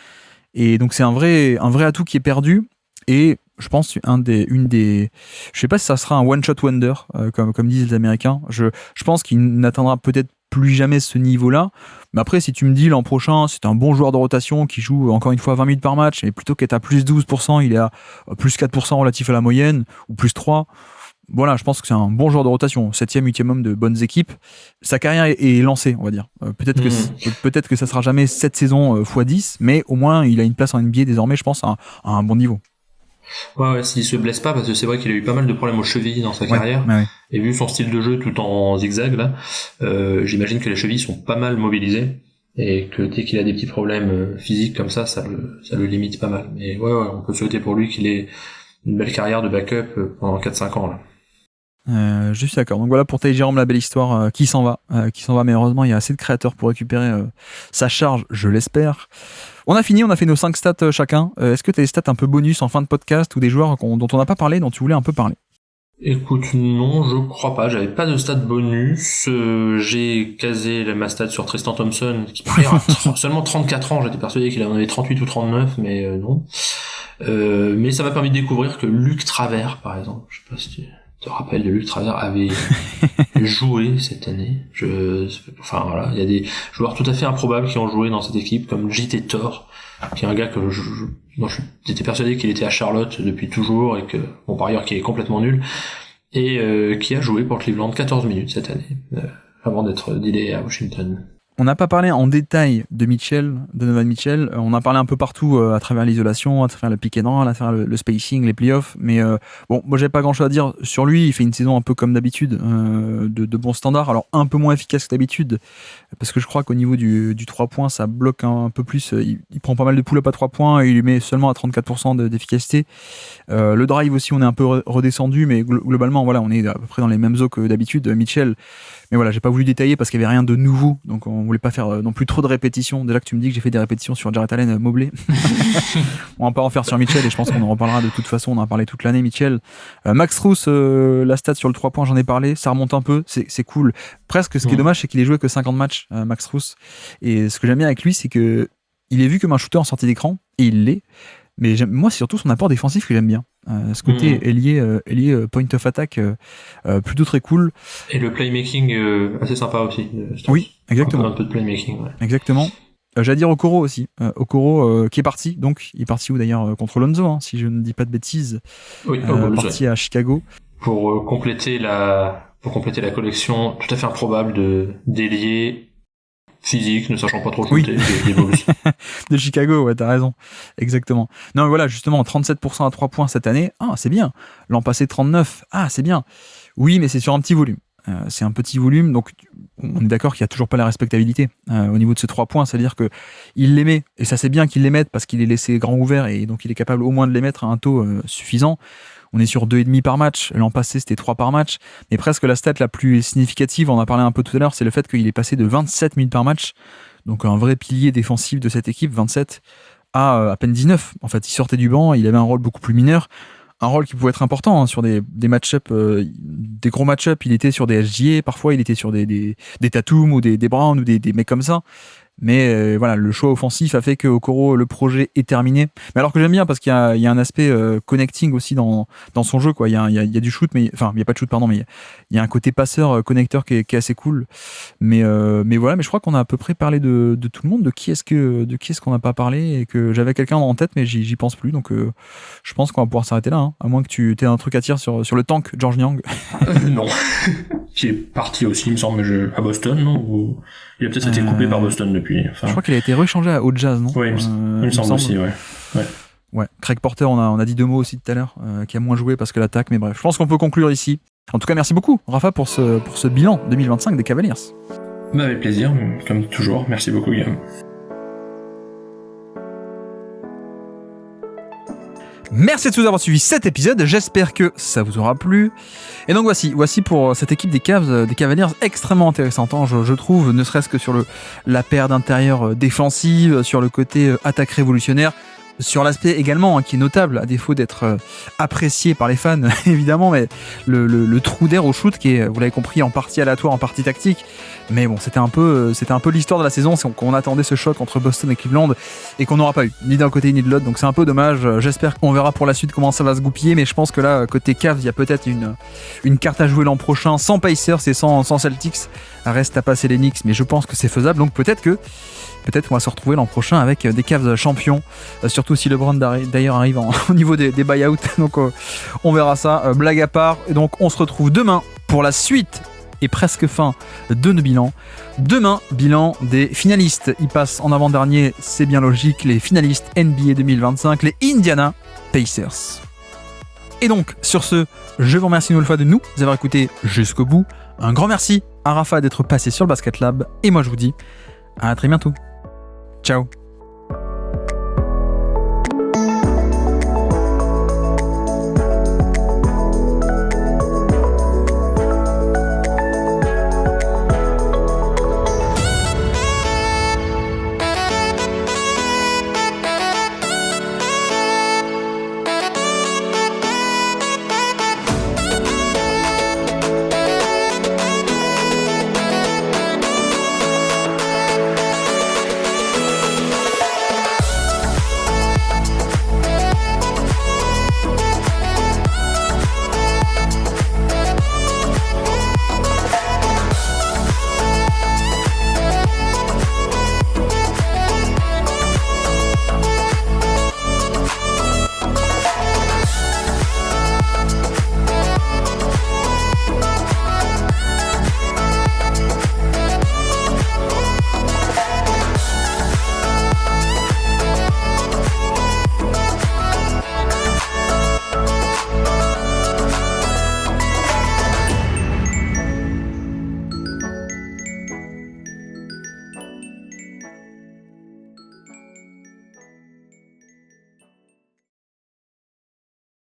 Et donc c'est un vrai atout qui est perdu. Et je pense je sais pas si ça sera un one shot wonder comme disent les Américains. Je pense qu'il n'atteindra peut-être plus jamais ce niveau-là. Mais après, si tu me dis l'an prochain, c'est un bon joueur de rotation qui joue encore une fois 20 minutes par match, et plutôt qu'être à plus 12%, il est à plus 4% relatif à la moyenne, ou plus 3%. voilà, je pense que c'est un bon joueur de rotation, 7e, 8e homme de bonnes équipes. Sa carrière est lancée, on va dire. Peut-être que ça sera jamais cette saison x10, mais au moins il a une place en NBA désormais, je pense, à un bon niveau. Ouais, s'il se blesse pas, parce que c'est vrai qu'il a eu pas mal de problèmes aux chevilles dans sa carrière, et vu son style de jeu tout en zigzag, là, j'imagine que les chevilles sont pas mal mobilisées, et que dès qu'il a des petits problèmes physiques comme ça le limite pas mal. Mais ouais, on peut souhaiter pour lui qu'il ait une belle carrière de backup pendant 4-5 ans, là. Je suis d'accord. Donc voilà pour Ty Jerome, la belle histoire qui s'en va, mais heureusement il y a assez de créateurs pour récupérer sa charge, je l'espère. On a fini, on a fait nos 5 stats chacun. Est-ce que tu as des stats un peu bonus en fin de podcast ou des joueurs dont on n'a pas parlé, dont tu voulais un peu parler? Écoute, non, je crois pas. J'avais pas de stats bonus. J'ai casé ma stat sur Tristan Thompson, qui par ailleurs a seulement 34 ans. J'étais persuadé qu'il en avait 38 ou 39, mais non. Mais ça m'a permis de découvrir que Luc Travers, par exemple, je sais pas si tu te rappelles de Luc Travers, avait joué cette année. Enfin voilà, il y a des joueurs tout à fait improbables qui ont joué dans cette équipe, comme JT Thor, qui est un gars que j'étais persuadé qu'il était à Charlotte depuis toujours et que, bon, par ailleurs, qui est complètement nul, et qui a joué pour Cleveland 14 minutes cette année, avant d'être dealé à Washington. On n'a pas parlé en détail de Donovan Mitchell. On a parlé un peu partout à travers l'isolation, à travers le pick and roll, à travers le spacing, les playoffs. Mais bon, moi j'avais pas grand chose à dire sur lui. Il fait une saison un peu comme d'habitude, de bons standards. Alors un peu moins efficace que d'habitude, parce que je crois qu'au niveau du 3 points, ça bloque un peu plus. Il prend pas mal de pull-up à 3 points et il lui met seulement à 34% d'efficacité. Le drive aussi, on est un peu redescendu, mais globalement, voilà, on est à peu près dans les mêmes eaux que d'habitude. Mitchell. Mais voilà, j'ai pas voulu détailler parce qu'il y avait rien de nouveau, donc on voulait pas faire non plus trop de répétitions. Déjà que tu me dis que j'ai fait des répétitions sur Jarrett Allen, Mobley, on va pas en faire sur Mitchell et je pense qu'on en reparlera de toute façon. On en a parlé toute l'année, Mitchell. Max Strus, la stat sur le 3 points, j'en ai parlé, ça remonte un peu, c'est cool. Presque, ce qui est dommage, c'est qu'il ait joué que 50 matchs, Max Strus. Et ce que j'aime bien avec lui, c'est que il est vu comme un shooter en sortie d'écran, et il l'est. Mais moi, c'est surtout son apport défensif que j'aime bien. Ce côté ailier point of attack, plutôt très cool. Et le playmaking assez sympa aussi. Oui, exactement. Un peu de playmaking, ouais. Exactement. J'allais dire Okoro aussi. Okoro qui est parti. Donc, il est parti où d'ailleurs contre Lonzo, hein, si je ne dis pas de bêtises. Oui, parti à Chicago. Pour compléter la collection tout à fait improbable d'ailier physique, ne sachant pas trop shooter, des Bulls. De Chicago, ouais, t'as raison. Exactement. Non, mais voilà, justement, 37% à 3 points cette année. Ah, c'est bien. L'an passé, 39. Ah, c'est bien. Oui, mais c'est sur un petit volume. C'est un petit volume, donc on est d'accord qu'il n'y a toujours pas la respectabilité au niveau de ces 3 points, c'est-à-dire qu'il les met, et ça c'est bien qu'il les mette parce qu'il est laissé grand ouvert et donc il est capable au moins de les mettre à un taux suffisant. On est sur 2,5 par match, l'an passé c'était 3 par match, mais presque la stat la plus significative, on en a parlé un peu tout à l'heure, c'est le fait qu'il est passé de 27 minutes par match, donc un vrai pilier défensif de cette équipe, 27 à peine 19. En fait, il sortait du banc, il avait un rôle beaucoup plus mineur, un rôle qui pouvait être important sur des match-up, des gros match-up. Il était sur des SGA, parfois il était sur des Tatum ou des Brown ou des mecs comme ça. Mais voilà, le choix offensif a fait que Okoro, le projet est terminé. Mais alors que j'aime bien parce qu'il y a un aspect connecting aussi dans son jeu, quoi. Il y a du shoot, mais enfin il y a pas de shoot, pardon, mais il y a un côté passeur connecteur qui est assez cool. Mais voilà, mais je crois qu'on a à peu près parlé de tout le monde. De qui est-ce qu'on n'a pas parlé et que j'avais quelqu'un en tête, mais j'y pense plus. Donc je pense qu'on va pouvoir s'arrêter là, hein, à moins que tu aies un truc à dire sur le tank George Niang. Non. Qui est parti aussi, il me semble, à Boston, non? Ou il a peut-être été coupé par Boston depuis. Enfin... Je crois qu'il a été rechangé au Jazz, non? Oui, il me semble aussi, ouais. Ouais. Craig Porter, on a dit 2 mots aussi tout à l'heure, qui a moins joué parce que l'attaque, mais bref, je pense qu'on peut conclure ici. En tout cas, merci beaucoup, Rafa, pour ce bilan 2025 des Cavaliers. Avec plaisir, comme toujours. Merci beaucoup, Guillaume. Merci de nous avoir suivi cet épisode, j'espère que ça vous aura plu. Et donc voici pour cette équipe des Cavaliers extrêmement intéressante, hein, je trouve, ne serait-ce que sur la paire d'intérieur défensive, sur le côté attaque révolutionnaire, sur l'aspect également, hein, qui est notable, à défaut d'être apprécié par les fans, évidemment, mais le trou d'air au shoot qui est, vous l'avez compris, en partie aléatoire, en partie tactique. Mais bon, c'était un peu l'histoire de la saison, c'est qu'on attendait ce choc entre Boston et Cleveland et qu'on n'aura pas eu, ni d'un côté ni de l'autre, donc c'est un peu dommage. J'espère qu'on verra pour la suite comment ça va se goupiller, mais je pense que là, côté Cavs, il y a peut-être une carte à jouer l'an prochain, sans Pacers et sans Celtics. Reste à passer les Knicks, mais je pense que c'est faisable, donc peut-être que peut-être qu'on va se retrouver l'an prochain avec des Cavs champions, surtout si LeBron d'ailleurs arrive au niveau des buyouts. Donc on verra ça, blague à part. Et donc on se retrouve demain pour la suite et presque fin de nos bilans. Demain, bilan des finalistes. Ils passent en avant-dernier, c'est bien logique, les finalistes NBA 2025, les Indiana Pacers. Et donc, sur ce, je vous remercie une nouvelle fois de nous avoir écoutés jusqu'au bout. Un grand merci à Rafa d'être passé sur le Basket Lab. Et moi, je vous dis à très bientôt. Ciao.